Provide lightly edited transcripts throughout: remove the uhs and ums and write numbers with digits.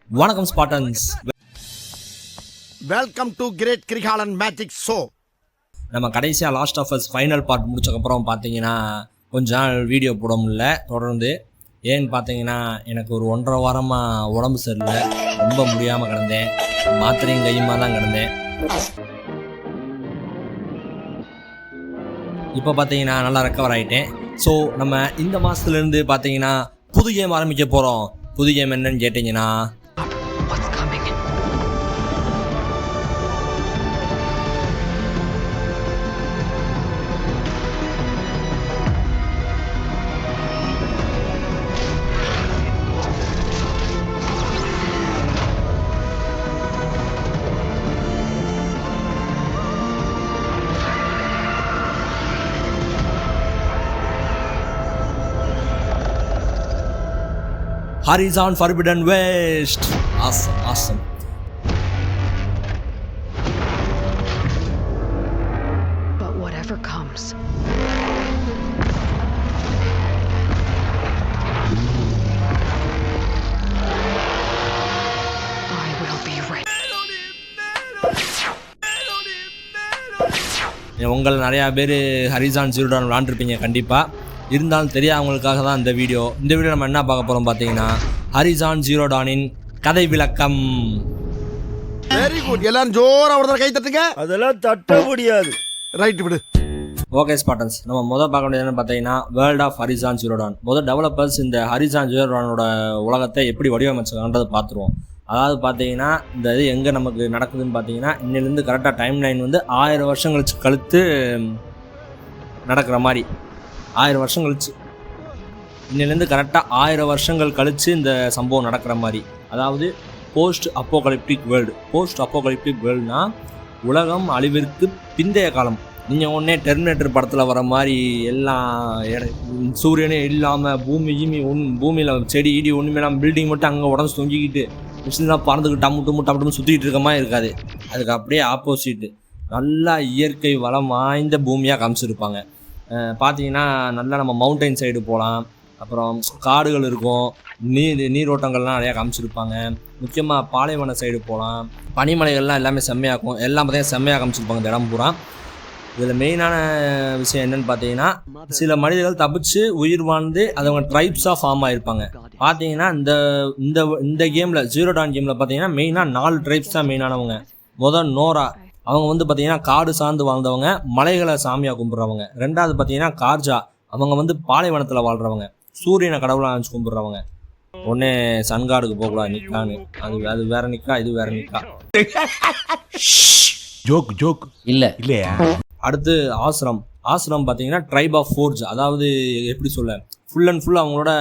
வணக்கம் Spartans, welcome to great Kirikalan magic show. நம்ம கடைசியாக Last of Us final part முடிச்சக்கப்புறம் பார்த்தீங்கன்னா கொஞ்ச நாள் வீடியோ போட முடியல தொடர்ந்து. ஏன்னு பார்த்தீங்கன்னா எனக்கு ஒரு 1.5 வாரமாக உடம்பு சரியில்லை, ரொம்ப முடியாமல் கிடந்தேன், மாத்திரையும் கையுமா தான் கிடந்தேன். இப்போ பார்த்தீங்கன்னா நல்லா ரெக்கவர் ஆகிட்டேன். ஸோ நம்ம இந்த மாதத்துலேருந்து பார்த்தீங்கன்னா புது கேம் ஆரம்பிக்க போகிறோம். புது கேம் என்னன்னு கேட்டிங்கன்னா Horizon Forbidden West. Awesome. But whatever comes, I will be ready. உங்கள் நிறையா பேர் ஹரிசான் ஜீரோ டான் விளாண்டுருப்பீங்க கண்டிப்பாக. இருந்தாலும் தெரியாதவங்களுக்காக தான் இந்த வீடியோ நம்ம என்ன பார்க்க போகிறோம் பார்த்தீங்கன்னா ஹரிசான் ஜீரோ டானின் கதை விளக்கம். வெரி குட், எல்லாரும் ஜோரா ஒரு கை தட்டுங்க. அதெல்லாம் தட்ட முடியாது. ரைட் விடு. ஓகே ஸ்பாட்டன்ஸ், நம்ம பார்க்க வேண்டியது என்னன்னு பார்த்தீங்கன்னா world of Horizon Zero Dawn. Developers இந்த ஹரிசான் ஜீரோ டானோட உலகத்தை எப்படி வடிவமைச்சாங்கன்றதை பார்த்துருவோம். அதாவது பார்த்தீங்கன்னா இந்த இது எங்கே நமக்கு நடக்குதுன்னு பார்த்தீங்கன்னா இன்னிலேருந்து கரெக்டாக டைம் லைன் 1000 வருஷம் கழித்து நடக்கிற மாதிரி. 1000 வருஷம் கழிச்சு, இன்னிலேருந்து கரெக்டாக 1000 வருஷங்கள் கழித்து இந்த சம்பவம் நடக்கிற மாதிரி. அதாவது போஸ்ட் அப்போகலிப்டிக் வேர்ல்டுனா உலகம் அழிவிற்கு பிந்தைய காலம். நீங்கள் ஒன்றே டெர்மினேட்டர் படத்தில் வர மாதிரி எல்லாம் சூரியனே இல்லாமல் பூமியில் செடி இடி ஒன்றுமே இல்லாமல் பில்டிங் மட்டும் அங்கே உடம்பு தொங்கிக்கிட்டு மிஷின்லாம் பறந்துக்கிட்டு டம்முட்டு சுற்றிக்கிட்டு இருக்க மாதிரி இருக்காது. அதுக்கு அப்படியே ஆப்போசிட்டு நல்லா இயற்கை வளம் வாய்ந்த பூமியாக காமிச்சிருப்பாங்க. பார்த்தீங்கன்னா நல்லா நம்ம மவுண்டைன் சைடு போகலாம், அப்புறம் காடுகள் இருக்கும், நீரோட்டங்கள்லாம் நிறையா காமிச்சிருப்பாங்க. முக்கியமாக பாலைவன சைடு போகலாம், பனிமலைகள்லாம் எல்லாமே செம்மையாக்கும், எல்லாம் பார்த்தீங்கன்னா செம்மையாக காமிச்சிருப்பாங்க இந்த இடம் பூரா. இதில் மெயினான விஷயம் என்னென்னு பார்த்தீங்கன்னா சில மனிதர்கள் தப்பிச்சு உயிர் வாழ்ந்து அவங்க ட்ரைப்ஸாக ஃபார்ம் ஆகிருப்பாங்க. பார்த்தீங்கன்னா இந்த கேமில் ஜீரோ டான் கேமில் பார்த்தீங்கன்னா மெயினாக 4 ட்ரைப்ஸ் தான் மெயினானவங்க. நோரா, அவங்க பார்த்தீங்கன்னா காடு சார்ந்து வாழ்ந்தவங்க, மலைகளை சாமியாக கும்பிட்றவங்க. ரெண்டாவது பார்த்தீங்கன்னா கார்ஜா, அவங்க பாலைவனத்தில் வாழ்கிறவங்க, சூரியனை கடவுளாக நினச்சி கும்பிட்றவங்க. ஒன்று சன்காடுக்கு போகக்கூடாது நிற்கான்னு, அது வேற நிற்கா, இது வேற நிற்கா. ஜோக் இல்லையா. அடுத்து ஆசிரம் பார்த்தீங்கன்னா ட்ரைப் ஆஃப் ஃபோர்ஜ். அதாவது எப்படி சொல்ல, ஃபுல் அண்ட் ஃபுல் அவங்களோட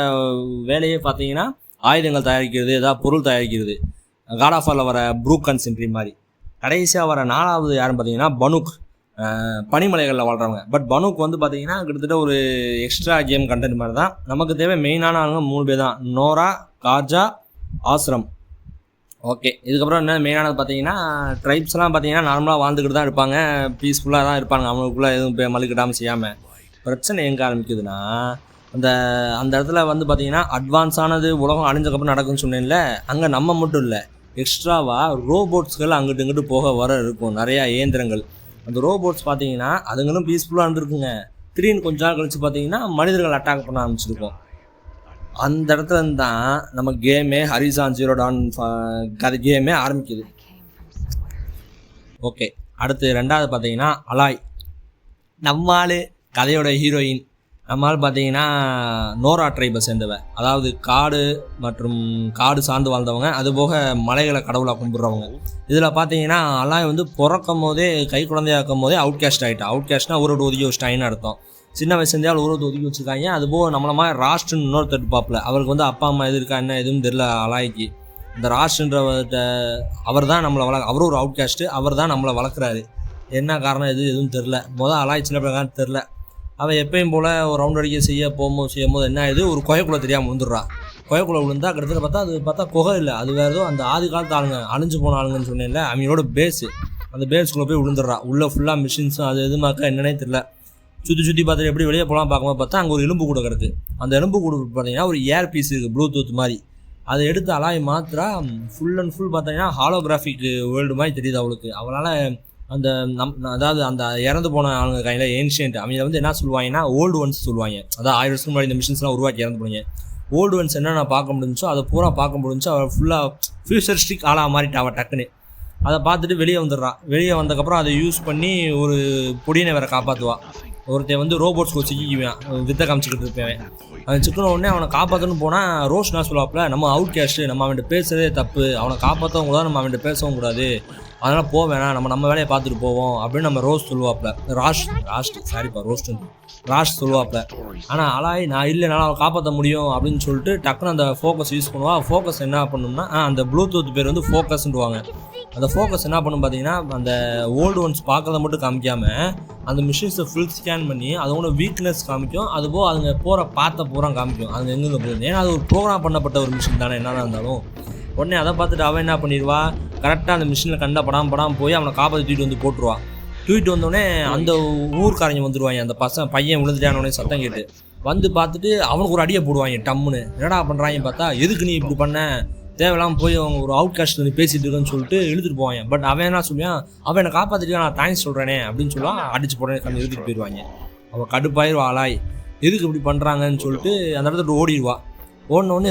வேலையே பார்த்தீங்கன்னா ஆயுதங்கள் தயாரிக்கிறது, ஏதாவது பொருள் தயாரிக்கிறது. காட் ஆஃப் வாரில் வர ப்ரூக்கன் சென்ட்ரி மாதிரி. கடைசியாக வர 4வது யாருன்னு பார்த்தீங்கன்னா பனுக், பனிமலைகளில் வாழ்கிறவங்க. பட் பனுக் பார்த்தீங்கன்னா கிட்டத்தட்ட ஒரு எக்ஸ்ட்ரா கேம் கண்டென்ட் மாதிரி தான். நமக்கு தேவை மெயினான ஆளுங்க 3 பேர் தான், நோரா, கார்ஜா, ஆசிரம். ஓகே, இதுக்கப்புறம் என்ன மெயினானது பார்த்தீங்கன்னா ட்ரைப்ஸ்லாம் பார்த்தீங்கன்னா நார்மலாக வாழ்ந்துக்கிட்டு தான் இருப்பாங்க, பீஸ்ஃபுல்லாக தான் இருப்பாங்க, அவங்களுக்குள்ளே எதுவும் மலுக்கிடாமல் செய்யாமல். பிரச்சனை எங்கே ஆரம்பிக்குதுன்னா அந்த இடத்துல பார்த்தீங்கன்னா அட்வான்ஸானது உலகம் அழிஞ்சக்கப்புறம் நடக்குன்னு சொன்னேன்ல, அங்கே நம்ம மட்டும் இல்லை, எக்ஸ்ட்ராவாக ரோபோட்ஸ்கள் அங்கிட்டு இங்கிட்டு போக வர இருக்கும், நிறையா இயந்திரங்கள். அந்த ரோபோட்ஸ் பார்த்தீங்கன்னா அதுங்களும் பீஸ்ஃபுல்லாக இருந்திருக்குங்க. திடீர்னு கொஞ்ச நாள் கழிச்சு பார்த்தீங்கன்னா மனிதர்கள் அட்டாக் பண்ண ஆரம்பிச்சிருக்கோம். அந்த இடத்துல இருந்து தான் நம்ம கேமே ஹரிசான் ஜீரோ டான் கதை கேமே ஆரம்பிக்குது. ஓகே, அடுத்து 2வது பார்த்தீங்கன்னா அலாய், நம்மால் கதையோட ஹீரோயின். நம்மால் பார்த்தீங்கன்னா நோரா ட்ரைபை சேர்ந்தவ, அதாவது காடு மற்றும் காடு சார்ந்து வாழ்ந்தவங்க, அதுபோக மலைகளை கடவுளாக கும்பிட்றவங்க. இதில் பார்த்தீங்கன்னா அலாய் பிறக்கும் போதே கை குழந்தையாக்கும் போதே அவுட்காஸ்ட் ஆகிட்டா. அவுட்காஸ்ட்னா ஊரோட ஒதுக்கி வச்சிட்டாயின்னு அர்த்தம். சின்ன வயசுலேருந்தே ஊரோட ஒதுக்கி வச்சுருக்காங்க. அதுபோக நம்மள மாதிரி ராஷ்ட்ருன்னு இன்னொருத்தட்டு பாப்பில், அவருக்கு அப்பா அம்மா எது இருக்கா என்ன எதுவும் தெரில அலாய்க்கு. இந்த ராஷ்ட்ருன்றவர்கிட்ட அவர் தான் நம்மளை அவரும் ஒரு அவுட்காஸ்ட்டு, அவர் தான் நம்மளை வளர்க்குறாரு. என்ன காரணம் எதுவும் தெரில. அலாய் சின்ன பிள்ளைக்கான தெரில. அவன் எப்பயும் போல் ஒரு ரவுண்ட் அடிக்க செய்யும்போது என்ன ஆகுது, ஒரு குகைக்குள்ளே தெரியாமல் விழுந்துடுறா. குகைக்குள்ளே விழுந்தா கிட்டத்தட்ட பார்த்தா குகை இல்லை, அது வேறு ஏதோ அந்த ஆதி காலத்து ஆளுங்க அழிஞ்சு போன ஆளுங்கன்னு சொன்னேன்ல, அவங்களோட பேஸு. அந்த பேஸுக்குள்ளே போய் விழுந்துடுறா. உள்ளே ஃபுல்லாக மிஷின்ஸும் அது எதுமாக்கா என்னன்னே தெரில. சுற்றி பார்த்துட்டு எப்படி வெளியே போகலாம் பார்க்கும்போது பார்த்தா அங்கே ஒரு எலும்பு கூட கிடக்கு. அந்த எலும்பு கூட பார்த்தீங்கன்னா ஒரு ஏர் பீஸ் இருக்குது, ப்ளூடூத் மாதிரி. அதை எடுத்து அலாய் மாத்திரா ஃபுல் அண்ட் ஃபுல் பார்த்தீங்கன்னா ஹாலோகிராஃபிக் வேர்ல்டு மாதிரி தெரியுது அவளுக்கு. அவளால் அந்த அதாவது அந்த இறந்து போன ஆளுங்க கையில் ஏன்ஷியன்ட் அவங்க வந்து என்ன சொல்லுவாங்கன்னா ஓல்டு ஒன்ஸ் சொல்லுவாங்க. அதாவது 1000 வருஷத்துக்கு முன்னாடி இந்த மிஷின்ஸ்லாம் உருவாக்கி இறந்து போனீங்க. ஓல்டு ஒன்ஸ் என்ன நான் பார்க்க முடிஞ்சோ அதை பூரா பார்க்க முடிஞ்சோ அவள் ஃபுல்லாக ஃபியூச்சரிஸ்டிக் ஆளாக மாறிட்டா அவள் டக்குன்னு. அதை பார்த்துட்டு வெளியே வந்துடுறான். வெளியே வந்ததுக்கப்புறம் அதை யூஸ் பண்ணி ஒரு பொடியனை வேற காப்பாற்றுவான். ஒருத்தன் வந்து ரோபோட்ஸ்க்கு சிக்கிக்குவேன், வித்தை காமிச்சிக்கிட்டு இருப்பேன். அவன் சிக்கின உடனே அவனை காப்பாற்றணும்னு போனால் ரோஸ் என்ன சொல்லுவாப்பில், நம்ம அவுட் கேஸ்ட்டு, நம்ம அவன்கிட்ட பேசுகிறதே தப்பு, அவனை காப்பாற்றவும் கூடாது, நம்ம அவன்கிட்ட பேசவும் கூடாது, அதனால் போவேணா, நம்ம வேலையை பார்த்துட்டு போவோம் அப்படின்னு நம்ம ரோஸ் சொல்லுவாப்பில். ராஷ் சொல்லுவாப்பில். ஆனால் அலாய் நான் இல்லைனாலும் அவனை காப்பாற்ற முடியும் அப்படின்னு சொல்லிட்டு டக்குன்னு அந்த ஃபோக்கஸ் யூஸ் பண்ணுவாள். ஃபோக்கஸ் என்ன பண்ணணும்னா அந்த ப்ளூடூத் பேர் வந்து ஃபோக்கஸ்ன்னுவாங்க. அந்த ஃபோக்கஸ் என்ன பண்ணும் பார்த்தீங்கன்னா அந்த ஓல்டு ஒன்ஸ் பார்க்கறத மட்டும் காமிக்காமல் அந்த மிஷின்ஸை ஃபுல் ஸ்கேன் பண்ணி அதோட வீக்னஸ் காமிக்கும். அதுபோல் அதுங்க பார்த்த பூரா காமிக்கும் அதுங்க எங்கெங்கே போகுது. ஏன்னா அது ஒரு ப்ரோக்ராம் பண்ணப்பட்ட ஒரு மிஷின் தானே என்னதான் இருந்தாலும். உடனே அதை பார்த்துட்டு அவன் என்ன பண்ணிடுவா, கரெக்டாக அந்த மிஷினில் படாமல் போய் அவனை காப்பாற்றி தூக்கிட்டு வந்து போட்டுருவா. தூக்கிட்டு வந்தோடனே அந்த ஊர்க்காரங்க வந்துடுவாங்க. அந்த பையன் விழுந்துட்டானோடனே சத்தம் கேட்டு வந்து பார்த்துட்டு அவனுக்கு ஒரு அடியை போடுவாங்க டம்முன்னு. என்னடா பண்ணுறாங்க பார்த்தா, எதுக்கு நீ இப்படி பண்ண, தேவையில்லாமல் போய் அவங்க ஒரு அவுட் காஸ்ட் வந்து பேசிட்டு இருக்குன்னு சொல்லிட்டு இழுத்துட்டு போவாங்க. பட் அவன் என்ன சொல்லுவான், அவன் என்னை காப்பாற்றிட்டு நான் தேங்க்ஸ் சொல்கிறேனே அப்படின்னு சொல்லுவான். அடிச்சு போடனே கம்மி இழுத்துட்டு போயிடுவாங்க. அவள் கடுப்பாயிருவா அலாய், எதுக்கு இப்படி பண்ணுறாங்கன்னு சொல்லிட்டு அந்த இடத்துல ஓடிடுவா. ஓடினோடனே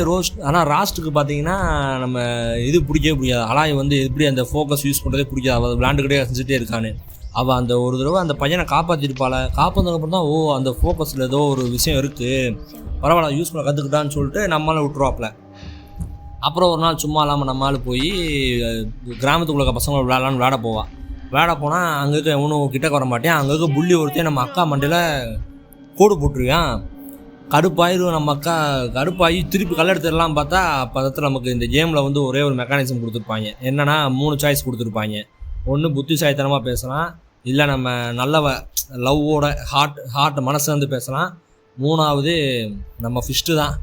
ஆனால் ராஸ்ட்டுக்கு பார்த்தீங்கன்னா நம்ம இது பிடிக்கவே அலாய் வந்து எப்படி அந்த ஃபோக்கஸ் யூஸ் பண்ணுறதே பிடிக்காது. அவள் விளாண்டுக்கிட்டே செஞ்சுட்டே இருக்கான்னு. அவள் அந்த ஒரு தடவை அந்த பையனை காப்பாற்றிருப்பாள். காப்பாற்றதுக்கப்புறம் தான் அந்த ஃபோக்கஸில் ஏதோ ஒரு விஷயம் இருக்குது, பரவாயில்ல யூஸ் பண்ண கற்றுக்கிட்டான்னு சொல்லிட்டு நம்மளால் விட்டுருவாப்பில். அப்புறம் ஒரு நாள் சும்மா இல்லாமல் நம்மளால் போய் கிராமத்துக்குள்ள பசங்களை விளையாட போனால் அங்கே இருக்க இவனும் கிட்டக்க வர மாட்டேன். அங்கே இருக்க புள்ளி ஒருத்தையும் நம்ம அக்கா மண்டையில் கோடு போட்டுருவான். கடுப்பாயிரும் நம்ம அக்கா. கடுப்பாகி திருப்பி கல்லெடுத்துடலாம் பார்த்தா அப்போ நமக்கு இந்த கேமில் வந்து ஒரே ஒரு மெக்கானிசம் கொடுத்துருப்பாங்க. என்னென்னா 3 சாய்ஸ் கொடுத்துருப்பாங்க. ஒன்று புத்திசாலித்தனமாக பேசலாம், இல்லை நம்ம நல்ல லவ்வோட ஹார்ட் மனசை வந்து பேசலாம், 3வது நம்ம ஃபிஸ்ட்டு தான்.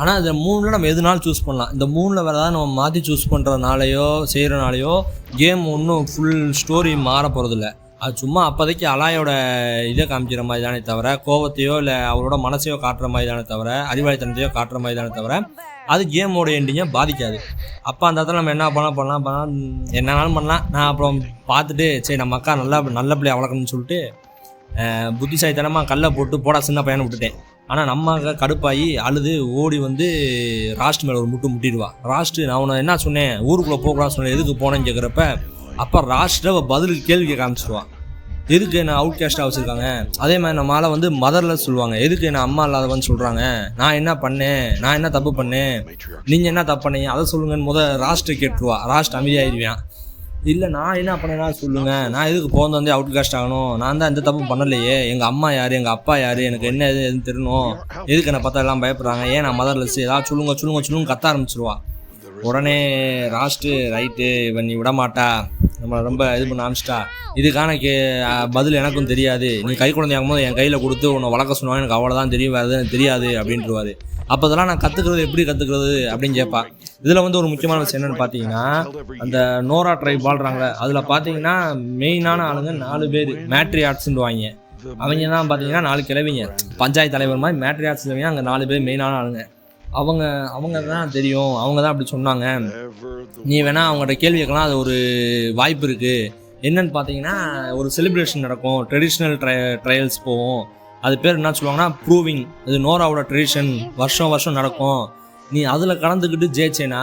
ஆனால் இந்த 3ல் நம்ம எதுனாலும் சூஸ் பண்ணலாம். இந்த 3ல் வேறு ஏதாவது நம்ம மாற்றி சூஸ் பண்ணுறதுனாலையோ செய்கிறனாலையோ கேம் ஒன்றும் ஃபுல் ஸ்டோரி மாற போகிறதில்ல. அது சும்மா அப்போதைக்கு அலாயோட இதை காமிக்கிற மாதிரி தானே தவிர, கோபத்தையோ இல்லை அவரோட மனசையோ காட்டுற மாதிரி தானே தவிர, அறிவாளித்தனத்தையோ காட்டுற மாதிரி தானே தவிர, அது கேமோட எண்டிங்கை பாதிக்காது. அப்போ அந்த இடத்துல நம்ம என்ன பண்ணலாம் என்னன்னாலும் பண்ணலாம். நான் அப்புறம் பார்த்துட்டு சரி நம்ம அக்கா நல்ல பிள்ளையை வளர்க்கணும்னு சொல்லிட்டு புத்திசாலித்தனமாக கல்லை போட்டு போடா சின்ன பையனை விட்டுட்டேன். ஆனால் நம்ம கடுப்பாகி அழுது ஓடி வந்து ராஸ்ட் மேலே ஒரு முட்டிடுவா. ராஸ்ட்டு நான் உன்னை என்ன சொன்னேன், ஊருக்குள்ளே போகக்கூடாது சொன்னேன், எதுக்கு போனேன்னு கேட்குறப்ப அப்போ ராஸ்ட்டை பதிலுக்கு கேள்வி கேட்க ஆரம்பிச்சிடுவான். எதுக்கு என்ன அவுட் கேஸ்ட்டாக வச்சுருக்காங்க. அதே மாதிரி நம்மளால் வந்து மதரில் சொல்லுவாங்க, எதுக்கு என்ன அம்மா இல்லாதவன்னு சொல்கிறாங்க, நான் என்ன பண்ணேன், நான் என்ன தப்பு பண்ணேன், நீங்கள் என்ன தப்பு பண்ணீங்க அதை சொல்லுங்கன்னு ராஸ்ட்டை கேட்டுருவா. ராஸ்ட் அமைதியாகிடுவான். இல்லை நான் என்ன பண்ணேன்னா சொல்லுங்கள், நான் எதுக்கு போந்து வந்து அவுட் காஸ்ட் ஆகணும், நான் தான் எந்த தப்பும் பண்ணலையே, எங்கள் அம்மா யார் எங்கள் அப்பா யார், எனக்கு என்ன எதுன்னு தெரியணும், எதுக்கு என்னை பார்த்தா எல்லாம் பயப்படுறாங்க, ஏன் நான் மதர்லெஸ், ஏதாவது சொல்லுங்க கத்த ஆரம்பிச்சிருவா. உடனே ராஸ்ட்டு ரைட்டு இவன் நீ விடமாட்டா, நம்மளை ரொம்ப இது பண்ண ஆரம்பிச்சிட்டா, இதுக்கான பதில் எனக்கும் தெரியாது, நீ கை குழந்தையாகும் போது என் கையில் கொடுத்து உன்னை வளர்க்க சொன்னாங்க, எனக்கு அவ்வளோதான் தெரியும், வேறு எதுவும் தெரியாது அப்படின்ட்டுருவாரு. அப்போ இதெல்லாம் நான் கற்றுக்கிறது எப்படி கற்றுக்கிறது அப்படின்னு கேட்பா. இதில் வந்து ஒரு முக்கியமான விஷயம் என்னென்னு பார்த்தீங்கன்னா, அந்த நோரா ட்ரைப் வாழ்கிறாங்களே அதில் பார்த்தீங்கன்னா மெயினான ஆளுங்க 4 பேர் மேட்ரியாட்ஸ்ன்னு வாங்க. அவங்க தான் பார்த்தீங்கன்னா 4 கிழவிங்க, பஞ்சாயத்து தலைவர் மாதிரி மேட்ரியாட்ஸ் கிழவிங்க. அங்கே 4 பேர் மெயினான ஆளுங்க. அவங்க தான் தெரியும், அவங்க தான் அப்படி சொன்னாங்க. நீ வேணால் அவங்கள்ட்ட கேள்வி கேட்கலாம், அது ஒரு வாய்ப்பு இருக்குது. என்னன்னு பார்த்தீங்கன்னா ஒரு செலிப்ரேஷன் நடக்கும், ட்ரெடிஷ்னல் ட்ரையல்ஸ் போவோம், அது பேர் என்ன சொல்லுவாங்கன்னா ப்ரூவிங். இது நோராவோட ட்ரெடிஷன், வருஷம் நடக்கும். நீ அதில் கலந்துக்கிட்டு ஜெயிச்சேன்னா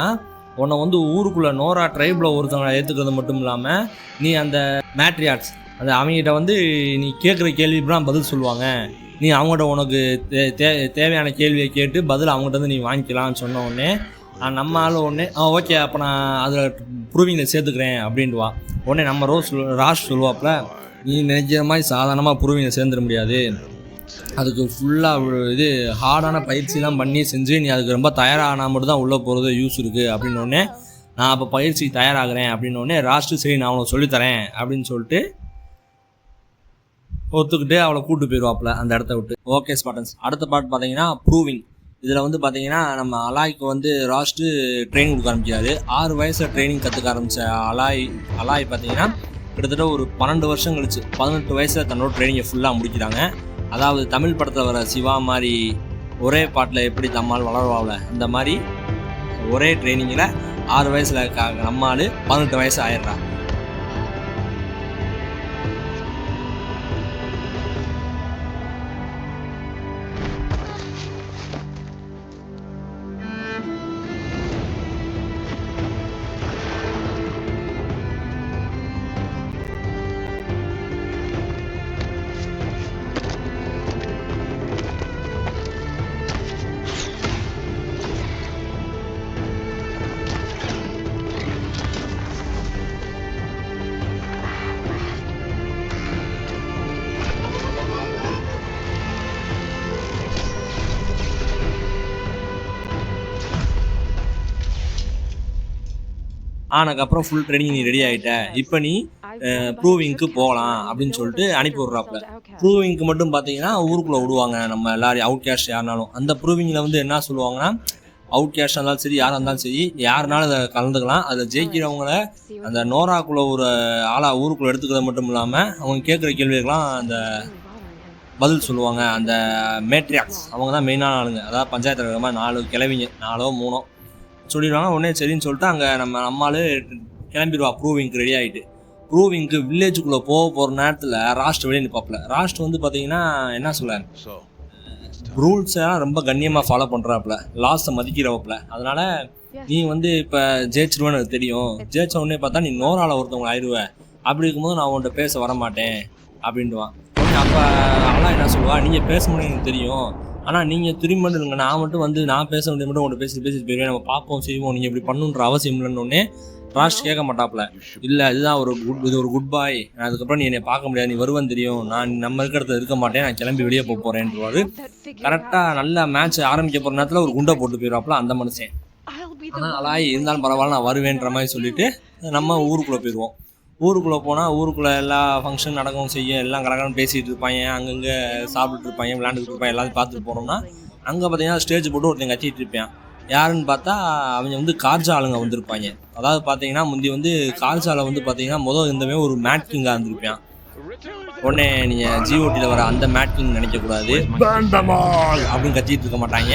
உன்னை வந்து ஊருக்குள்ளே நோரா ட்ரைபில் ஒருத்தவங்களை ஏற்றுக்கிறது மட்டும் இல்லாமல் நீ அந்த மேட்ரியாட்ஸ் அந்த அவங்ககிட்ட வந்து நீ கேட்குற கேள்விப்பெல்லாம் பதில் சொல்லுவாங்க. நீ அவங்கள்ட்ட உனக்கு தேவையான கேள்வியை கேட்டு பதில் அவங்ககிட்ட வந்து நீ வாங்கிக்கலாம்னு சொன்ன உடனே நம்ம ஆள் உடனே ஓகே அப்போ நான் அதில் ப்ரூவிங்கில் சேர்த்துக்கிறேன் அப்படின்ட்டுவா. உடனே நம்ம ராஷ் சொல்லுவாப்புல, நீ நினைக்கிற மாதிரி சாதாரணமாக ப்ரூவிங்கில் சேர்ந்துட முடியாது, அதுக்கு ஃபுல்லாக இது ஹார்டான பயிற்சிலாம் பண்ணி செஞ்சு நீ அதுக்கு ரொம்ப தயாரானா மட்டும் தான் உள்ளே போகிறது யூஸ் இருக்குது அப்படின்னோடனே நான் அப்போ பயிற்சிக்கு தயாராகிறேன் அப்படின்னோடனே ராஷ்ட்டு சரி நான் அவனை சொல்லித்தரேன் அப்படின்னு சொல்லிட்டு ஒத்துக்கிட்டு அவளை கூப்பிட்டு போயிடுவாப்புல அந்த இடத்த விட்டு. ஓகே ஸ்பாட்டன்ஸ், அடுத்த பாட்டு பார்த்தீங்கன்னா ப்ரூவிங். இதில் வந்து பார்த்தீங்கன்னா நம்ம அலாய்க்கு வந்து ராஸ்ட்டு ட்ரைனிங் கொடுக்க ஆரம்பிக்கிறாரு. 6 வயசில் ட்ரைனிங் கற்றுக்க ஆரம்பித்த அலாய் பார்த்தீங்கன்னா கிட்டத்தட்ட ஒரு 12 வருஷம் கழிச்சு 18 வயசில் தன்னோட ட்ரைனிங்கை ஃபுல்லாக முடிக்கிறாங்க. அதாவது தமிழ் படத்தில் வர சிவா மாதிரி ஒரே பாட்டில் எப்படி தம்மால் வளருவாவில் அந்த மாதிரி ஒரே ட்ரைனிங்கில் 6 வயசில் நம்ம ஆள் 18 வயசு ஆயிடுறான். ஆனதுக்கப்புறம் ஃபுல் ட்ரைனிங் நீ ரெடி ஆகிட்ட, இப்போ நீ ப்ரூவிங்க்கு போகலாம் அப்படின்னு சொல்லிட்டு அனுப்பி விட்றாப்புல. ப்ரூவிங்க்கு மட்டும் பார்த்தீங்கன்னா ஊருக்குள்ளே விடுவாங்க நம்ம எல்லாரையும், அவுட் கேஸ்ட் யாருனாலும். அந்த ப்ரூவிங்கில் வந்து என்ன சொல்லுவாங்கன்னா, அவுட் கேஸ்டாக இருந்தாலும் சரி, யாராக இருந்தாலும் சரி, யாருனாலும் அதை கலந்துக்கலாம். அதை ஜெயிக்கிறவங்கள அந்த நோராக்குள்ளே ஒரு ஆளாக ஊருக்குள்ளே எடுத்துக்கிறது மட்டும் இல்லாமல் அவங்க கேட்குற கேள்விகள்லாம் அந்த பதில் சொல்லுவாங்க. அந்த மேட்ரியாக்ஸ் அவங்க தான் மெயினான ஆளுங்க. அதாவது பஞ்சாயத்து இருக்கிற மாதிரி 4 கிழவிங்க, 4 3 சொல்லிடுவாங்க. உடனே சரின்னு சொல்லிட்டு அங்கே நம்மளால் கிளம்பிடுவா ப்ரூவிங்க்கு ரெடி ஆகிட்டு. ப்ரூவிங்க்கு வில்லேஜுக்குள்ளே போகிற நேரத்தில் ராஸ்ட் வெளியே நிற்பாப்புல. ராஸ்ட் வந்து பார்த்தீங்கன்னா என்ன சொல்ல, ரூல்ஸெல்லாம் ரொம்ப கண்ணியமாக ஃபாலோ பண்ணுறாப்புல, லாஸை மதிக்கிறவப்பில். அதனால் நீ வந்து இப்போ ஜெயிச்சிருவேன்னு எனக்கு தெரியும், ஜெயிச்ச உடனே பார்த்தா நீ நோரால் ஒருத்தவங்களை ஆயிடுவேன், அப்படி இருக்கும்போது நான் உன்கிட்ட பேச வரமாட்டேன் அப்படின்ட்டுவான். உடனே அப்போ அவளாம் என்ன சொல்லுவா, நீங்கள் பேச முடியும் எனக்கு தெரியும், ஆனால் நீங்கள் திரும்பி மட்டும் இல்லைங்க, நான் மட்டும் வந்து நான் பேச வேண்டிய மட்டும் உங்கள்கிட்ட பேசிட்டு போயிடுவேன், நம்ம பார்ப்போம் செய்வோம், நீங்கள் இப்படி பண்ணுன்ற அவசியம் இல்லைன்னு ராஸ்ட் கேட்க மாட்டாப்புல. இல்லை இதுதான் இது ஒரு குட் பாய், நான் அதுக்கப்புறம் நீ என்னை பார்க்க முடியாது, நீ வருவேன்னு தெரியும், நான் நம்ம இருக்கிறத இருக்க மாட்டேன், நான் கிளம்பி வெளியே போக போகிறேன்றாரு. கரெக்டாக நல்லா மேட்ச் ஆரம்பிக்க போகிற நேரத்தில் ஒரு குண்டை போட்டு போயிடுவாப்புல அந்த மனுஷன். ஆனால் அலாய் இருந்தாலும் பரவாயில்ல நான் வருவேன்ற மாதிரி சொல்லிட்டு நம்ம ஊருக்குள்ளே போயிடுவோம். ஊருக்குள்ளே போனால் ஊருக்குள்ளே எல்லா ஃபங்க்ஷன் நடக்கவும் செய்ய, எல்லாம் கலகலன்னு பேசிகிட்டு இருப்பாங்க, அங்கங்கே சாப்பிட்டுட்டு இருப்பாங்க, விளையாண்டுட்டு இருப்பாங்க. எல்லாத்தையும் பார்த்துட்டு போனோம்னா அங்கே பார்த்தீங்கன்னா ஸ்டேஜ் போட்டு ஒருத்தன் கத்திட்டு இருப்பான். யாருன்னு பார்த்தா அவங்க வந்து கார்ஜா ஆளுங்க வந்திருப்பாங்க. அதாவது பார்த்தீங்கன்னா முந்தி வந்து கார்ஜாவில் வந்து பார்த்தீங்கன்னா இந்த ஒரு மேட்கிங்காக இருந்திருப்பான். உடனே நீங்கள் ஜிஓடியில் வர அந்த மேட்கிங் நினைக்கக்கூடாது அப்படின்னு கத்திட்டு இருக்க மாட்டாங்க.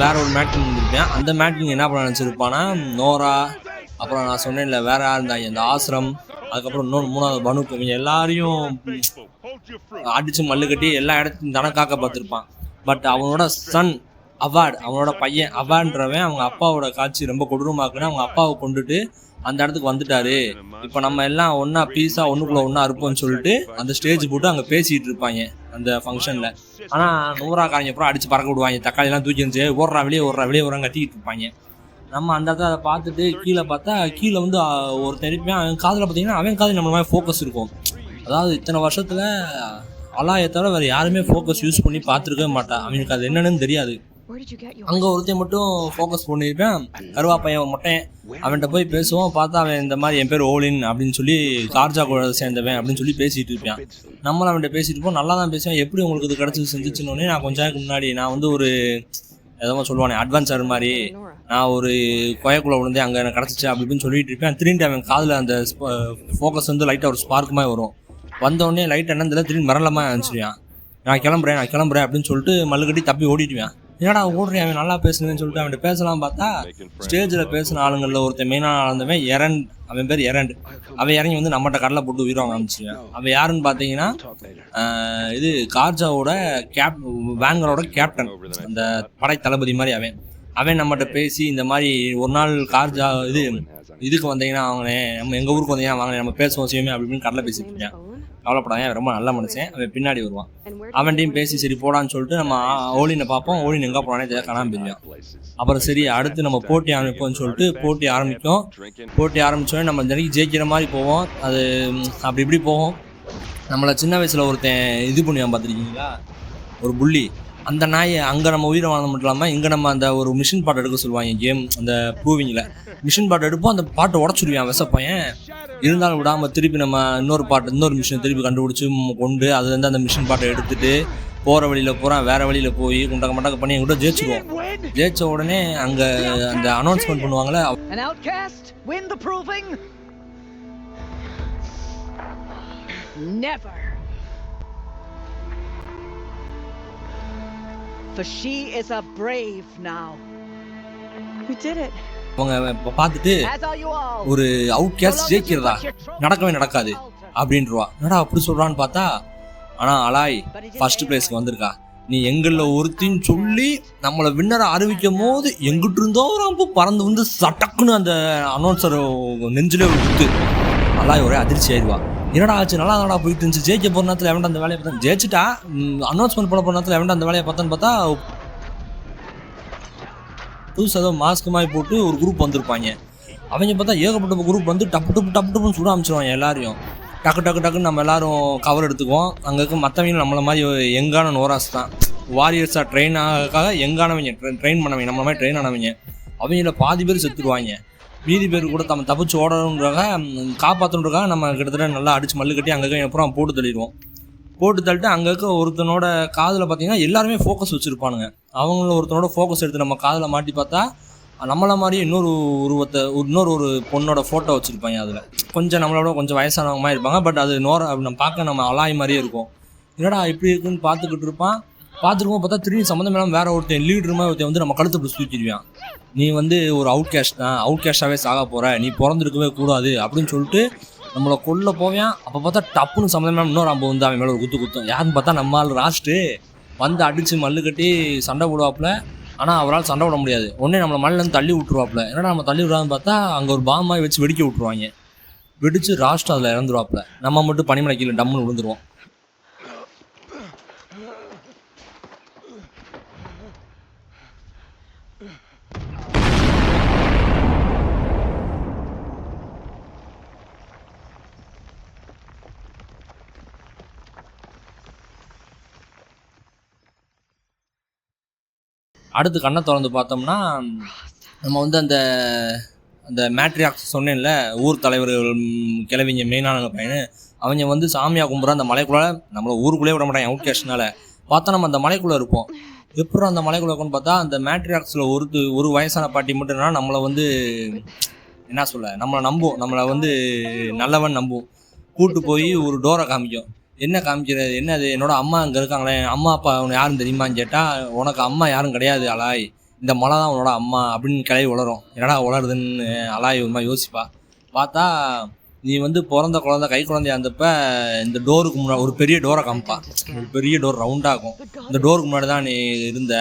வேற ஒரு மேட்கிங் இருந்திருப்பேன். அந்த மேட்கிங் என்ன பண்ண நினச்சிருப்பான்னா, நோரா, அப்புறம் நான் சொன்னேன்ல வேற யார் இருந்தாங்க, இந்த ஆசிரம், அதுக்கப்புறம் இன்னொன்று 3வது பனுக்கு, இவங்க எல்லாரையும் அடித்து மல்லு கட்டி எல்லா இடத்தையும் தனக்காக்க பார்த்துருப்பான். பட் அவனோட சன் அவார்டு, அவனோட பையன் அவார்டுன்றவன் அவங்க அப்பாவோட காட்சி ரொம்ப கொடூரமாக்குன்னு அவங்க அப்பாவை கொண்டுட்டு அந்த இடத்துக்கு வந்துட்டாரு, இப்போ நம்ம எல்லாம் ஒன்றா பீஸாக ஒன்றுக்குள்ளே ஒன்றா இருப்போம்னு சொல்லிட்டு அந்த ஸ்டேஜ் போட்டு அங்கே பேசிகிட்டு இருப்பாங்க அந்த ஃபங்க்ஷனில். ஆனால் நூறாக்காரங்க அப்புறம் அடித்து பறக்க விடுவாங்க, தக்காளிலாம் தூக்கி இருந்துச்சு, ஓடுறா வெளியே கத்திக்கிட்டு இருப்பாங்க. நம்ம அந்த இடத்துல அதை பார்த்துட்டு கீழே பார்த்தா கீழே வந்து ஒரு தெரிப்பேன். அவன் காதில் பார்த்தீங்கன்னா அவன் காதில் நம்மள மாதிரி ஃபோக்கஸ் இருக்கும். அதாவது இத்தனை வருஷத்தில் அலாயை தவிர வேறு யாருமே ஃபோக்கஸ் யூஸ் பண்ணி பார்த்துருக்கவே மாட்டான். அவனுக்கு அது என்னன்னு தெரியாது. அங்கே ஒருத்தையும் மட்டும் ஃபோக்கஸ் பண்ணியிருப்பேன், கருவா பையன் மொட்டையன். அவன்கிட்ட போய் பேசுவோம், பார்த்தா அவன் இந்த மாதிரி என் பேர் ஓலின் அப்படின்னு சொல்லி கார்ஜா கூட சேர்ந்தவன் அப்படின்னு சொல்லி பேசிகிட்டு இருப்பான். நம்மளும் அவன்கிட்ட பேசிட்டு இருப்போம், நல்லா தான் பேசுவேன். எப்படி உங்களுக்கு இது கிடச்சி செஞ்சிச்சுன்னொன்னே நான் கொஞ்ச நேரத்துக்கு முன்னாடி நான் வந்து ஒரு எதோ சொல்லுவானே அட்வான்ஸர் மாதிரி நான் ஒரு கொயக்குள்ளே விழுந்தேன், அங்கே எனக்கு கிடச்சிச்சு அப்படி இப்படின்னு சொல்லிட்டு இருப்பேன். திரும்பி அவன் காதில் அந்த ஃபோக்கஸ் வந்து லைட்டாக ஒரு ஸ்பார்க் மாதிரி வரும். வந்தோடனே லைட் என்னதில் திரும்பி மரலமாக அனுப்பிச்சிடுவான். நான் கிளம்புறேன் அப்படின்னு சொல்லிட்டு மல்லுக்கட்டி தப்பி ஓடிடுவேன். ஏன்னா ஓடுறேன், அவன் நல்லா பேசுனேன்னு சொல்லிட்டு அவன்கிட்ட பேசலாம் பார்த்தா ஸ்டேஜில் பேசின ஆளுங்களில் ஒருத்தன் மெயினான ஆளுந்தவன் எரண்ட், அவன் பேர் எரண்ட். அவன் இறங்கி வந்து நம்மகிட்ட கடலை போட்டு உயிரோங்க ஆரம்பிச்சிடுவேன். அவன் யாருன்னு பார்த்தீங்கன்னா இது கார்ஜாவோட வேங்கரோட கேப்டன், அந்த படை தளபதி மாதிரி. அவன் நம்மகிட்ட பேசி இந்த மாதிரி ஒரு நாள் கார்ஜா இதுக்கு வந்தீங்கன்னா வாங்கினே, நம்ம எங்கள் ஊருக்கு வந்தீங்கன்னா வாங்கினேன், நம்ம பேசுவோம் செய்யுமே அப்படின்னு கடலை பேசிட்டு இருக்கேன். கவலைப்படாங்க, அவன் ரொம்ப நல்ல மனுஷன். அவன் பின்னாடி வருவான். அவன்கிட்டையும் பேசி சரி போடான்னு சொல்லிட்டு நம்ம ஓலினை பார்ப்போம். ஓலின் எங்கே போனானே தெரிய காணாமல் போயிருவான். அப்புறம் சரி அடுத்து நம்ம போட்டி ஆரம்பிப்போம்னு சொல்லிட்டு போட்டி ஆரம்பிக்கும். போட்டி ஆரம்பித்தோடனே நம்ம இந்த ஜெயிக்கிற மாதிரி போவோம். அது அப்படி இப்படி போவோம். நம்மளை சின்ன வயசில் ஒருத்தன் இது பண்ணுவான் பார்த்துருக்கீங்களா, ஒரு புள்ளி. அந்த நாயை அங்கே நம்ம உயிரை வாழ்ந்த மட்டும் இல்லாமல் இங்கே நம்ம அந்த ஒரு மிஷின் பாட்டு எடுக்க சொல்லுவாங்க கேம், அந்த ப்ரூவிங்கில் மிஷின் பாட்டு எடுப்போம். அந்த பாட்டை உடச்சுடுவான் விசப்பையன். இருந்தாலும் விடாமல் திருப்பி நம்ம இன்னொரு மிஷினை திருப்பி கண்டுபிடிச்சி கொண்டு அதுலேருந்து அந்த மிஷின் பாட்டை எடுத்துகிட்டு போகிற வழியில் போகிறான், வேறு வழியில் போய் குண்டக்க மட்டக்க பண்ணி எங்கிட்ட ஜெயிச்சிடுவோம். ஜெயிச்ச உடனே அங்கே அந்த அனௌன்ஸ்மெண்ட் பண்ணுவாங்களே, Never. For she is a brave now. அவங்க இப்போ பார்த்துட்டு ஒரு அவுட் கேஸ்ட் ஜெயிக்கிறதா நடக்கவே நடக்காது அப்படின்றவா. என்னடா அப்படி சொல்கிறான்னு பார்த்தா, ஆனால் அலாய் ஃபர்ஸ்ட் பிளேஸ்க்கு வந்திருக்கா, நீ எங்களில் ஒருத்தின்னு சொல்லி நம்மளை வின்னரை அறிவிக்கும் போது எங்கிட்டு இருந்தோ ரொம்ப பறந்து வந்து சட்டக்குன்னு அந்த அனௌன்சர் நெஞ்சிலே விட்டு அலாய் ஒரே அதிர்ச்சி ஆயிடுவா. என்னடா ஆச்சு, நல்லா தானடா போயிட்டு இருந்துச்சு, ஜெயிக்க போகிற நேரத்தில் எவன்டா அந்த வேலையை பார்த்தா, ஜெயிச்சிட்டா அனௌன்ஸ்மெண்ட் பண்ண போகிற நேரத்தில் எவன்டா அந்த வேலையை பார்த்தான்னு பார்த்தா புதுசு ஏதோ மாஸ்க் மாதிரி போட்டு ஒரு குரூப் வந்திருப்பாங்க. அவங்க பார்த்தா ஏகப்பட்ட குரூப் வந்து டப்பு டப்புன்னு சுட ஆரம்பிச்சிருவாங்க எல்லாரையும். டக்குன்னு நம்ம எல்லாரும் கவர் எடுத்துக்குவோம். அங்கே இருக்க மற்றவங்க நம்மளை மாதிரி யங்கான நோராஸ் தான், வாரியர்ஸாக ட்ரெயின் ஆகிறதுக்காக யங்கானவங்க, ட்ரெயின் பண்ணவங்க, நம்மள மாதிரி ட்ரெயின் ஆனவங்க. அவங்கள பாதி பேர் செத்துருவாங்க, மீதி பேர் கூட நம்ம தப்பிச்சு ஓடணுன்றக்காக காப்பாற்றணுன்றக்காக நம்ம கிட்டத்தட்ட நல்லா அடித்து மல்லு கட்டி அங்கே அப்புறம் போட்டு தள்ளிட்டு அங்கே இருக்க ஒருத்தனோட காதில் பார்த்தீங்கன்னா எல்லாருமே ஃபோக்கஸ் வச்சுருப்பானுங்க. அவங்கள ஒருத்தனோட ஃபோக்கஸ் எடுத்து நம்ம காதில் மாட்டி பார்த்தா நம்மளை மாதிரி இன்னொரு பொண்ணோட ஃபோட்டோ வச்சுருப்பாங்க. அதில் கொஞ்சம் நம்மளோட கொஞ்சம் வயசானவங்க மாதிரி இருப்பாங்க. பட் அது நம்ம பார்க்க நம்ம அலாய் மாதிரியே இருக்கும். என்னடா இப்படி இருக்குன்னு பார்த்துக்கிட்டு இருப்பான். பார்த்துருக்கோம் பார்த்தா திரும்பி சம்மந்தம் இல்லாமல் வேற ஒருத்தன் லீடர் மாதிரி ஒருத்தன் வந்து நம்ம கழுத்தை இப்படி தூக்கிடுவான். நீ வந்து ஒரு அவுட் கேஸ்ட் தான், அவுட் கேஸ்டாகவே சாக போகிற, நீ பிறந்திருக்கவே கூடாது அப்படின்னு சொல்லிட்டு நம்மளை கொல்ல போவேன். அப்போ பார்த்தா டப்புன்னு சம்மந்தம் இன்னொரு அம்பு வந்து அவன் மேலே ஒரு குத்தும். யாருன்னு பார்த்தா நம்ம ஆள் ராஸ்ட்டு வந்து அடித்து மல்லு கட்டி சண்டை போடுவாப்புல. ஆனால் அவரால் சண்டை விட முடியாது. உடனே நம்மளை மண்ணிலேருந்து தள்ளி விட்டுருவாப்புல. ஏன்னா நம்ம தள்ளி விடான்னு பார்த்தா அங்கே ஒரு பாம்பாய் வச்சு வெடிக்க விட்டுருவாங்க. வெடித்து ராஸ்ட்டு அதில் இறந்துருவாப்புல. நம்ம மட்டும் பனிமலை கீழே டம்முன்னு விழுந்துருவோம். அடுத்து கண்ணை திறந்து பார்த்தோம்னா நம்ம வந்து அந்த மேட்ரியாக்ஸ் சொன்னேன்ல, ஊர் தலைவர்கள் கிளவிங்க மெயினான பையனு, அவங்க வந்து சாமியாக கும்பிட்ற அந்த மலைக்குள்ளே நம்மளை ஊருக்குள்ளே விட மாட்டாங்க அவுட் கேஸ்ட்னால. பார்த்தா நம்ம அந்த மலைக்குள்ளே இருப்போம். எப்பறம் அந்த மலைக்குள்ளே இருக்குன்னு பார்த்தா அந்த மேட்ரியாக்ஸில் ஒரு வயசான பாட்டி மட்டும்னா நம்மளை வந்து என்ன சொல்ல, நம்மளை நம்பும், நம்மளை வந்து நல்லவன் நம்பும். கூப்பிட்டு போய் ஒரு டோரை காமிக்கும். என்ன காமிக்கிறது, என்னது, என்னோட அம்மா அங்கே இருக்காங்களே, அம்மா அப்பா அவனை யாரும் தெரியுமான்னு கேட்டால், உனக்கு அம்மா யாரும் கிடையாது அலாய், இந்த மலை தான் உன்னோட அம்மா அப்படின்னு கிளவி உளரும். என்னடா உளருதுன்னு அலாய் ஒரு மாதிரி யோசிப்பா. பார்த்தா நீ வந்து பிறந்த குழந்தை கை குழந்தையா இருந்தப்ப இந்த டோருக்கு முன்னாடி ஒரு பெரிய டோரை காமிப்பா. ஒரு பெரிய டோர் ரவுண்டாகும். இந்த டோருக்கு முன்னாடி தான் நீ இருந்த,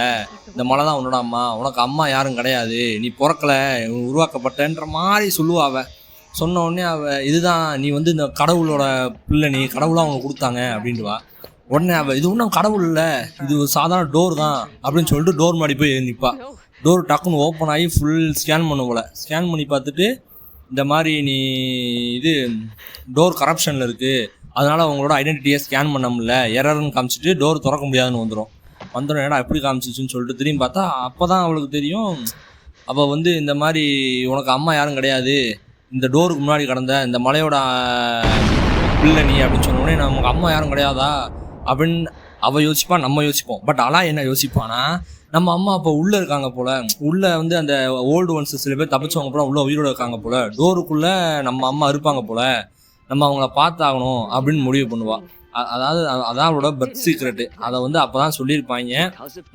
இந்த மலை தான் உன்னோட அம்மா, உனக்கு அம்மா யாரும் கிடையாது, நீ பிறக்கலை, உருவாக்கப்பட்டன்ற மாதிரி சொல்லுவாவ. சொன்ன உடனே இதுதான் நீ வந்து இந்த கடவுளோட பிள்ளை, நீ கடவுளாக அவங்க கொடுத்தாங்க அப்படின்ட்டுவா. உடனே இது ஒன்றும் கடவுள் இல்லை, இது ஒரு சாதாரண டோர் தான் அப்படின்னு சொல்லிட்டு டோர் மாடி போய் நிற்பா. டோர் டக்குன்னு ஓப்பன் ஆகி ஃபுல் ஸ்கேன் பண்ண போல. ஸ்கேன் பண்ணி பார்த்துட்டு இந்த மாதிரி நீ இது டோர் கரப்ஷனில் இருக்குது, அதனால் அவங்களோட ஐடென்டிட்டியை ஸ்கேன் பண்ண முடியல, எரர்னு காமிச்சிட்டு டோர் திறக்க முடியாதுன்னு வந்துடும். ஏன்னா எப்படி காமிச்சிச்சுன்னு சொல்லிட்டு திரும்பி பார்த்தா அப்போ தான் அவளுக்கு தெரியும். அப்போ வந்து இந்த மாதிரி உனக்கு அம்மா யாரும் கிடையாது, இந்த டோருக்கு முன்னாடி கடந்த இந்த மலையோட பிள்ளை நீ அப்படின்னு சொன்ன உடனே நமக்கு அம்மா யாரும் கிடையாதா அப்படின்னு அவள் யோசிப்பா, நம்ம யோசிப்போம். பட் அலாம் என்ன யோசிப்பானா, நம்ம அம்மா அப்போ உள்ளே இருக்காங்க போல், உள்ளே வந்து அந்த ஓல்டு ஒன்ஸ் சில பேர் தப்பிச்சவங்க போல உள்ளே உயிரோடு இருக்காங்க போல், டோருக்குள்ளே நம்ம அம்மா இருப்பாங்க போல், நம்ம அவங்கள பார்த்தாகணும் அப்படின்னு முடிவு பண்ணுவாள். அதாவது அதான் அவளோட பர்த் சீக்ரெட்டு. அதை வந்து அப்போ தான் சொல்லியிருப்பாங்க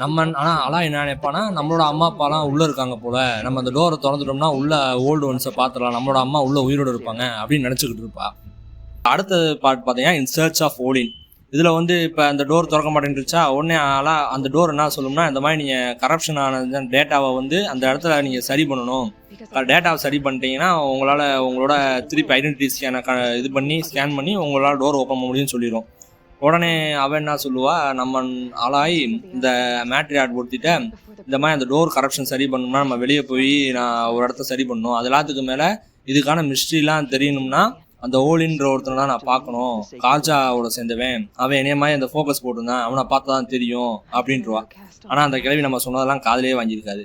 நம்ம. ஆனால் அலாம் என்ன நினைப்பானா, நம்மளோட அம்மா அப்பாலாம் உள்ளே இருக்காங்க போல், நம்ம அந்த டோரை திறந்துட்டோம்னா உள்ளே ஓல்டு ஒன்ஸை பார்த்துடலாம், நம்மளோட அம்மா உள்ளே உயிரோடு இருப்பாங்க அப்படின்னு நினச்சிக்கிட்டு இருப்பா. அடுத்த பார்ட் பார்த்தீங்கன்னா இன் சர்ச் ஆஃப் ஓலின். இதில் வந்து இப்போ அந்த டோர் திறக்க மாட்டேன்ருச்சா, உடனே அலாம் அந்த டோர் என்ன சொல்லும்னா, இந்த மாதிரி நீங்கள் கரப்ஷன் ஆன டேட்டாவை வந்து அந்த இடத்துல நீங்கள் சரி பண்ணணும், டேட்டாவை சரி பண்ணிட்டீங்கன்னா உங்களால் உங்களோட திருப்பி ஐடென்டிட்டி இது பண்ணி ஸ்கேன் பண்ணி உங்களால் டோர் ஓப்பன் பண்ண முடியும்னு சொல்லிடும். உடனே அவன் என்ன சொல்லுவா, நம்ம ஆளாய் இந்த மேட்ரியாட் பொறுத்திட்ட இந்த மாதிரி அந்த டோர் கரப்ஷன் சரி பண்ணணும்னா நம்ம வெளியே போய் நான் ஒரு இடத்த சரி பண்ணணும், அது எல்லாத்துக்கு மேலே இதுக்கான மிஸ்ட்ரிலாம் தெரியணும்னா அந்த ஓலின்ற ஒருத்தனை தான் நான் பார்க்கணும், காஜாவோட சேர்ந்தவன், அவன் என்னைய மாதிரி அந்த ஃபோக்கஸ் போட்டிருந்தான், அவனை பார்த்தா தான் தெரியும் அப்படின்ட்டுருவா. ஆனால் அந்த கிழவி நம்ம சொன்னதெல்லாம் காதிலே வாங்கியிருக்காது.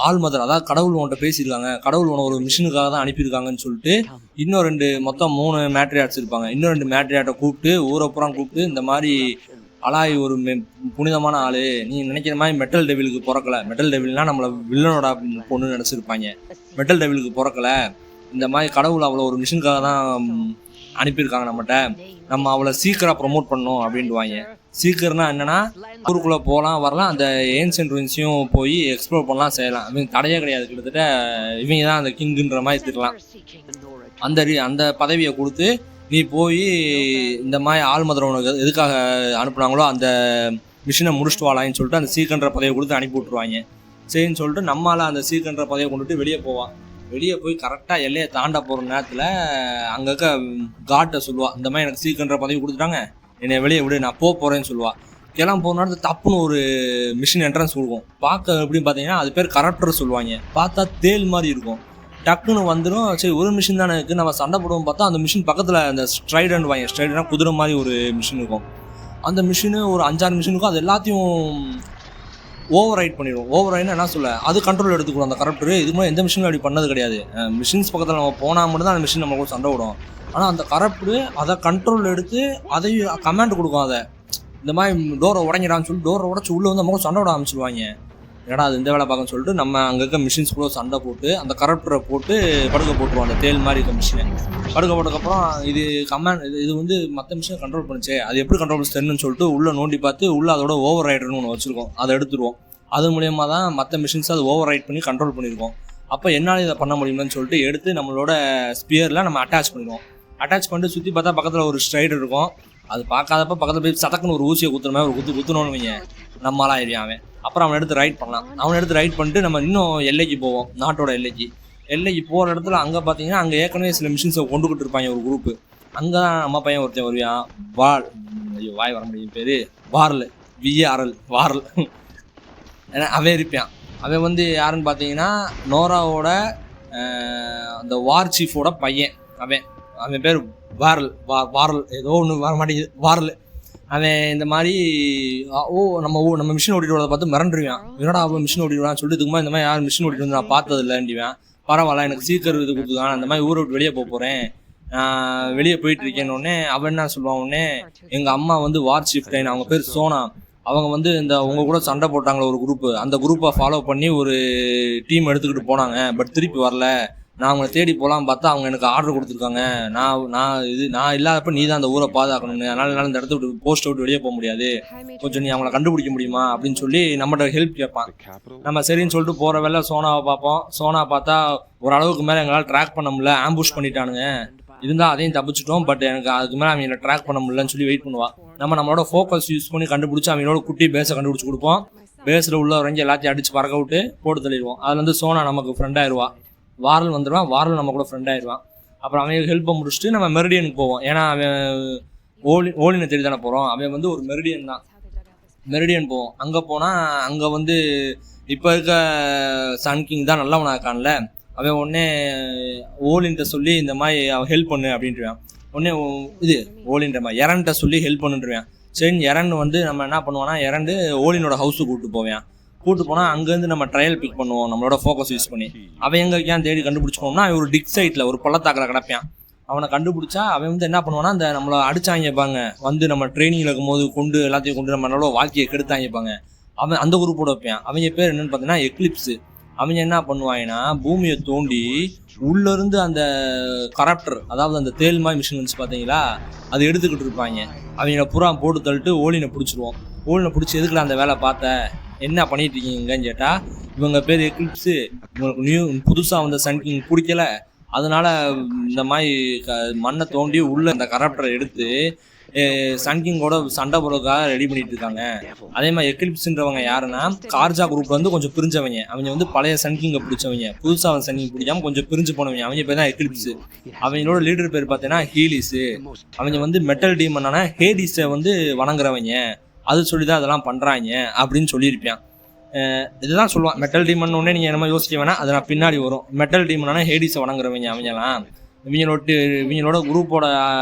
ஆள் மதர், அதாவது கடவுள் உன்ட்ட பேசியிருக்காங்க, கடவுள் உன ஒரு மிஷினுக்காக தான் அனுப்பியிருக்காங்கன்னு சொல்லிட்டு இன்னும் மொத்தம் 3 மேட்ரியாட்ஸ் இருப்பாங்க. இன்னும் 2 மேட்ரியாட்டை கூப்பிட்டு ஊரப்புறம் கூப்பிட்டு இந்த மாதிரி அலாய் ஒரு புனிதமான ஆள், நீ நினைக்கிற மாதிரி மெட்டல் டெவிலுக்கு பிறக்கலை, மெட்டல் டெவில்னால் நம்மளை வில்லனோட பொண்ணு நினச்சிருப்பாங்க, மெட்டல் டெவிலுக்கு பிறக்கலை, இந்த மாதிரி கடவுள் அவளை ஒரு மிஷினுக்காக தான் அனுப்பியிருக்காங்க நம்மகிட்ட, நம்ம அவளை சீக்கிரம் ப்ரொமோட் பண்ணணும் அப்படின்ட்டுவாங்க. சீக்கர்னா என்னன்னா ஊருக்குள்ளே போகலாம் வரலாம், அந்த ஏன்ஷியன்ட் ரூயின்ஸையும் போய் எக்ஸ்ப்ளோர் பண்ணலாம் செய்யலாம். இவங்க தடையே கிடையாது. கிட்டத்தட்ட இவங்க தான் அந்த கிங்குன்ற மாதிரி திட்டலாம். அந்த பதவியை கொடுத்து நீ போய் இந்த மாதிரி ஆள் மதுரவனுக்கு எதுக்காக அனுப்புனாங்களோ அந்த மிஷினை முடிச்சுட்டு வாழான்னு சொல்லிட்டு அந்த சீக்கன்ற பதவியை கொடுத்து அனுப்பி விட்ருவாங்க. சரின்னு சொல்லிட்டு நம்மளால் அந்த சீக்கன்ற பதவியை கொண்டுட்டு வெளியே போவான். வெளியே போய் கரெக்டாக எல்லையை தாண்ட போகிற நேரத்தில் அங்கே இருக்க காட்டை சொல்லுவாள், இந்த மாதிரி எனக்கு சீக்கன்ற பதவி கொடுத்துட்டாங்க, என்னை வெளியே விடு, நான் போகிறேன்னு சொல்லுவாள். கிளம்ப போகிற நேரத்தில் தப்புன்னு ஒரு மிஷின் என்ட்ரன்ஸ் கொடுக்கும். பார்க்க எப்படின்னு பார்த்தீங்கன்னா அது பேர் கரப்டர் சொல்லுவாங்க. பார்த்தா தேல் மாதிரி இருக்கும். டக்குன்னு வந்துடும். சரி ஒரு மிஷின் தானே இருக்குது, நம்ம சண்டை போடுவோம் பார்த்தா அந்த மிஷின் பக்கத்தில் அந்த ஸ்ட்ரைடன்ட் வாங்க, ஸ்ட்ரைடனா குதிரை மாதிரி ஒரு மிஷின் இருக்கும். அந்த மிஷினு ஒரு 5-6 மிஷின் இருக்கும். அது எல்லாத்தையும் ஓவர் ரைட் பண்ணிடுவோம். ஓவர் ரைட்னா என்ன சொல்ல, அது கண்ட்ரோல் எடுத்துக்கணும் அந்த கரப்டர். இதுக்கு முன்னாடி எந்த மிஷினும் அப்படி பண்ணது கிடையாது. மிஷின்ஸ் பக்கத்தில் நம்ம போனால் மட்டும் தான் அந்த மிஷின் நம்ம கூட சண்டை விடும். ஆனால் அந்த கரப்டர் அதை கண்ட்ரோல் எடுத்து அதையும் கமாண்ட் கொடுக்கும். அதை இந்த மாதிரி டோரை உடைஞ்சிடான்னு சொல்லி டோரை உடச்சி உள்ளே வந்து நம்ம சண்டை விட ஆரம்பிச்சிடுவாங்க. ஏன்னா அது இந்த வேலை பார்க்கன்னு சொல்லிட்டு நம்ம அங்கே இருக்க மிஷின்ஸ் கூட சண்டை போட்டு அந்த கரப்டரை போட்டு படுக்க போட்டுருவோம். அந்த தேல் மாதிரி இருக்க மிஷினை படுக்க போட்டதுக்கப்புறம் இது இது வந்து மற்ற மிஷினை கண்ட்ரோல் பண்ணிச்சு, அது எப்படி கண்ட்ரோல் பண்ணி தெரியுன்னு சொல்லிட்டு உள்ளே நோண்டி பார்த்து உள்ளே அதோட ஓவர் ரைடர்னு ஒன்று வச்சுருக்கோம். அதை எடுத்துருவோம். அது மூலியமாக தான் மற்ற மிஷின்ஸ் அது ஓவர் ரைட் பண்ணி கண்ட்ரோல் பண்ணியிருக்கோம். அப்போ என்னால் இதை பண்ண முடியும்னு சொல்லிட்டு எடுத்து நம்மளோட ஸ்பியரில் நம்ம அட்டாச் பண்ணிடுவோம். அட்டாச் பண்ணிட்டு சுற்றி பார்த்தா பக்கத்தில் ஒரு ஸ்ட்ரைடர் இருக்கும். அது பார்க்காதப்ப பக்கத்தில் போய் சதக்குன்னு ஒரு ஊசியை குத்துற மாதிரி ஒரு குத்துனோன்னு வைங்க, நம்மளாம் ஏரியா அவன். அப்புறம் அவனை எடுத்து ரைட் பண்ணலாம். அவனை எடுத்து ரைட் பண்ணிட்டு நம்ம இன்னும் எல்லைக்கு போவோம், நாட்டோட எல்லைக்கு போகிற இடத்துல அங்கே பார்த்தீங்கன்னா அங்கே ஏற்கனவே சில மிஷின்ஸை கொண்டுக்கிட்டு இருப்பாங்க ஒரு குரூப்பு. அங்கே தான் நம்ம பையன் ஒருத்தன் வருவான், வாய் வர முடியும் பேர் வாரல், VARL வாரல். ஏன்னா அவன் இருப்பான். அவன் வந்து யாருன்னு பார்த்தீங்கன்னா நோராவோட அந்த வார் சீஃபோட பையன். அவன் பேர் வாரல் ஏதோ ஒன்று வர மாட்டேங்குது, வாரல். அவன் இந்த மாதிரி நம்ம மிஷின் ஓட்டிட்டு வரதை பார்த்து மிரண்டுருவான். என்னடா அவன் மிஷின் ஓட்டிடுவான்னு சொல்லிட்டு இதுக்கு மாதிரி இந்த மாதிரி யாரும் மிஷின் ஓட்டிட்டு வந்து நான் பார்த்ததில்லைன்டிவேன். பரவாயில்ல எனக்கு சீக்கிரம் இது கொடுத்துதான், அந்த மாதிரி ஊரை விட்டு வெளியே போகிறேன், வெளியே போயிட்டு இருக்கேன்னொடனே அவன் என்ன சொல்லுவான், உடனே எங்கள் அம்மா வந்து வார் சீஃப் டைன், அவங்க பேர் சோனா, அவங்க வந்து இந்த உங்கள் கூட சண்டை போட்டாங்களே ஒரு குரூப்பு, அந்த குரூப்பை ஃபாலோ பண்ணி ஒரு டீம் எடுத்துக்கிட்டு போனாங்க. பட் திருப்பி வரல, நான் அவங்கள தேடி போகலாம் பார்த்தா அவங்க எனக்கு ஆர்டர் கொடுத்துருக்காங்க. நான் இல்லாதப்ப நீ தான் அந்த ஊரை பாதுகாக்கணும்னு, அதனால இந்த இடத்த விட்டு போஸ்ட்டை விட்டு வெளியே போக முடியாது, கொஞ்சம் நீ அவங்கள கண்டுபிடிக்க முடியுமா அப்படின்னு சொல்லி நம்மகிட்ட ஹெல்ப் கேட்பான். நம்ம சரின்னு சொல்லிட்டு போகிற வேலை சோனாவை பார்ப்போம். சோனா பார்த்தா ஓரளவுக்கு மேலே எங்களால் ட்ராக் பண்ண முடியல, ஆம்புஷ் பண்ணிட்டானுங்க, இருந்தால் அதையும் தப்பிச்சிட்டோம், பட் எனக்கு அதுக்கு மேலே அவங்கள ட்ராக் பண்ண முடியலன்னு சொல்லி வெயிட் பண்ணுவான். நம்மளோட ஃபோக்கஸ் யூஸ் பண்ணி கண்டுபிடிச்சி அவங்களோட குட்டி பேஸை கண்டுபிடிச்சி கொடுப்போம். பேஸில் உள்ள வரைஞ்சி எல்லாத்தையும் அடித்து பறக்க விட்டு போட்டு தள்ளிடுவோம். அதில் வந்து சோனா நமக்கு ஃப்ரெண்டாயிருவா, வாரல் வந்துடுவான், வாரல் நம்ம கூட ஃப்ரெண்ட் ஆயிடுவான். அப்புறம் அவன் ஹெல்ப்பை முடிச்சுட்டு நம்ம மெரிடியனுக்கு போவோம். ஏன்னா அவன் ஓலினை தேடி தானே போகிறோம். அவன் வந்து ஒரு மெரிடியன் தான். மெரிடியன் போவோம். அங்கே போனால் அங்கே வந்து இப்போ இருக்க சன் கிங் தான் நல்லவனாக இருக்கான்ல, அவன் உடனே ஓலின்ட்ட சொல்லி இந்த மாதிரி அவன் ஹெல்ப் பண்ணு அப்படின்ட்டுருவான். உடனே இது ஓலின்ற மாதிரி எரன்ட்ட சொல்லி ஹெல்ப் பண்ணுன்ட்டுருவான். சரி எரன் வந்து நம்ம என்ன பண்ணுவான்னா, எரண்டு ஓலினோட ஹவுஸுக்கு கூப்பிட்டு போவேன். கூப்பிட்டு போனால் அங்கேருந்து நம்ம ட்ரையல் பிக் பண்ணுவோம் நம்மளோட ஃபோக்கஸ் யூஸ் பண்ணி. அவன் எங்கே இருக்கான் தேடி கண்டுபிடிச்சிக்கோம்னா அவன் ஒரு டிக் சைட்டில் ஒரு பள்ளத்தாக்கில் கிடப்பான். அவனை கண்டுபிடிச்சா அவன் வந்து என்ன பண்ணுவான்னா, அந்த நம்மளை அடிச்சாங்க பாங்க வந்து நம்ம ட்ரைனிங்கில் இருக்கும்போது கொண்டு எல்லாத்தையும் கொண்டு நம்மளோட வாழ்க்கையை கெடுத்தாங்க பாங்க, அவன் அந்த குரூப்போட வைப்பான். அவங்க பேர் என்னென்னு பார்த்தீங்கன்னா எக்லிப்ஸு. அவங்க என்ன பண்ணுவாங்கன்னா பூமியை தோண்டி உள்ளேருந்து அந்த கரப்டர், அதாவது அந்த தேல் மாதிரி மிஷின் வந்து பார்த்தீங்களா, அது எடுத்துக்கிட்டு இருப்பாங்க. அவங்கள புறா போட்டு தள்ளிட்டு ஓலினை பிடிச்சிருவோம். ஓலினை பிடிச்சி எதுக்குல அந்த வேலை பார்த்த, என்ன பண்ணிட்டு இருக்கீங்கன்னு கேட்டால் இவங்க பேர் எக்லிப்ஸு, இவங்களுக்கு புதுசாக வந்த சன் கிங் பிடிக்கல, அதனால இந்த மாதிரி மண்ணை தோண்டி உள்ள இந்த கரப்டரை எடுத்து சன்கிங்கோட சண்டை போடுறதுக்காக ரெடி பண்ணிட்டு இருக்காங்க. அதே மாதிரி எக்லிப்ஸ்ன்றவங்க யாருன்னா கார்ஜா குரூப்ல வந்து கொஞ்சம் பிரிஞ்சவங்க. அவங்க வந்து பழைய சன்கிங்கை பிடிச்சவங்க, புதுசாக அவன் சன்கிங் பிடிக்காம கொஞ்சம் பிரிஞ்சு போனவங்க. அவங்க பேர் தான் எக்லிப்ஸ். அவங்களோட லீடர் பேர் பார்த்தீங்கன்னா ஹீலிஸு. அவங்க வந்து மெட்டல் டீமனான ஹேடிஸை வந்து வணங்குறவங்க. அது சொல்லி தான் அதெல்லாம் பண்ணுறாங்க அப்படின்னு சொல்லியிருப்பேன். இதுதான் சொல்லுவான். மெட்டல் டீமன் ஒன்னே நீங்கள் என்னமோ யோசிக்க வேணாம், அது நான் பின்னாடி வரும். மெட்டல் டீமனான ஹேடிஸை வணங்குறவங்க அவங்கலாம். இவங்களோட குரூப்போட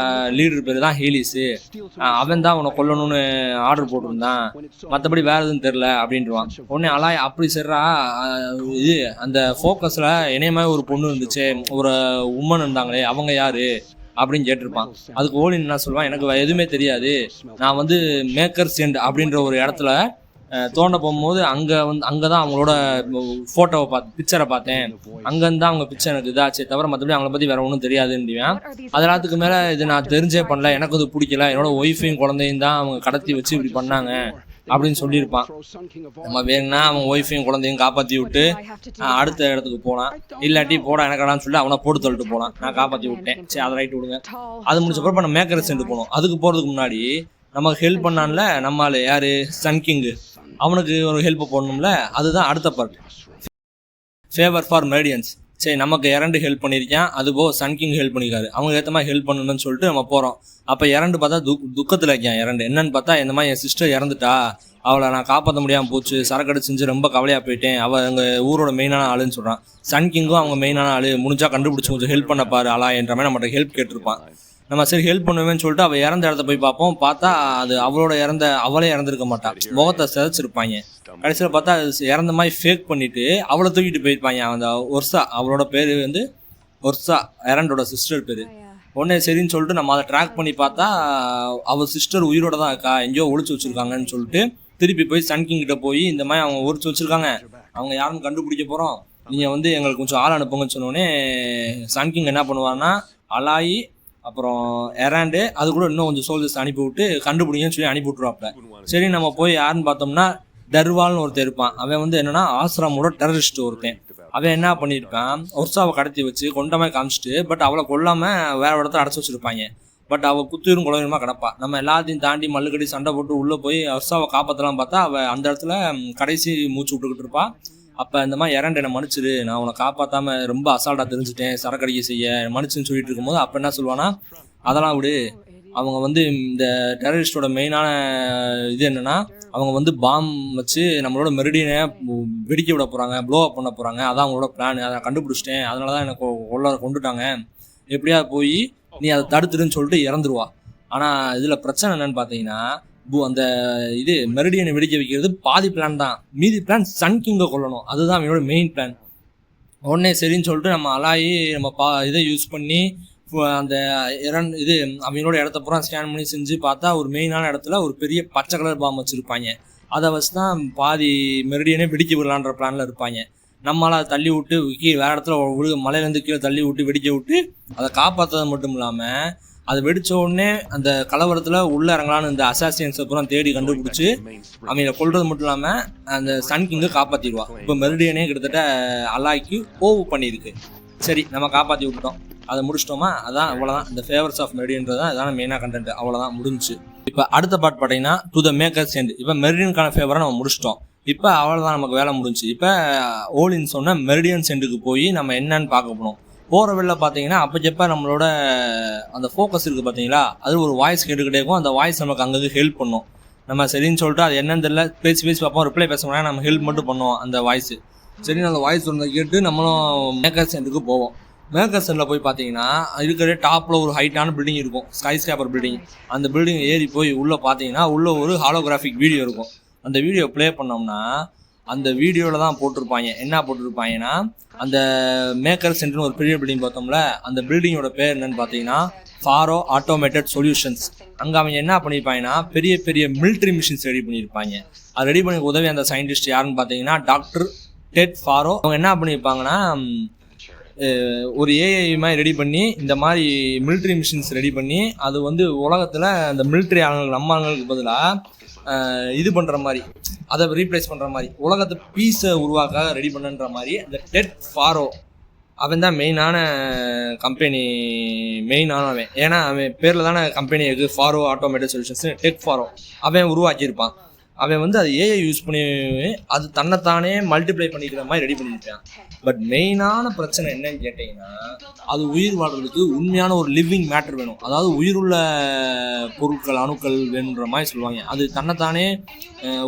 லீடர் பேர் தான் ஹேலிஸு. அவன் தான் அவனை கொல்லணும்னு ஆர்டர் போட்டிருந்தான், மற்றபடி வேறு எதுவும் தெரில அப்படின்ட்டுவான். உடனே அலாய் அப்படி சரிடா, இது அந்த ஃபோக்கஸில் என்னைய மாதிரி ஒரு பொண்ணு இருந்துச்சு, ஒரு உமன் இருந்தாங்களே, அவங்க யார் அப்படின்னு கேட்டிருப்பான். அதுக்கு ஓலின் என்ன சொல்லுவான், எனக்கு எதுவுமே தெரியாது, நான் வந்து மேக்கர்ஸ் எண்ட் அப்படின்ற ஒரு இடத்துல தோண்ட போகும்போது அங்கே தான் அவங்களோட ஃபோட்டோவை பிக்சரை பார்த்தேன், அங்கேருந்து அவங்க பிக்சர் எனக்கு இதாச்சே தவிர மற்றபடி அவங்கள பற்றி வேறு ஒன்றும் தெரியாதுன்னுவேன். அது எல்லாத்துக்கு மேலே இது நான் தெரிஞ்சே பண்ணல, எனக்கு அது பிடிக்கல, என்னோட ஒய்ஃபையும் குழந்தையும் தான் அவங்க கடத்தி வச்சு இப்படி பண்ணாங்க அப்படின்னு சொல்லியிருப்பான். நம்ம வேணும்னா அவன் ஒய்ஃபையும் குழந்தையும் காப்பாற்றி விட்டு அடுத்த இடத்துக்கு போகலாம், இல்லாட்டி போட எனக்கடான்னு சொல்லி அவனை போட்டு தள்ளிட்டு போகலாம். நான் காப்பாற்றி விட்டேன், சரி அதை ரைட்டு விடுங்க. அது முடிச்சப்பறம் நம்ம மேக்கர் சென்ட் போகணும். அதுக்கு போகிறதுக்கு முன்னாடி நமக்கு ஹெல்ப் பண்ணான்ல நம்மளால் யார், சன் கிங்கு, அவனுக்கு ஒரு ஹெல்ப் பண்ணணும்ல. அதுதான் அடுத்த பார்ட், ஃபேவர் ஃபார் மெரிடியன்ஸ். சரி நமக்கு இரண்டு ஹெல்ப் பண்ணியிருக்கேன், அதுபோக சன் கிங் ஹெல்ப் பண்ணியிருக்காரு, அவங்க ஏற்ற மாதிரி ஹெல்ப் பண்ணணும்னு சொல்லிட்டு நம்ம போகிறோம். அப்போ இரண்டு பார்த்தா துக்கத்தில் இருக்கேன். இரண்டு என்னன்னு பார்த்தா இந்த மாதிரி என் சிஸ்டர் இறந்துட்டா, அவளை நான் காப்பாற்ற முடியாமல் போச்சு, சரக்கடை செஞ்சு ரொம்ப கவலையாக போயிட்டேன், அவள் எங்கள் ஊரோட மெயினான ஆளுன்னு சொல்கிறான். சன் கிங்கும் அவங்க மெயினான ஆள், முடிஞ்சா கண்டுபிடிச்சி கொஞ்சம் ஹெல்ப் பண்ண பாரு ஆளா என்ற மாதிரி நம்மகிட்ட ஹெல்ப் கேட்டிருப்பான். நம்ம சரி ஹெல்ப் பண்ணுவேன்னு சொல்லிட்டு அவள் இறந்த இடத்த போய் பார்ப்போம். பார்த்தா அது அவளே இறந்துருக்க மாட்டான், முகத்தை சிதைச்சிருப்பாங்க. கடைசியில் பார்த்தா இறந்த மாதிரி ஃபேக் பண்ணிவிட்டு அவளை தூக்கிட்டு போயிருப்பாங்க. அந்த ஒர்சா, அவளோட பேர் வந்து ஒர்சா, எரண்டோட சிஸ்டர் பேர். உடனே சரின்னு சொல்லிட்டு நம்ம அதை ட்ராக் பண்ணி பார்த்தா அவள் சிஸ்டர் உயிரோட தான் இருக்கா, எங்கேயோ ஒழிச்சு வச்சுருக்காங்கன்னு சொல்லிட்டு திருப்பி போய் சன் கிங் கிட்ட போய் இந்த மாதிரி அவங்க ஒழிச்சு வச்சுருக்காங்க, அவங்க யாருன்னு கண்டுபிடிக்க போகிறோம், நீங்கள் வந்து எங்களுக்கு கொஞ்சம் ஆள் அனுப்புங்கன்னு சொன்னோடனே சன் கிங் என்ன பண்ணுவார்னா அலாயி அப்புறம் எராண்டு அது கூட இன்னும் கொஞ்சம் சோல்ஜர்ஸ் அனுப்பி விட்டு கண்டுபிடிங்கன்னு சொல்லி அனுப்பி விட்ருவாப்ல. சரி நம்ம போய் யாருன்னு பார்த்தோம்னா டர்வால்னு ஒருத்தர் இருப்பான். அவன் வந்து என்னன்னா ஆசிரமோட டெரரிஸ்ட் ஒருத்தன். அவன் என்ன பண்ணியிருப்பான், ஒர்சாவை கடத்தி வச்சு கொண்ட மாதிரி காமிச்சிட்டு பட் அவளை கொல்லாமல் வேற இடத்துல அடைச்சி வச்சுருப்பாங்க. பட் அவள் குத்துயிரும் குலவீரமாக கிடப்பா. நம்ம எல்லாத்தையும் தாண்டி மல்லுக்கடி சண்டை போட்டு உள்ளே போய் ஒர்சாவை காப்பாற்றலாம் பார்த்தா அவள் அந்த இடத்துல கடைசி மூச்சு விட்டுக்கிட்டு இருப்பா. அப்போ இந்த மாதிரி இறண்டு என்னை மன்னிச்சிரு, நான் உன்னை காப்பாற்றாமல் ரொம்ப அசால்ட்டாக தெரிஞ்சுட்டேன், சரக்கடிக்க செய்ய மன்னிச்சுன்னு சொல்லிட்டு இருக்கும்போது அப்போ என்ன சொல்லுவான்னா, அதெல்லாம் விடு, அவங்க வந்து இந்த டெரரிஸ்டோட மெயினான இது என்னென்னா அவங்க வந்து பாம் வச்சு நம்மளோட மெரிடியனை வெடிக்க விட போகிறாங்க, ப்ளோ அப் பண்ண போகிறாங்க, அதான் அவங்களோட பிளான், அதை நான் கண்டுபிடிச்சிட்டேன், அதனால தான் எனக்கு கொண்டுட்டாங்க, எப்படியா போய் நீ அதை தடுத்துடுன்னு சொல்லிட்டு இறந்துருவா. ஆனால் இதில் பிரச்சனை என்னன்னு பார்த்தீங்கன்னா அந்த இது மெரிடியனை வெடிக்க வைக்கிறது பாதி பிளான் தான், மீதி பிளான் சன் கிங்கை கொல்லணும், அதுதான் அவனோட மெயின் பிளான். உடனே சரின்னு சொல்லிட்டு நம்ம அலாயி நம்ம இதை யூஸ் பண்ணி அந்த இது அவங்களோட இடத்த பூரா ஸ்கேன் பண்ணி செஞ்சு பார்த்தா ஒரு மெயினான இடத்துல ஒரு பெரிய பச்சை கலர் பாம் வச்சுருப்பாங்க. அதை வச்சு தான் பாதி மெரிடியனே வெடிக்க விடலான்ற பிளானில் இருப்பாங்க. நம்மளால் அதை தள்ளி விட்டு வேறு இடத்துல மலையிலேருந்து கீழே தள்ளி விட்டு வெடிக்க விட்டு அதை காப்பாற்றுறது மட்டும் இல்லாமல் அதை வெடித்த உடனே அந்த கலவரத்தில் உள்ளே இறங்கலான்னு இந்த அசாசியன்ஸை பூரா தேடி கண்டுபிடிச்சி அவங்கள கொள்வது மட்டும் இல்லாமல் அந்த சன் கிங்கை காப்பாற்றிடுவா. இப்போ மெரிடியனே கிட்டத்தட்ட அலாய்க்கு ஓவு பண்ணியிருக்கு. சரி நம்ம காப்பாற்றி விட்டுட்டோம், அதை முடிச்சிட்டோமா, அதான் அவ்வளோதான். இந்த ஃபேவர்ஸ் ஆஃப் மெரிடியன்றது தான் இதான மெயினாக கண்டென்ட், அவ்வளோதான் முடிஞ்சு. இப்போ அடுத்த பார்ட் பார்த்தீங்கன்னா டு த மேக்கர்ஸ் எண்ட். இப்போ மெரிடியனுக்கான ஃபேவரை நம்ம முடிச்சிட்டோம், இப்போ அவ்வளோதான் நமக்கு வேலை முடிஞ்சு. இப்போ ஓலின்னு சொன்ன மெரிடியன் சென்ட்டுக்கு போய் நம்ம என்னன்னு பார்க்க போனோம். போகிற வெளில பார்த்தீங்கன்னா அப்போ நம்மளோட அந்த ஃபோக்கஸ் இருக்குது பார்த்தீங்களா, அது ஒரு வாய்ஸ் கேட்டுக்கிட்டே இருக்கும். அந்த வாய்ஸ் நமக்கு அங்கே ஹெல்ப் பண்ணும். நம்ம சரின்னு சொல்லிட்டு அது என்னன்னு தெரியல, பேசி பார்ப்போம், ரிப்ளை பேச முடியாது, நம்ம ஹெல்ப் மட்டும் பண்ணுவோம் அந்த வாய்ஸு. சரின்னு அந்த வாய்ஸ் ஒன்று கேட்டு நம்மளும் மேக்கர் சென்ட்டுக்கு போவோம். மேக்கர் சென்ட்டில் போய் பார்த்தீங்கன்னா இருக்கிற டாப்பில் ஒரு ஹைட்டான பில்டிங் இருக்கும், ஸ்கை ஸ்கேப்பர் பில்டிங். அந்த பில்டிங் ஏறி போய் உள்ளே பார்த்தீங்கன்னா உள்ளே ஒரு ஹாலோகிராஃபிக் வீடியோ இருக்கும். அந்த வீடியோ ப்ளே பண்ணோம்னா அந்த வீடியோவில் தான் போட்டிருப்பாங்க. என்ன போட்டிருப்பாங்கன்னா அந்த மேக்கர் சென்டர்னு ஒரு பெரிய பில்டிங் பார்த்தோம்ல, அந்த பில்டிங்கோட பேர் என்னன்னு பார்த்தீங்கன்னா ஃபாரோ ஆட்டோமேட்டட் சொல்யூஷன்ஸ். அங்கே அவங்க என்ன பண்ணியிருப்பாங்கன்னா பெரிய பெரிய மிலிட்ரி மிஷின்ஸ் ரெடி பண்ணியிருப்பாங்க. அது ரெடி பண்ணி உதவி அந்த சயின்டிஸ்ட் யாருன்னு பார்த்தீங்கன்னா டாக்டர் டெட் ஃபாரோ. அவங்க என்ன பண்ணியிருப்பாங்கன்னா ஒரு ஏஐ மாதிரி ரெடி பண்ணி இந்த மாதிரி மிலிட்ரி மிஷின்ஸ் ரெடி பண்ணி அது வந்து உலகத்தில் அந்த மிலிட்ரி ஆளுங்களுக்கு நம்ம ஆளுங்களுக்கு பதிலாக இது பண்ணுற மாதிரி, அதை ரீப்ளேஸ் பண்ணுற மாதிரி, உலகத்தை பீஸை உருவாக்க ரெடி பண்ணுன்ற மாதிரி அந்த டெட் ஃபாரோ அவன் தான் மெயினான கம்பெனி, மெயினானவன். ஏன்னா அவன் பேரில் தானே கம்பெனி இருக்குது, Faro Automated Solutions. Ted Faro அவன் உருவாக்கியிருப்பான். அவன் வந்து அது ஏஐ யூஸ் பண்ணி அது தன்னைத்தானே மல்டிப்ளை பண்ணிக்கிற மாதிரி ரெடி பண்ணியிருப்பான். பட் மெயினான பிரச்சனை என்னன்னு கேட்டிங்கன்னா அது உயிர் வாழ்றதுக்கு உண்மையான ஒரு லிவிங் மேட்டர் வேணும், அதாவது உயிருள்ள பொருட்கள் அணுக்கள் வேணுன்ற மாதிரி சொல்லுவாங்க. அது தன்னைத்தானே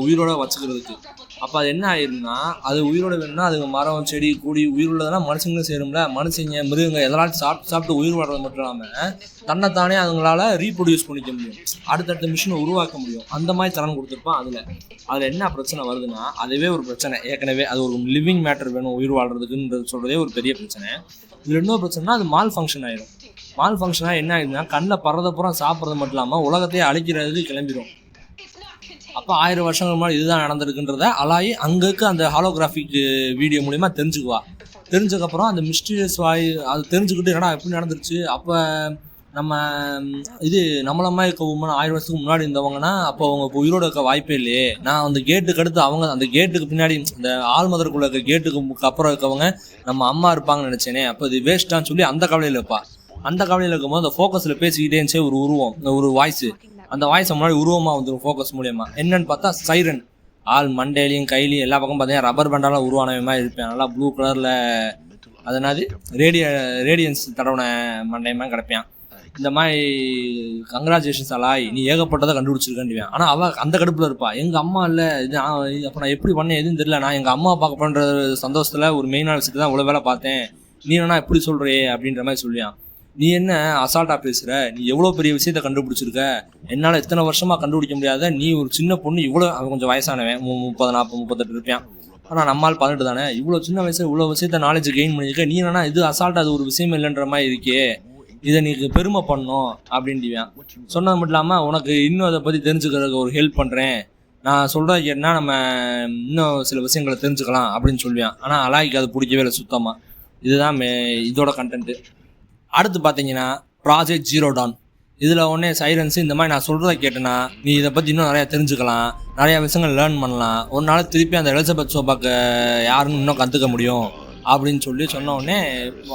உயிரோட வச்சுக்கிறதுக்கு. அப்போ அது என்ன ஆயிரும்னா அது உயிரோட வேணும்னா அதுக்கு மரம் செடி கூடி உயிருள்ளதுனா மனுஷங்களும் சேரும்ல, மனுஷங்க மிருகங்க எதெல்லாம் சாப்பிட்டு உயிர் வாழ்றது மட்டும் இல்லாமல் தன்னைத்தானே அதுங்களால ரீப்ரொடியூஸ் பண்ணிக்க முடியும், அடுத்தடுத்த மிஷினை உருவாக்க முடியும். அந்த மாதிரி தரம் கொடுத்துருப்பான். அதில் என்ன பிரச்சனை வருதுன்னா அதுவே ஒரு பிரச்சனை. ஏற்கனவே அது ஒரு லிவிங் மேட்டர் வேணும் உயிர் வாழ்றதுக்குன்றது சொல்கிறதே ஒரு பெரிய பிரச்சனை. இது இன்னொரு பிரச்சனைனா அது மால் ஃபங்க்ஷன் ஆயிடும். மால் ஃபங்க்ஷனாக என்ன ஆயிடுதுன்னா கண்ணில் பறத பூரா சாப்பிட்றது மட்டும் இல்லாமல் உலகத்தையே அழிக்கிறதுக்கு கிளம்பிடும். அப்போ 1000 வருஷங்கள் முன்னாடி இதுதான் நடந்திருக்குன்றத அலாய் அங்கே இருக்க அந்த ஹாலோகிராஃபிக் வீடியோ மூலிமா தெரிஞ்சுக்குவா. தெரிஞ்சதுக்கப்புறம் அந்த மிஸ்டீரியஸ் அது தெரிஞ்சுக்கிட்டு என்னடா எப்படி நடந்துருச்சு, அப்போ நம்ம இது நம்மள மாதிரி இருக்க உமன் 1000 வருஷத்துக்கு முன்னாடி இருந்தவங்கன்னா அப்போ அவங்க இப்போ உயிரோடு இருக்க வாய்ப்பே இல்லையே. நான் அந்த கேட்டுக்கு அடுத்து அவங்க அந்த கேட்டுக்கு பின்னாடி இந்த ஆழ்மதற்குள்ள இருக்க கேட்டுக்கு அப்புறம் இருக்கவங்க நம்ம அம்மா இருப்பாங்கன்னு நினச்சேனே, அப்போ இது வேஸ்ட்டான்னு சொல்லி அந்த கவலையில் இருப்பா. அந்த கவலையில் இருக்கும்போது அந்த ஃபோக்கஸில் பேசிக்கிட்டே இருந்துச்சு ஒரு உருவம், ஒரு வாய்ஸு. அந்த வாய்ஸை முன்னாடி உருவமாக வந்துடும் ஃபோக்கஸ் மூலியமாக. என்னன்னு பார்த்தா சைரன். ஆள் மண்டையிலையும் கையிலையும் எல்லா பக்கம் பார்த்தீங்கன்னா ரப்பர் பேண்டாலாம் உருவானவே மாதிரி இருப்பேன். நல்லா ப்ளூ கலரில் அதனாவது ரேடியன்ஸ் தடவின மண்டையமாக கிடப்பேன். இந்த மாதிரி கங்க்ராச்சுலேஷன்ஸ் அலாய், நீ ஏகப்பட்டதை கண்டுபிடிச்சிருக்கேன்டுவேன். ஆனால் அவள் அந்த கடுப்பில் இருப்பா. எங்கள் அம்மா இல்லை இது அப்போ நான் எப்படி பண்ணேன் எதுவும் தெரியல, நான் எங்கள் அம்மா பார்க்க பண்ணுற சந்தோஷத்தில் ஒரு மெயினான விஷயத்தை தான் இவ்வளோ வேலை பார்த்தேன், நீ என்ன எப்படி சொல்கிறியே அப்படின்ற மாதிரி சொல்லுவான். நீ என்ன அசால்ட்டாக பேசுகிற, நீ எவ்வளோ பெரிய விஷயத்த கண்டுபிடிச்சிருக்க, என்னால் இத்தனை வருஷமாக கண்டுபிடிக்க முடியாத நீ ஒரு சின்ன பொண்ணு, இவ்வளோ அவன் கொஞ்சம் வயசானவன் 30, 40, 38 இருப்பான். ஆனால் நம்மால் 18 தானே, இவ்வளோ சின்ன வயசு இவ்வளோ விஷயத்த நாலேஜ் கெயின் பண்ணியிருக்க, நீ என்னன்னா இது அசால்ட்டாக அது ஒரு விஷயம் இல்லைன்ற மாதிரி இருக்கே, இதை நீ பெருமை பண்ணணும் அப்படின்ட்டுவேன். சொன்னது மட்டும் இல்லாமல் உனக்கு இன்னும் அதை பற்றி தெரிஞ்சுக்கிறதுக்கு ஒரு ஹெல்ப் பண்ணுறேன், நான் சொல்கிறத கேட்டனா நம்ம இன்னும் சில விஷயங்களை தெரிஞ்சுக்கலாம் அப்படின்னு சொல்லுவேன். ஆனால் அலாய்க்கு அது பிடிக்கவே இல்லை சுத்தமாக. இதுதான் இதோட கண்டென்ட்டு. அடுத்து பார்த்தீங்கன்னா ப்ராஜெக்ட் ஜீரோ டான். இதில் ஒன்றே சைரன்ஸு இந்த மாதிரி நான் சொல்கிறத கேட்டேன்னா நீ இதை பற்றி இன்னும் நிறையா தெரிஞ்சுக்கலாம், நிறையா விஷயங்கள் லேர்ன் பண்ணலாம், ஒரு நாள் திருப்பி அந்த எலிசபெத் சோபாக்கு யாருன்னு இன்னும் கற்றுக்க முடியும் அப்படின்னு சொல்லி சொன்ன உடனே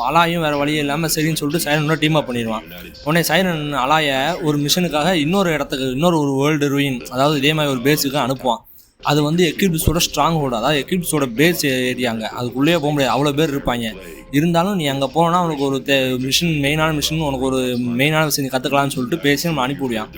அலாயும் வேறு வழியே இல்லாமல் சரின்னு சொல்லிட்டு சைரன் இன்னும் டீம் அப் பண்ணிடுவான். உடனே சைரன் அலாயை ஒரு மிஷனுக்காக இன்னொரு இடத்துக்கு ஒரு வேர்ல்டு ரூயின், அதாவது இதே மாதிரி ஒரு பேஸுக்கு அனுப்புவான். அது வந்து எக்லிப்ஸோட ஸ்ட்ராங் ஹோல்டு, அதாவது எக்லிப்ஸோட பேஸ் ஏரியாங்க, அதுக்குள்ளேயே போக முடியாது, அவ்வளோ பேர் இருப்பாங்க. இருந்தாலும் நீ அங்கே போனால் உனக்கு ஒரு மெயினான மிஷின் உனக்கு ஒரு மெயினான விஷயம் நீ கற்றுக்கலான்னு சொல்லிட்டு பேசி நம்ம அனுப்பிவிடுவான்.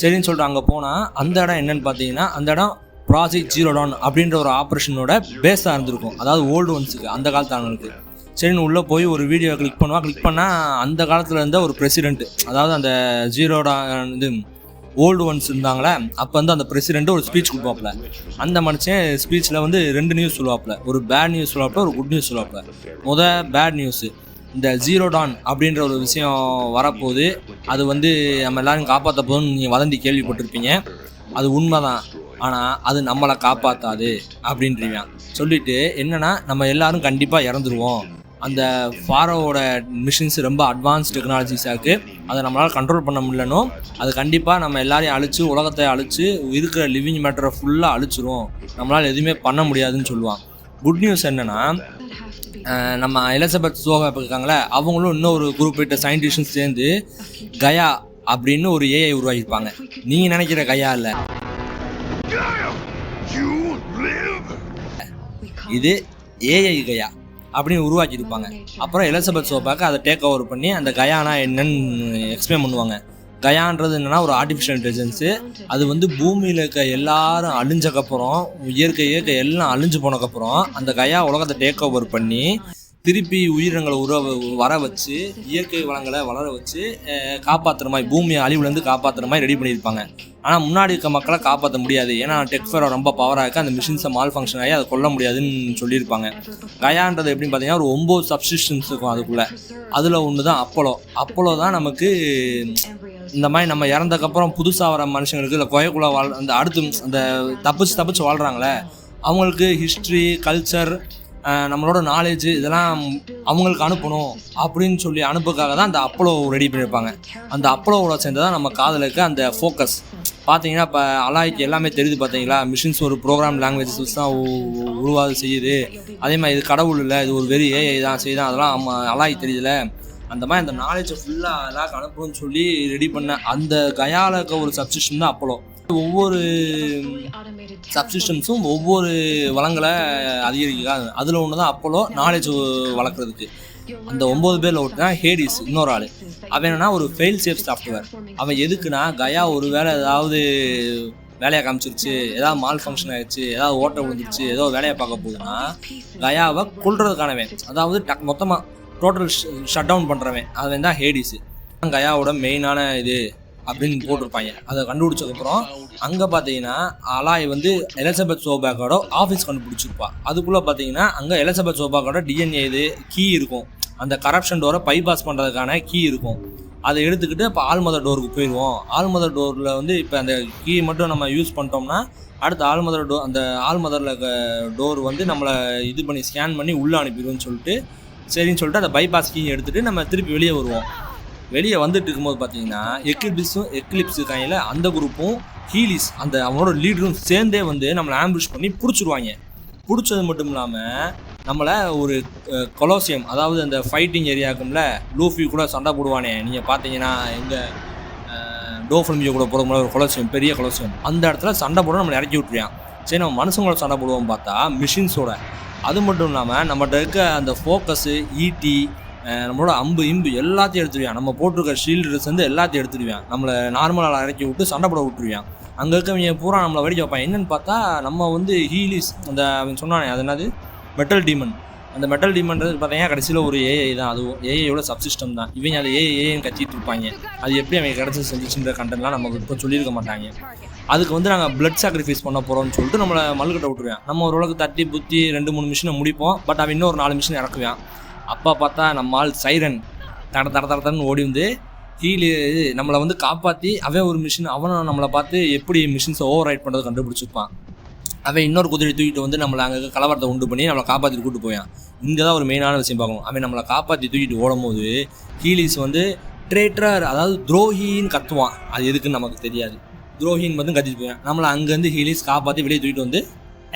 சரின்னு சொல்லிட்டு அங்கே போனால் அந்த இடம் என்னென்னு பார்த்தீங்கன்னா அந்த இடம் ப்ராஜெக்ட் ஜீரோ டான் அப்படின்ற ஒரு ஆப்ரேஷனோட பேஸாக இருந்திருக்கும், அதாவது ஓல்டு ஒன்ஸுக்கு அந்த காலத்து ஆளுங்களுக்கு. சரின்னு உள்ளே போய் ஒரு வீடியோ கிளிக் பண்ணால் அந்த காலத்தில் இருந்த ஒரு பிரசிடென்ட், அதாவது அந்த ஜீரோ டான் இது ஓல்டு ஒன்ஸ் இருந்தாங்களே, அப்போ வந்து அந்த பிரசிடென்ட் ஒரு ஸ்பீச் கொடுப்பாப்புல. அந்த மனுஷன் ஸ்பீச்சில் வந்து 2 நியூஸ் சொல்லுவாப்புல, ஒரு பேட் நியூஸ் சொல்லுவாப்புல, ஒரு குட் நியூஸ் சொல்லுவாப்புல. பேட் நியூஸு, இந்த ஜீரோ டான் அப்படின்ற ஒரு விஷயம் வரப்போகுது, அது வந்து நம்ம எல்லாரும் காப்பாற்ற போதுன்னு நீங்கள் வதந்தி கேள்விப்பட்டிருப்பீங்க, அது உண்மைதான், ஆனால் அது நம்மளை காப்பாற்றாது அப்படின்றான். சொல்லிட்டு என்னென்னா நம்ம எல்லாரும் கண்டிப்பாக இறந்துருவோம், அந்த ஃபாரோவோட மிஷின்ஸ் ரொம்ப அட்வான்ஸ் டெக்னாலஜிஸாக இருக்குது, அதை நம்மளால் கண்ட்ரோல் பண்ண முடியலனோ அது கண்டிப்பாக நம்ம எல்லாரையும் அழிச்சு உலகத்தை அழிச்சு இருக்கிற லிவிங் மேட்டரை ஃபுல்லாக அழிச்சிரும், நம்மளால் எதுவுமே பண்ண முடியாதுன்னு சொல்லுவான். குட் நியூஸ் என்னென்னா நம்ம எலிசபெத் சோகா இருக்காங்களே, அவங்களும் இன்னொரு குறிப்பிட்ட சயின்டிஸ்டும் சேர்ந்து கயா அப்படின்னு ஒரு ஏஐ உருவாக்கியிருப்பாங்க. நீங்கள் நினைக்கிற கயா இல்லை, இது ஏஐ கயா அப்படின்னு உருவாக்கியிருப்பாங்க. அப்புறம் எலிசபெத் சோபாக்கு அதை டேக் ஓவர் பண்ணி அந்த கயானா என்னன்னு எக்ஸ்பிளைன் பண்ணுவாங்க. கயான்றது என்னென்னா ஒரு ஆர்டிஃபிஷியல் இன்டெலிஜென்ஸு, அது வந்து பூமியில் இருக்க எல்லாரும் அழிஞ்சக்கப்புறம் இயற்கை எல்லாம் அழிஞ்சு போனதுக்கப்புறம் அந்த கயா உலகத்தை டேக் ஓவர் பண்ணி திருப்பி உயிரினங்களை வர வச்சு இயற்கை வளங்களை வளர வச்சு காப்பாற்றுற மாதிரி, பூமியை அழிவுலேருந்து காப்பாற்றுற மாதிரி ரெடி பண்ணியிருப்பாங்க. ஆனால் முன்னாடி இருக்க மக்களை காப்பாற்ற முடியாது, ஏன்னா டெக்ஃபேரோ ரொம்ப பவராக இருக்குது, அந்த மிஷின்ஸை மால் ஃபங்க்ஷன் ஆகி அதை கொல்ல முடியாதுன்னு சொல்லியிருப்பாங்க. கயான்றது எப்படின்னு பார்த்தீங்கன்னா ஒரு 9 சப்ஸ்டிஷன்ஸ் இருக்கும் அதுக்குள்ளே. அதில் ஒன்று தான் அப்போலோ தான் நமக்கு இந்த மாதிரி நம்ம இறந்தக்கப்புறம் புதுசாக வர மனுஷங்களுக்கு இல்லை கொயக்குள்ளே அந்த அடுத்து அந்த தப்பிச்சு வாழ்கிறாங்களே அவங்களுக்கு ஹிஸ்ட்ரி கல்ச்சர் நம்மளோட நாலேஜ் இதெல்லாம் அவங்களுக்கு அனுப்பணும் அப்படின்னு சொல்லி அனுப்புக்காக தான் அந்த அப்போலோ ரெடி பண்ணியிருப்பாங்க. அந்த அப்போலோவோட சேர்ந்து தான் நம்ம காதில் இருக்க அந்த ஃபோக்கஸ் பார்த்தீங்கன்னா இப்போ அலாய்க்கு எல்லாமே தெரியுது பார்த்தீங்களா, மிஷின்ஸ் ஒரு ப்ரோக்ராம் லாங்குவேஜஸ் தான் உருவாது செய்யுது, அதே மாதிரி இது கடவுள் இல்லை, இது ஒரு வெறி ஏஐ தான் செய்யுதான், அதெல்லாம் அலாய்க்கு தெரியுதுல, அந்த மாதிரி அந்த நாலேஜை ஃபுல்லாக எல்லாருக்கும் அனுப்பணும்னு சொல்லி ரெடி பண்ண அந்த கயால இருக்க ஒரு சப்சிஸ்டம் தான் அப்போலோ. ஒவ்வொரு சப்சிஸ்டம்ஸும் ஒவ்வொரு வளங்களை அதிகரிக்கிறாங்க, அதில் ஒன்று தான் அப்போலோ நாலேஜ் வளர்க்குறதுக்கு. அந்த 9 பேரில் ஒட்டுனா ஹேடிஸ் இன்னொரு ஆள், அவன் என்னன்னா ஒரு ஃபெயில் சேஃப் சாஃப்ட்வேர். அவன் எதுக்குன்னா கயா ஒரு வேளை ஏதாவது வேலையை காமிச்சிருச்சு, ஏதாவது மால் ஃபங்க்ஷன் ஆகிடுச்சு, ஏதாவது ஓட்ட விழுந்துருச்சு, ஏதோ வேலையை பார்க்க போகுதுன்னா கயாவை கொள்றதுக்கானவன், அதாவது மொத்தமாக டோட்டல் ஷட் டவுன் பண்ணுறவன், அவன் தான் ஹேடிஸு. கயாவோட மெயினான இது அப்படின்னு போட்டிருப்பாங்க. அதை கண்டுபிடிச்சதுக்கப்புறம் அங்கே பார்த்தீங்கன்னா அலாய் வந்து எலிசபெத் சோபாக்கோட ஆஃபீஸ் கண்டுபிடிச்சிருப்பா. அதுக்குள்ளே பார்த்தீங்கன்னா அங்கே எலிசபெத் சோபாக்கோட டிஎன்ஏ இது கீ இருக்கும், அந்த கரப்ஷன் டோரை பைபாஸ் பண்ணுறதுக்கான கீ இருக்கும். அதை எடுத்துக்கிட்டு இப்போ ஆல் மதர் டோருக்கு போயிடுவோம். ஆல் மதர் டோரில் வந்து இப்போ அந்த கீ மட்டும் நம்ம யூஸ் பண்ணிட்டோம்னா அடுத்த ஆல் மதர் டோர் அந்த ஆல் மதரில் டோர் வந்து நம்மளை இது பண்ணி ஸ்கேன் பண்ணி உள்ளே அனுப்பிடுவோம்னு சொல்லிட்டு சரின்னு சொல்லிட்டு அந்த பைபாஸ் கீ எடுத்துகிட்டு நம்ம திருப்பி வெளியே வருவோம். வெளியே வந்துட்டு இருக்கும்போது பார்த்தீங்கன்னா எக்லிப்ஸ் கையில் அந்த குரூப்பும் ஹீலிஸ் அந்த அவனோட லீடரும் சேர்ந்தே வந்து நம்மளை ஆம்புஷ் பண்ணி பிடிச்சிருவாங்க. பிடிச்சது மட்டும் இல்லாமல் நம்மளை ஒரு கொலோசியம், அதாவது அந்த ஃபைட்டிங் ஏரியாக்கும்ல லூஃபி கூட சண்டை போடுவானே, நீங்கள் பார்த்தீங்கன்னா எங்கள் டோஃபல்மியோ கூட போகிறதுக்கு ஒரு கொலோசியம், பெரிய கொலோசியம், அந்த இடத்துல சண்டை போட நம்மளை இறக்கி விட்டுருவான். சரி, நம்ம மனுஷங்களோட சண்டை போடுவோம் பார்த்தா மிஷின்ஸோட. அது மட்டும் இல்லாமல் நம்மகிட்ட இருக்க அந்த ஃபோக்கஸு, ஈட்டி, நம்மளோட அம்பு இம்பு எல்லாத்தையும் எடுத்துடுவான். நம்ம போட்டிருக்க ஷீல்டு வந்து எல்லாத்தையும் எடுத்துடுவான். நம்மளை நார்மலாக இறக்கி விட்டு சண்டை போட விட்டுருவான். அங்கே இருக்கவங்க பூரா நம்மளை வெடிக்க வைப்பான். என்னென்னு பார்த்தா நம்ம வந்து ஹீலிஸ் அந்த அவன் சொன்னானே அது என்னது மெட்டல் டீமன். அந்த மெட்டல் டீமன்றது பார்த்தீங்கன்னா கடைசியில் ஒரு ஏஐ தான். அதுவும் ஏஐயோட சப்சிஸ்டம் தான். இவங்க அதை ஏஐன்னு கத்திட்டு இருப்பாங்க. அது எப்படி அவங்க கிடச்சி செஞ்சுச்சுன்ற கண்டென்ட்லாம் நமக்கு இப்போ சொல்லியிருக்க மாட்டாங்க. அதுக்கு வந்து நாங்கள் பிளட் சாக்ரிஃபைஸ் பண்ண போகிறோம்னு சொல்லிட்டு நம்மளை மல்லுக்கிட்ட விட்டுருவேன். நம்ம ஓரளவுக்கு தட்டி புத்தி 2-3 மிஷினை முடிப்போம். பட் அவன் இன்னொரு 4 மிஷின் இறக்குவான். அப்போ பார்த்தா நம்ம ஆள் சைரன் தடன்னு ஓடி வந்து நம்மளை வந்து காப்பாற்றி அவன் ஒரு மிஷின் அவனை நம்மளை பார்த்து எப்படி மிஷின்ஸை ஓவர் ரைட் பண்ணுறது கண்டுபிடிச்சிருப்பான். அவன் இன்னொரு குதிரை தூக்கிட்டு வந்து நம்மளை அங்கே கலவரத்தை உண்டு பண்ணி நம்மளை காப்பாற்றிட்டு கூப்பிட்டு போயான். இங்கே தான் ஒரு மெயினான விஷயம் பார்க்கணும். அவன் நம்மளை காப்பாற்றி தூக்கிட்டு ஓடும் போது ஹீலிஸ் வந்து ட்ரேட்டர், அதாவது துரோகின்னு கத்துவான். அது எதுக்குன்னு நமக்கு தெரியாது. துரோகின்னு மட்டும் கத்திட்டு போயான். நம்மளை அங்கேருந்து ஹீலிஸ் காப்பாற்றி வெளியே தூக்கிட்டு வந்து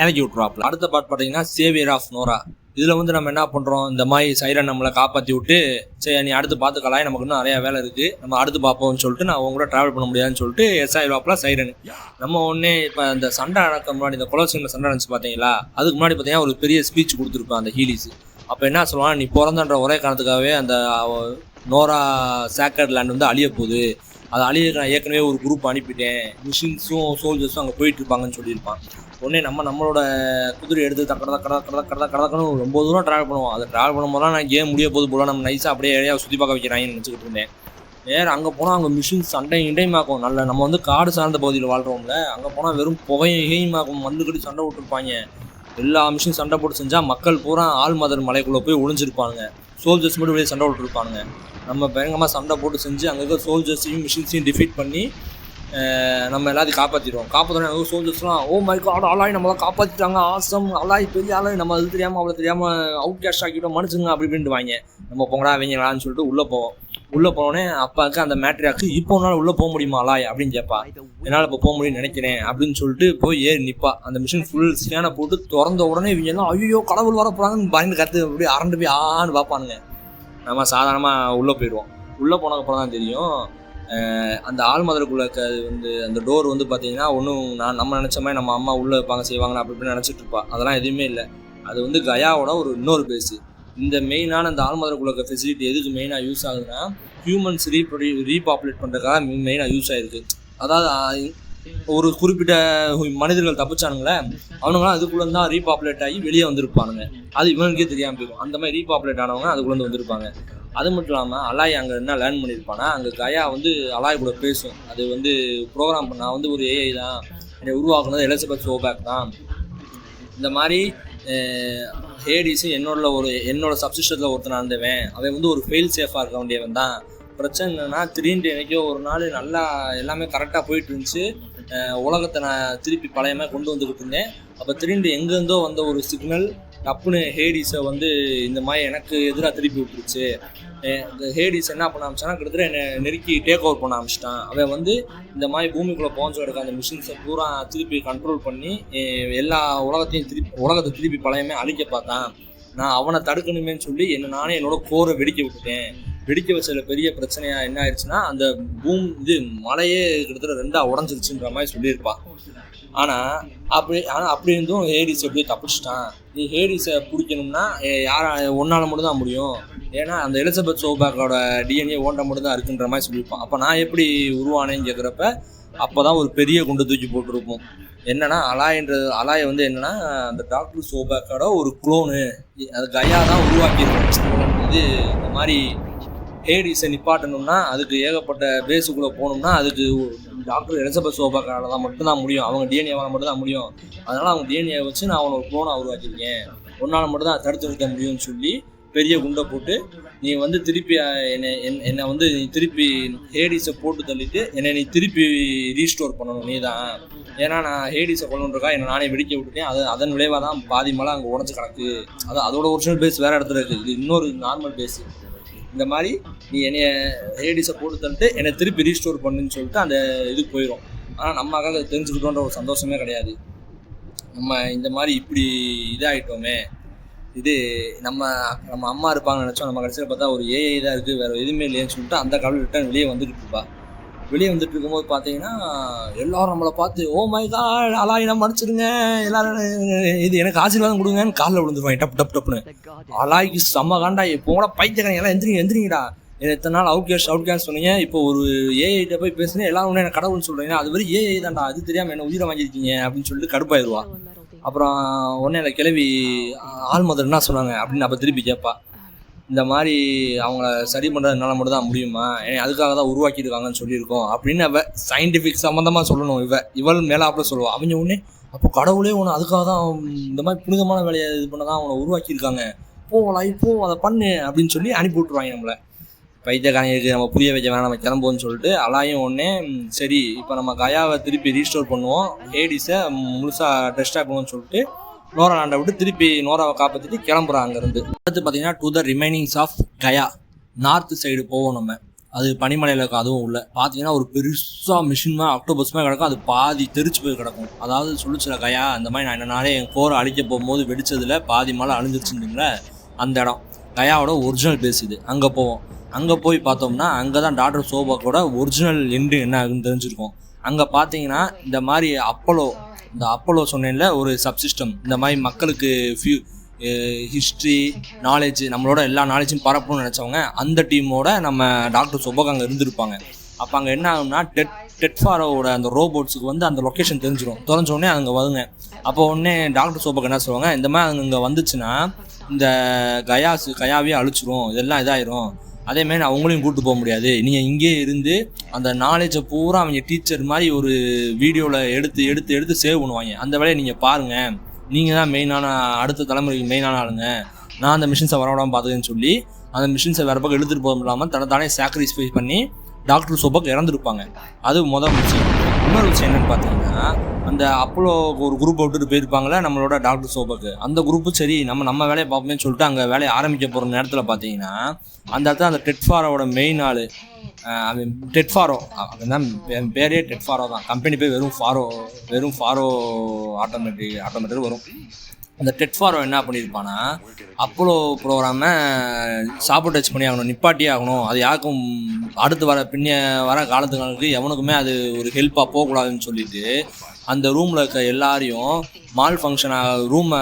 இறக்கி விட்ருவாப்புல. அடுத்த பார்ட் பார்த்தீங்கன்னா சேவியர் ஆஃப் நோரா. இதில் வந்து நம்ம என்ன பண்ணுறோம், இந்த மாதிரி சைரன் நம்மளை காப்பாற்றி விட்டு சரி நீ அடுத்து பார்த்துக்கலாம், நமக்கு இன்னும் நிறையா வேலை இருக்குது, நம்ம அடுத்து பார்ப்போம்னு சொல்லிட்டு நான் அவங்க கூட ட்ராவல் பண்ண முடியாதுன்னு சொல்லிட்டு ஆயிடுவாப்பில் சைரன். நம்ம ஒன்றே இப்போ இந்த சண்டை நடக்க முன்னாடி இந்த கொலோசியமில் சண்டை நடந்துச்சு பார்த்தீங்களா, அதுக்கு முன்னாடி பார்த்தீங்கன்னா ஒரு பெரிய ஸ்பீச் கொடுத்துருப்பான் அந்த ஹீலிஸ். அப்போ என்ன சொல்லுவான், நீ பிறந்தன்ற ஒரே காரணத்துக்காகவே அந்த நோரா சேக்கர்ட் லேண்ட் வந்து அழிய போகுது, அதை அழிய நான் ஏற்கனவே ஒரு குரூப் அனுப்பிட்டேன், மிஷின்ஸும் சோல்ஜர்ஸும் அங்கே போயிட்டு இருப்பாங்கன்னு சொல்லியிருப்பான். உடனே நம்மளோட குதிரை எடுத்து கடக்கணும் ரொம்ப தூரம் ட்ராவல் பண்ணுவோம். அதை ட்ராவல் பண்ணும்போது நான் கேம் முடிய போது போல நம்ம நைஸாக அப்படியே ஏரியா சுற்றி பார்க்க வைக்கிறாங்கன்னு நினச்சிக்கிட்டு இருந்தேன். வேறு அங்கே போனால் அங்கே மிஷின்ஸ் சண்டையுமாக்கும். நல்ல நம்ம வந்து காடு சார்ந்த பகுதியில் வாழ்கிறோம்ல, அங்கே போனால் வெறும் புகையுமாக்கும், மண்ணுக்கடி சண்டை விட்டுருப்பாங்க. எல்லா மிஷின் சண்டை போட்டு செஞ்சால் மக்கள் பூரா ஆல் மதர் மலைக்குள்ளே போய் ஒளிஞ்சிருப்பாங்க. சோல்ஜர்ஸ் மட்டும் வெளியே சண்டை விட்டுருப்பானுங்க. நம்ம பயங்கரமாக சண்டை போட்டு செஞ்சு அங்கே இருக்க சோல்ஜர்ஸையும் மிஷின்ஸையும் டிஃபீட் பண்ணி நம்ம எல்லாத்தையும் காப்பாற்றிடுவோம். காப்பாற்றணும் சோல்ஜர்ஸ்லாம் ஓ மை காட் அலாய் நம்மளாம் காப்பாற்றிட்டாங்க, ஆசம் அலாய் பெரிய ஆளாய், நம்ம அது தெரியாமல் அவ்வளோ தெரியாமல் அவுட் கேஷ் ஆக்கிட்டோம் மனுச்சுங்க அப்படி இப்படின்ட்டு வாங்க. நம்ம பொங்கடா அவங்களான்னு சொல்லிட்டு உள்ளே போவோம். உள்ளே போனோடனே அப்பாவுக்கு அந்த மேட்ரியாக்கு இப்போ உன்னால் உள்ளே போக முடியுமா அலாய் அப்படின்னு கேட்பா. என்னால் இப்போ போக முடியும்னு நினைக்கிறேன் அப்படின்னு சொல்லிட்டு போய் ஏறி நிற்பா. அந்த மிஷின் ஃபுல் ஸ்கேனை போட்டு திறந்த உடனே இவங்க எல்லாம் ஐயோ கடவுள் வர போகிறாங்கன்னு பயந்து கற்று அப்படியே அரண்டு போய் ஆன்னு பார்ப்பானுங்க. நம்ம சாதாரணமாக உள்ளே போயிடுவோம். உள்ளே போனதுக்கப்புறம் தான் தெரியும் அந்த ஆள் மதருக்குள்ளே வந்து அந்த டோர் வந்து பார்த்தீங்கன்னா ஒன்றும் நம்ம நினச்ச மாதிரி நம்ம அம்மா உள்ளே வைப்பாங்க செய்வாங்கன்னு அப்படி இப்படி நினச்சிட்டு இருப்பா. அதெல்லாம் எதுவுமே இல்லை. அது வந்து கயாவோட ஒரு இன்னொரு பேஸு. இந்த மெயினான இந்த ஆள் மதருக்குள்ள ஃபெசிலிட்டி எதுக்கு மெயினாக யூஸ் ஆகுதுன்னா ஹியூமன்ஸ் ரீபாப்புலேட் பண்ணுறதுக்காக மெயினாக யூஸ் ஆகிருக்கு. அதாவது ஒரு குறிப்பிட்ட மனிதர்கள் தப்பிச்சானுங்களே, அவனுங்களாம் அதுக்குள்ளே தான் ரீபாப்புலேட் ஆகி வெளியே வந்திருப்பானுங்க. அது இவனுக்கே தெரியாமல் போயிடும். அந்த மாதிரி ரீபாப்புலேட் ஆனவங்க அதுக்குள்ளே வந்திருப்பாங்க. அது மட்டும் இல்லாமல் அலாய் அங்கே என்ன லேர்ன் பண்ணியிருப்பானா, அங்கே கயா வந்து அலாய் கூட பேசும். அது வந்து ப்ரோக்ராம் பண்ண வந்து ஒரு ஏஐ தான், என்னை உருவாக்குனது எலிசபெத் சோபேக் தான். இந்த மாதிரி ஹேடிஸும் என்னோட சப்சிஸ்டத்தில் ஒருத்தன் இருந்தவன், அவன் வந்து ஒரு ஃபெயில் சேஃபாக இருக்க வேண்டியவன் தான். பிரச்சனை என்னென்னா திடீர்னு எனக்கோ ஒரு நாள் நல்லா எல்லாமே கரெக்டாக போயிட்டு இருந்துச்சு, உலகத்தை நான் திருப்பி பழையமாக கொண்டு வந்துக்கிட்டு இருந்தேன். அப்போ திடீர்னு எங்கேருந்தோ வந்த ஒரு சிக்னல் டப்புன்னு ஹேடிஸை வந்து இந்த மாதிரி எனக்கு எதிராக திருப்பி விட்டுருச்சு. ஹேடிஸ் என்ன பண்ண ஆரம்பிச்சானா கிட்டத்தட்ட என்னை நெருக்கி டேக் ஓவர் பண்ண ஆரம்பிச்சிட்டான். அவன் வந்து இந்த மாதிரி பூமிக்குள்ளே போஞ்சு கிடக்க அந்த மிஷின்ஸை பூரா திருப்பி கண்ட்ரோல் பண்ணி எல்லா உலகத்தை திருப்பி பழையமே அழிக்க பார்த்தான். நான் அவனை தடுக்கணுமேன்னு சொல்லி நானே என்னோட கோரை வெடிக்க விட்டுட்டேன். வெடிக்க வச்சல பெரிய பிரச்சனையாக என்ன ஆயிடுச்சுன்னா அந்த மலையே கிட்டத்தட்ட 2 உடஞ்சிருச்சுன்ற மாதிரி சொல்லியிருப்பான். ஆனால் அப்படி இருந்தும் ஹேடிஸ் எப்படியே தப்பிச்சிட்டான். நீ ஹேடிஸை பிடிக்கணும்னா ஒன்றால் மட்டும் தான் முடியும், ஏன்னா அந்த எலிசபெத் சோபேக்கோட டிஎன்ஏ ஓண்ட மட்டும் தான் இருக்குன்ற மாதிரி சொல்லியிருப்பான். அப்போ நான் எப்படி உருவானேன்னு கேட்குறப்ப அப்போ தான் ஒரு பெரிய குண்டு தூக்கி போட்டிருப்போம். என்னன்னா அலாயை வந்து என்னன்னா அந்த டாக்டர் சோபேக்கோட ஒரு குளோனு, அது கயா தான் உருவாக்கியிருக்கோம். இந்த மாதிரி ஹேடிஸை நிப்பாட்டணும்னா அதுக்கு ஏகப்பட்ட பேஸுக்குள்ளே போகணும்னா அதுக்கு டாக்டர் எலிசபெத் சோபேக்கால தான் மட்டும்தான் முடியும், அவங்க டிஎன்ஏவால் மட்டும்தான் முடியும். அதனால் அவங்க டிஎன்ஏ வச்சு நான் அவனை ஒரு குளோனாக உருவாக்கியிருக்கேன், ஒன்றால் மட்டும் தான் தடுத்து நிறுத்த முடியும்னு சொல்லி பெரிய குண்டை போட்டு நீ வந்து திருப்பி என்னை வந்து நீ திருப்பி ஹேடிஸை போட்டு தள்ளிட்டு என்னை நீ திருப்பி ரீஸ்டோர் பண்ணணும் நீ தான். ஏன்னா நான் ஹேடிஸை கொள்ளுன்றக்கா என்னை நானே வெடிக்க விட்டுட்டேன். அதன் விளைவாக தான் பாதி மலை அங்கே உடஞ்சி கிடக்கு. அதோட ஒரிஜினல் பேஸ் வேறு இடத்துல இருக்குது, இது இன்னொரு நார்மல் பேஸு. இந்த மாதிரி நீ என்னைய ஹேடிஸை போட்டு தள்ளிட்டு என்னை திருப்பி ரீஸ்டோர் பண்ணுன்னு சொல்லிட்டு அந்த இது போயிடும். ஆனால் நம்மக்காக அதை தெரிஞ்சுக்கிட்டோன்ற ஒரு சந்தோஷமே கிடையாது. நம்ம இந்த மாதிரி இப்படி இதாகிட்டோமே, இது நம்ம அம்மா இருப்பாங்கன்னு நினச்சோம். நம்ம கடைசியில் பார்த்தா ஒரு ஏஐ தான் இருக்குது, வேறு எதுவுமே இல்லைன்னு சொல்லிட்டு அந்த காலம் ரிட்டர்ன் வெளியே வந்துட்டு இருப்பா. வெளியே வந்துட்டு இருக்கும்போது பார்த்தீங்கன்னா எல்லோரும் நம்மளை பார்த்து ஓ மை காட் அலாய் நம்ம மன்னிச்சிடுங்க எல்லாரும், இது எனக்கு ஆசீர்வாதம் கொடுங்கன்னு காலில் விழுந்துருவாங்க டப் டப் டப்புன்னு. அலாய்க்கு செம்ம காண்டா, இப்போ கூட பைத்தியக்காரங்க எல்லாம் எந்திரிங்கடா, எத்தனை நாள் அவுட் கேஷ் சொன்னீங்க, இப்போ ஒரு ஏஐட்ட போய் பேசுனேன் எல்லாரும் ஒன்று எனக்கு கடவுள்னு சொல்கிறீங்க, அது வரை ஏஐ தான்டா, அது தெரியாமல் என்ன உயிரை வாங்கியிருக்கீங்க அப்படின்னு சொல்லிட்டு கடுப்பாயிடுவா. அப்புறம் உடனே அந்த கிளவி ஆள் மதர் என்ன சொன்னாங்க அப்படின்னு அப்போ திருப்பி கேட்பா. இந்த மாதிரி அவங்கள சரி பண்ணுறதுனால மட்டும் தான் முடியுமா, அதுக்காக தான் உருவாக்கியிருக்காங்கன்னு சொல்லியிருக்கோம் அப்படின்னு அவ சயின்டிஃபிக் சம்மந்தமாக சொல்லணும். இவள் மேலாப்பில் சொல்லுவாள். அவங்க ஒன்று அப்போ கடவுளே ஒன்று அதுக்காக தான் இந்த மாதிரி புனிதமான வேலையை இது பண்ண தான் அவனை உருவாக்கியிருக்காங்க, இப்போ அதை பண்ணு அப்படின்னு சொல்லி அனுப்பி விட்ருவாங்க நம்மளை. பைத்தியக்காரங்களுக்கு நம்ம புரிய வைக்க வேணாம், நம்ம கிளம்புவோன்னு சொல்லிட்டு அலாயும் ஒன்றே சரி இப்போ நம்ம கயாவை திருப்பி ரீஸ்டோர் பண்ணுவோம், ஹேடிஸை முழுசாக டெஸ்ட்ராய் பண்ணுவோம்னு சொல்லிட்டு நோரா லாண்டை விட்டு திருப்பி நோராவை காப்பாற்றிட்டு கிளம்புறாங்க அங்கேருந்து. அடுத்து பார்த்தீங்கன்னா to the remainings of Gaia, north side போவோம் நம்ம. அது பனிமலையில் இருக்கும், அதுவும் உள்ள பார்த்தீங்கன்னா ஒரு பெருசாக மிஷின் மாதிரி அக்டோபஸ் மாதிரி கிடக்கும், அது பாதி தெரிச்சு போய் கிடக்கும். அதாவது சொல்லிச்சுல கயா இந்த மாதிரி நான் நாளே என் கோரை அழிக்க போகும்போது வெடிச்சதில் பாதி மலை அழிஞ்சிருச்சுங்கள அந்த இடம் கயாவோட ஒரிஜினல் பேஸ் இது. அங்கே போவோம். அங்கே போய் பார்த்தோம்னா அங்கே தான் டாக்டர் சோபாக்கோட ஒரிஜினல் எண்டு என்ன ஆகுதுன்னு தெரிஞ்சிருக்கும். அங்கே பார்த்தீங்கன்னா இந்த மாதிரி அப்போலோ சொன்னேன்ல ஒரு சப்சிஸ்டம், இந்த மாதிரி மக்களுக்கு ஹிஸ்ட்ரி நாலேஜ் நம்மளோட எல்லா நாலேஜும் பரப்பணும்னு நினச்சவங்க அந்த டீமோட நம்ம டாக்டர் சோபாக் அங்கே இருந்திருப்பாங்க. அப்போ அங்கே என்ன ஆகும்னா டெட்ஃபாரோட அந்த ரோபோட்ஸுக்கு வந்து அந்த லொக்கேஷன் தெரிஞ்சிடனே அங்கே வருங்க. அப்போ உடனே டாக்டர் சோபாக் என்ன சொல்லுவாங்க, இந்த மாதிரி அங்கே வந்துச்சுன்னா இந்த கயாவே அழிச்சிரும், இதெல்லாம் இதாயிரும், அதேமாதிரி அவங்களையும் கூப்பிட்டு போக முடியாது, நீங்கள் இங்கே இருந்து அந்த நாலேஜை பூரா அவங்க டீச்சர் மாதிரி ஒரு வீடியோவில் எடுத்து சேவ் பண்ணுவாங்க, அந்த வேலையை நீங்கள் பாருங்கள், நீங்கள் தான் மெயினான அடுத்த தலைமுறைக்கு மெயினான ஆளுங்க, நான் அந்த மிஷின்ஸை வரவிடாமல் பார்த்துக்கன்னு சொல்லி அந்த மிஷின்ஸை வேறு பக்கம் எடுத்துகிட்டு போக இல்லாமல் தானே சாக்ரிஃபைஸ் பண்ணி டாக்டர் சோபாக் இறந்துருப்பாங்க. அது முதல் விஷயம். இன்னொரு விஷயம் என்னென்னு பார்த்தீங்கன்னா அந்த அப்போலோ ஒரு குரூப்பை விட்டுட்டு போயிருப்பாங்களே நம்மளோட டாக்டர் சோபாக்கு, அந்த குரூப்பு சரி நம்ம வேலையை பார்ப்போமேன்னு சொல்லிட்டு அங்கே வேலையை ஆரம்பிக்க போகிற நேரத்தில் பார்த்தீங்கன்னா அந்த இடத்துல அந்த டெட்ஃபாரோட மெயின் ஆள் டெட்ஃபாரோ, அதுதான் பேரே டெட்ஃபாரோ தான், கம்பெனி பேர் வெறும் ஃபாரோ ஆட்டோமேட்டிக் வரும். அந்த டெட்ஃபாரோ என்ன பண்ணியிருப்பான்னா அப்போலோ ப்ரோக்ராமை சாப்பிட்டு பண்ணி ஆகணும், நிப்பாட்டியே ஆகணும், அது யாருக்கும் அடுத்து வர காலத்துங்களுக்கு எவனுக்குமே அது ஒரு ஹெல்ப்பாக போகக்கூடாதுன்னு சொல்லிட்டு அந்த ரூமில் இருக்க எல்லாரையும் மால் ஃபங்க்ஷனாக ரூமை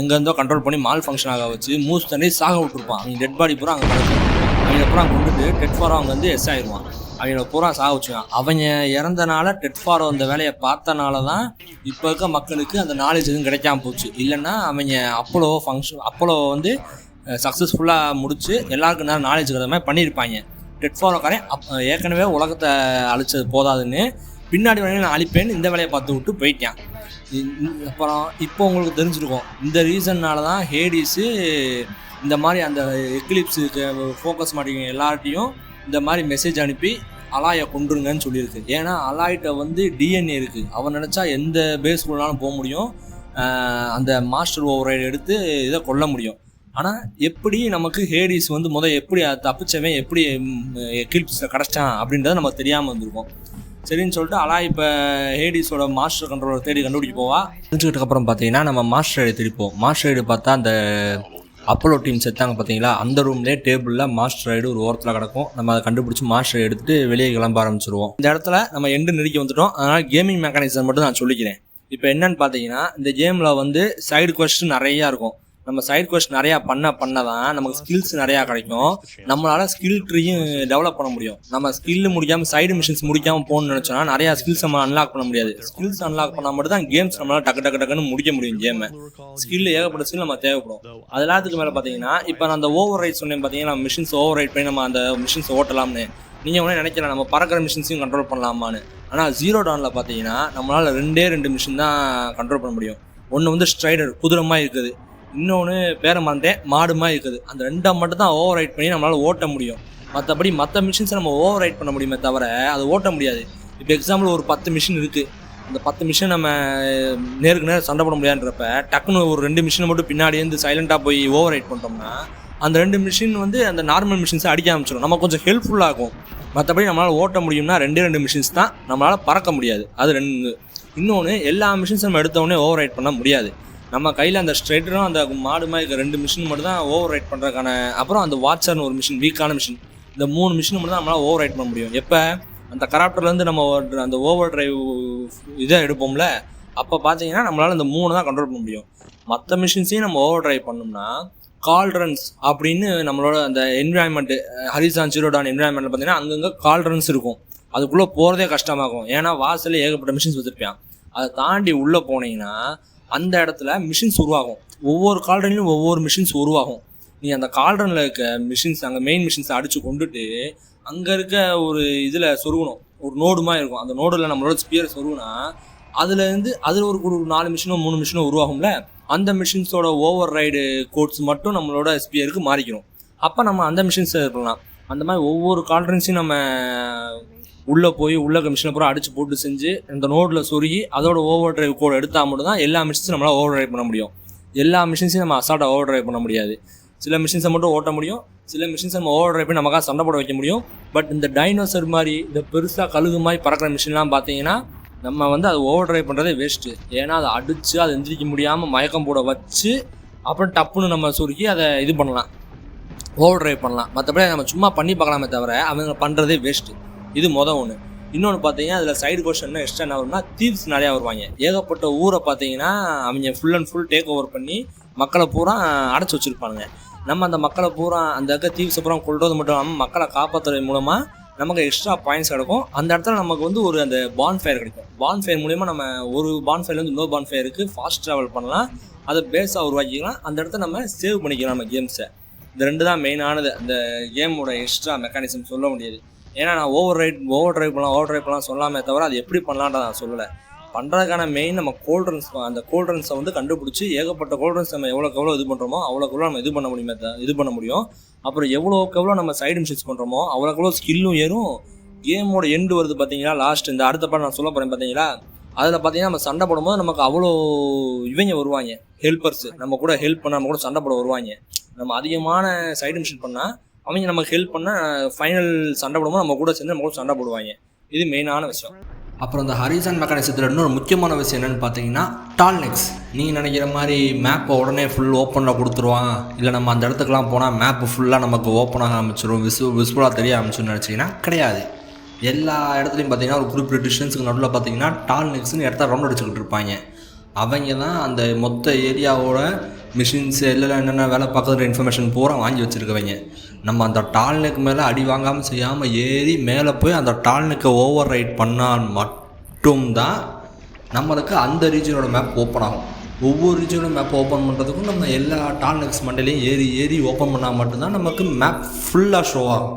எங்கேருந்தோ கண்ட்ரோல் பண்ணி மால் ஃபங்க்ஷனாக வச்சு மூஸ் தண்ணி சாக விட்டுருப்பான். அவங்க டெட் பாடி பூரா அங்கே கிடக்கும். அவங்க பூரா கொண்டுட்டு டெட்ஃபாரோ அங்கே வந்து எஸ் ஆயிடுவான். அவங்கள பூரா சாக வச்சுருவான். அவங்க இறந்தனால டெட்ஃபாரோ அந்த வேலையை பார்த்தனால தான் இப்போ இருக்க மக்களுக்கு அந்த நாலேஜ் எதுவும் கிடைக்காம போச்சு. இல்லைன்னா அவங்க அப்போலோ வந்து சக்ஸஸ்ஃபுல்லாக முடிச்சு எல்லாருக்கும் நேரம் நாலேஜ் இருக்கிற மாதிரி பண்ணியிருப்பாங்க. டெட்ஃபாரோக்காரன் ஏற்கனவே உலகத்தை அழிச்சது போதாதுன்னு பின்னாடி வேலையை நான் அழிப்பேன்னு இந்த வேலையை பார்த்து விட்டு போயிட்டேன். அப்புறம் இப்போ உங்களுக்கு தெரிஞ்சிருக்கும் இந்த ரீசன்னால தான் ஹேடிஸு இந்த மாதிரி அந்த எக்லிப்ஸுக்கு ஃபோக்கஸ் மாட்டிங்க எல்லார்ட்டையும் இந்த மாதிரி மெசேஜ் அனுப்பி அலாயை கொண்டுருங்கன்னு சொல்லியிருக்கு. ஏன்னா அலாய்கிட்ட வந்து டிஎன்ஏ இருக்குது, அவன் நினச்சா எந்த பேஸ்குள்ளாலும் போக முடியும், அந்த மாஸ்டர் ஓவரைடு எடுத்து இதை கொல்ல முடியும். ஆனால் எப்படி நமக்கு ஹேடிஸ் வந்து எப்படி தப்பிச்சவன் எப்படி எக்லிப்ஸில் கிடச்சான் அப்படின்றத நமக்கு தெரியாமல் வந்திருக்கும். சரின்னு சொல்லிட்டு அலாய் இப்போ ஹேடிஸோட மாஸ்டர் கண்ட்ரோலர் தேடி கண்டுபிடிக்க போவா. தெரிஞ்சுக்கிட்டதுக்கப்புறம் பார்த்தீங்கன்னா நம்ம மாஸ்டர் ஐடு திருப்போம். மாஸ்டர் ஐடு பார்த்தா அந்த அப்போலோ டீம் செத்தாங்க பார்த்தீங்களா, அந்த ரூம்லேயே டேபிளில் மாஸ்டர் ஐடு ஒரு ஓரத்தில் கிடக்கும். நம்ம அதை கண்டுபிடிச்சி மாஸ்டர் எடுத்துகிட்டு வெளியே கிளம்ப ஆரம்பிச்சிருவோம். இந்த இடத்துல நம்ம எண்டு நெருக்கி வந்துட்டோம். அதனால் கேமிங் மெக்கானிசம் மட்டும் நான் சொல்லிக்கிறேன். இப்போ என்னன்னு பார்த்தீங்கன்னா இந்த கேமில் வந்து சைடு கொஸ்டின் நிறையா இருக்கும். நம்ம சைட் கொஸ்ட் நிறையா பண்ண தான் நமக்கு ஸ்கில்ஸ் நிறையா கிடைக்கும். நம்மளால் ஸ்கில் ட்ரீயும் டெவலப் பண்ண முடியும். நம்ம ஸ்கில் முடிக்காமல் சைடு மிஷின்ஸ் முடிக்காமல் போகணும்னு நினச்சோன்னா நிறையா ஸ்கில்ஸ் நம்ம அன்லாக் பண்ண முடியாது. ஸ்கில்ஸ் அன்லாக் பண்ணால் மட்டும் தான் கேம்ஸ் நம்மளால் டக்குன்னு முடிக்க முடியும். கேமை ஸ்கில் ஏகப்பட்ட ஸ்கில் நம்ம தேவைப்படும். அது எல்லாத்துக்கு மேலே பார்த்தீங்கன்னா இப்போ நான் அந்த ஓவர் ரைட் சொன்னேன் பார்த்தீங்கன்னா மிஷின்ஸ் ஓவர் ரைட் பண்ணி நம்ம அந்த மிஷின்ஸ் ஓட்டலாம்னு நீங்கள் ஒன்றே நினைக்கலாம் நம்ம பறக்கிற மிஷின்ஸையும் கண்ட்ரோல் பண்ணலாமான்னு. ஆனால் ஜீரோ டானில் பார்த்தீங்கன்னா நம்மளால் ரெண்டு மிஷின் தான் கண்ட்ரோல் பண்ண முடியும். ஒன்று வந்து ஸ்ட்ரைடர் குதிரமாக இருக்குது, இன்னொன்று பேரை மறந்தேன், மாடு மாதிரி இருக்குது. அந்த 2 மட்டும் தான் ஓவர் ரைட் பண்ணி நம்மளால் ஓட்ட முடியும். மற்றபடி மற்ற மிஷின்ஸை நம்ம ஓவர் ரைட் பண்ண முடியுமே தவிர அதை ஓட்ட முடியாது. இப்போ எக்ஸாம்பிள் ஒரு 10 மிஷின் இருக்குது. அந்த 10 மிஷின் நம்ம நேருக்கு நேரம் சண்டை போட முடியாதுன்றப்ப டக்குன்னு ஒரு 2 மிஷினை மட்டும் பின்னாடி வந்து சைலண்ட்டாக போய் ஓவர் ரைட் பண்ணிட்டோம்னா அந்த 2 மிஷின் வந்து அந்த நார்மல் மிஷின்ஸை அடிக்க ஆரம்பிச்சிடும். நம்ம கொஞ்சம் ஹெல்ப்ஃபுல்லாக இருக்கும். மற்றபடி நம்மளால் ஓட்ட முடியும்னா 2 மிஷின்ஸ் தான், நம்மளால் பறக்க முடியாது. அது 2. இன்னொன்று, எல்லா மிஷின்ஸும் நம்ம எடுத்தோடனே ஓவர் ரைட் பண்ண முடியாது. நம்ம கையில் அந்த ஸ்ட்ரைட்டரும் அந்த மாடு மாதிரி இருக்க 2 மிஷின் மட்டும் தான் ஓவர் ரைட் பண்ணுறதுக்கான. அப்புறம் அந்த வாட்சர்னு ஒரு மிஷின், வீக்கான மிஷின். இந்த 3 மிஷின் மட்டும் தான் நம்மளால் ஓவர் ரைட் பண்ண முடியும். எப்போ அந்த கராப்டர்லேருந்து நம்ம அந்த ஓவர் டிரைவ் இதை எடுப்போம்ல, அப்போ பார்த்தீங்கன்னா நம்மளால் இந்த 3 தான் கண்ட்ரோல் பண்ண முடியும். மற்ற மிஷின்ஸையும் நம்ம ஓவர் டிரைவ் பண்ணோம்னா கால்ட்ரன்ஸ் அப்படின்னு நம்மளோட அந்த என்விரான்மெண்ட்டு ஹரிசான் ஜீரோ டான் என்விரான்மெண்ட்டில் பார்த்தீங்கன்னா அங்கங்கே கால்ட்ரன்ஸ் இருக்கும். அதுக்குள்ளே போகிறதே கஷ்டமாகும். ஏன்னா வாசலில் ஏகப்பட்ட மிஷின்ஸ் வச்சுருப்பான். அதை தாண்டி உள்ளே போனீங்கன்னா அந்த இடத்துல மிஷின்ஸ் உருவாகும். ஒவ்வொரு கால்ட்ரன்லையும் ஒவ்வொரு மிஷின்ஸ் உருவாகும். நீ அந்த கால்ட்ரனில் இருக்க மிஷின்ஸ், அங்கே மெயின் மிஷின்ஸை அடித்து கொண்டுட்டு அங்கே இருக்க ஒரு இதில் சொருகணும். ஒரு நோடு மாதிரி இருக்கும். அந்த நோடில் நம்மளோட ஸ்பியரை சொருகுனா அதில் ஒரு 4 மிஷினோ 3 மிஷினோ உருவாகும்ல. அந்த மிஷின்ஸோட ஓவர் ரைடு கோட்ஸ் மட்டும் நம்மளோட ஸ்பியருக்கு மாறிக்கிறோம். அப்போ நம்ம அந்த மிஷின்ஸை இருக்கலாம். அந்த மாதிரி ஒவ்வொரு கால்ட்ரன்ஸையும் நம்ம உள்ளே போய் உள்ள மிஷினை பூரா அடித்து போட்டு செஞ்சு அந்த நோடில் சொருகி அதோட ஓவர் டிரைவ் கோட் எடுத்தால் மட்டும் தான் எல்லா மிஷின்ஸும் நம்மளால் ஓவர் டிரைவ் பண்ண முடியும். எல்லா மிஷின்ஸையும் நம்ம அசால்ட்டாக ஓவர் டிரைவ் பண்ண முடியாது. சில மிஷின்ஸை மட்டும் ஓட்ட முடியும். சில மிஷின்ஸை நம்ம ஓவர் டிரைவ் பண்ணி நமக்காக சண்டை போட வைக்க முடியும். பட் இந்த டைனோசர் மாதிரி இந்த பெருசாக கழுகு மாதிரி பறக்கிற மிஷின்லாம் பார்த்தீங்கன்னா நம்ம வந்து அதை ஓவர் டிரைவ் பண்ணுறதே வேஸ்ட்டு. ஏன்னா அதை அடித்து அதை எந்திரிக்க முடியாமல் மயக்கம் போட வச்சு அப்புறம் டப்புன்னு நம்ம சுருக்கி அதை இது பண்ணலாம், ஓவர் டிரைவ் பண்ணலாம். மற்றபடி நம்ம சும்மா பண்ணி பார்க்கலாமே தவிர அவங்க பண்ணுறதே வேஸ்ட்டு. இது ஒன்று. இன்னொன்று பார்த்தீங்கன்னா அதில் சைடு கொஸ்டின் எக்ஸ்ட்ரா என்ன வரும்னா, தீவ்ஸ் நிறையா வருவாங்க. ஏகப்பட்ட ஊரை பார்த்தீங்கன்னா அவங்க full and full take over பண்ணி மக்களை பூரா அடைச்சி வச்சுருப்பானுங்க. நம்ம அந்த மக்களை பூரா அந்த இருக்க தீவ்ஸை பூரா கொள்வது மட்டும் இல்லாமல் மக்களை காப்பாற்றுறது மூலமாக நமக்கு எக்ஸ்ட்ரா பாயிண்ட்ஸ் கிடைக்கும். அந்த இடத்துல நமக்கு வந்து ஒரு அந்த பான்ஃபயர் கிடைக்கும். பான்ஃபயர் மூலிமா நம்ம ஒரு பான்ஃபயர்லேருந்து இன்னொரு பான்ஃபயருக்கு ஃபாஸ்ட் ட்ராவல் பண்ணலாம். அதை பேஸாக உருவாக்கிக்கலாம். அந்த இடத்த நம்ம சேவ் பண்ணிக்கலாம் நம்ம கேம்ஸை. இந்த 2 தான் மெயினானது. அந்த கேமோட எக்ஸ்ட்ரா மெக்கானிசம் சொல்ல முடியாது. ஏன்னா நான் ஓவர் ட்ரைவ் பண்ணலாம் சொல்லாமே தவிர அது எப்படி பண்ணலான்ற நான் சொல்லலை. பண்ணுறதுக்கான மெயின் நம்ம கோல்ட்ரன்ஸ், அந்த கோல்ட்ரன்ஸை வந்து கண்டுபிடிச்சி ஏகப்பட்ட கோல்ட்ரன்ஸ் நம்ம எவ்வளோக்கு இது பண்ணுறோமோ அவ்வளோக்கு நம்ம இது பண்ண முடியும். அப்புறம் எவ்வளோ நம்ம சைடு மிஷின்ஸ் பண்ணுறோமோ அவ்வளோக்கு ஸ்கில்லும் ஏறும். கேமோட எண்டு வருது பார்த்தீங்களா, லாஸ்ட் இந்த அடுத்த பாடம் நான் சொல்ல போகிறேன் பார்த்தீங்களா, அதில் பார்த்தீங்கன்னா நம்ம சண்டை போடும்போது நமக்கு அவ்வளோ இவங்க வருவாங்க, ஹெல்ப்பர்ஸ் நம்ம கூட ஹெல்ப் பண்ண நம்ம கூட சண்டை போட வருவாங்க. நம்ம அதிகமான சைடு மிஷின் பண்ணால் அவங்க நமக்கு ஹெல்ப் பண்ணால் ஃபைனல் சண்டை போடும்போது நம்ம கூட சேர்ந்து நம்ம கூட சண்டை போடுவாங்க. இது மெயினான விஷயம். அப்புறம் இந்த ஹரிசான் மெக்கானிசத்தில் இன்னொரு முக்கியமான விஷயம் என்னென்னு பார்த்தீங்கன்னா டால்நெக்ஸ். நீங்கள் நினைக்கிற மாதிரி மேப்பை உடனே ஃபுல் ஓப்பனில் கொடுத்துருவான், இல்லை நம்ம அந்த இடத்துக்குலாம் போனால் மேப்பு ஃபுல்லாக நமக்கு ஓப்பன் ஆக ஆரம்பிச்சிடும், விசுவலாக தெரிய ஆரம்பிச்சுன்னு நினச்சிங்கன்னா கிடையாது. எல்லா இடத்துலையும் பார்த்தீங்கன்னா ஒரு குறிப்பிட்ட டிஸ்டன்ஸுக்கு நடுவில் பார்த்தீங்கன்னா டால்நெக்ஸ்னு இடத்த ரவுண்ட் அடிச்சுக்கிட்டு இருப்பாங்க. அவங்க தான் அந்த மொத்த ஏரியாவோட மிஷின்ஸ் எல்லாம் என்னென்ன வேலை பார்க்குற இன்ஃபர்மேஷன் பூரா வாங்கி வச்சுருக்கவங்க. நம்ம அந்த டால்நெக் மேலே அடி வாங்காமல் செய்யாமல் ஏறி மேலே போய் அந்த டால்நெக்கை ஓவர் ரைட் பண்ணால் மட்டும்தான் நம்மளுக்கு அந்த ரீஜனோட மேப் ஓப்பன் ஆகும். ஒவ்வொரு ரீஜனோட மேப் ஓப்பன் பண்ணுறதுக்கும் நம்ம எல்லா டால்நெக்ஸ் மண்டையிலையும் ஏறி ஓப்பன் பண்ணால் மட்டும்தான் நமக்கு மேப் ஃபுல்லாக ஷோ ஆகும்.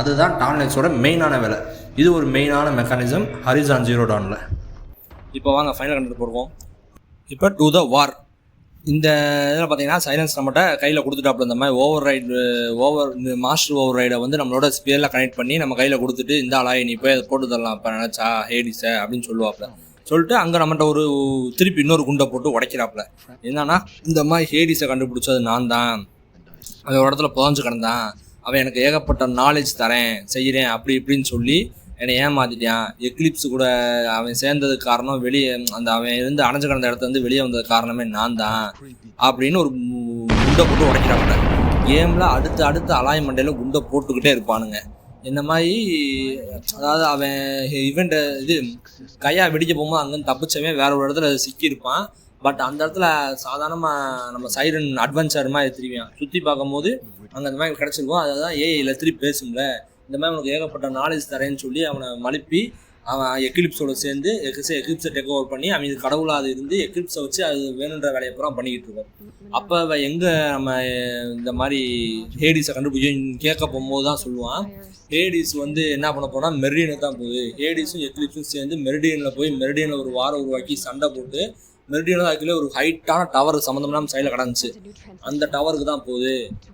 அதுதான் டால்நெக்ஸோட மெயினான வேலை. இது ஒரு மெயினான மெக்கானிசம் ஹரிசான் ஜீரோ டானில். இப்போ வாங்க ஃபைனல் கண்டுட்டு போடுவோம். இப்போ டு த வார். இந்த இதில் பார்த்தீங்கன்னா சைலன்ஸ் நம்மகிட்ட கையில் கொடுத்துட்டாப்புல இந்த மாதிரி இந்த மாஸ்டர் ஓவர் ரைடை வந்து நம்மளோட ஸ்பியரில் கனெக்ட் பண்ணி நம்ம கையில் கொடுத்துட்டு இந்த ஆளாய் நீ போய் அதை போட்டு தரலாம் இப்போ நினச்சா ஹேடிஸை அப்படின்னு சொல்லுவாப்புல. சொல்லிட்டு அங்கே நம்மகிட்ட ஒரு திருப்பி இன்னொரு குண்டை போட்டு உடைக்கிறாப்புல. என்னன்னா இந்த மாதிரி ஹேடிஸை கண்டுபிடிச்சது நான் தான், அவன் ஒரு இடத்துல புதஞ்சு கிடந்தான், அவன் எனக்கு ஏகப்பட்ட நாலேஜ் தரேன் செய்கிறேன் அப்படி இப்படின்னு சொல்லி என்னை ஏமாத்திட்டான். எக்லிப்ஸ் கூட அவன் சேர்ந்ததுக்கு காரணம் வெளியே அவன் இருந்து அடைஞ்சு கிடந்த இடத்துல வந்து வெளியே வந்தது காரணமே நான் தான் அப்படின்னு ஒரு குண்டை போட்டு உடைக்கிறாங்க. கேமில் அடுத்து அலாய் மண்டையில் குண்டை போட்டுக்கிட்டே இருப்பானுங்க. இந்த மாதிரி அதாவது அவன் இவெண்ட்டை கையா வெடிக்க போகும்போது அங்கேருந்து தப்பிச்சவன் வேற ஒரு இடத்துல சிக்கியிருப்பான். பட் அந்த இடத்துல சாதாரணமாக நம்ம சைரன் அட்வென்ச்சர் மாதிரி திரும்பியான் சுற்றி பார்க்கும்போது அங்கே அந்த மாதிரி கிடச்சிருக்கும். அதான் ஏஐயில் திருப்பி பேசும்ல, இந்த மாதிரி அவனுக்கு ஏகப்பட்ட நாலேஜ் தரேன்னு சொல்லி அவனை மழுப்பி அவன் எக்லிப்ஸோட சேர்ந்து எக்லிப்ஸை டேக் ஓவர் பண்ணி அவன் கடவுளாக இருந்து எக்லிப்ஸை வச்சு அது வேணுன்ற வேலையை பூரா பண்ணிக்கிட்டு இருக்கோம். அப்போ எங்கே நம்ம இந்த மாதிரி ஹேடிஸை கண்டுபிடிச்சோம் கேட்க போகும்போது தான் சொல்லுவான், ஹேடிஸ் வந்து என்ன பண்ண போனால் மெரிடியனுக்கு தான் போகுது. ஹேடிஸும் எக்லிப்ஸும் சேர்ந்து மெரிடியனில் போய் மெரிடியனில் ஒரு வாரம் உருவாக்கி சண்டை போட்டு மெரிடியன் ஆக்சுவலி ஒரு ஹைட்டான டவர் சம்மந்தம் சைடில் கிடந்துச்சு. அந்த டவருக்கு தான் போகுது.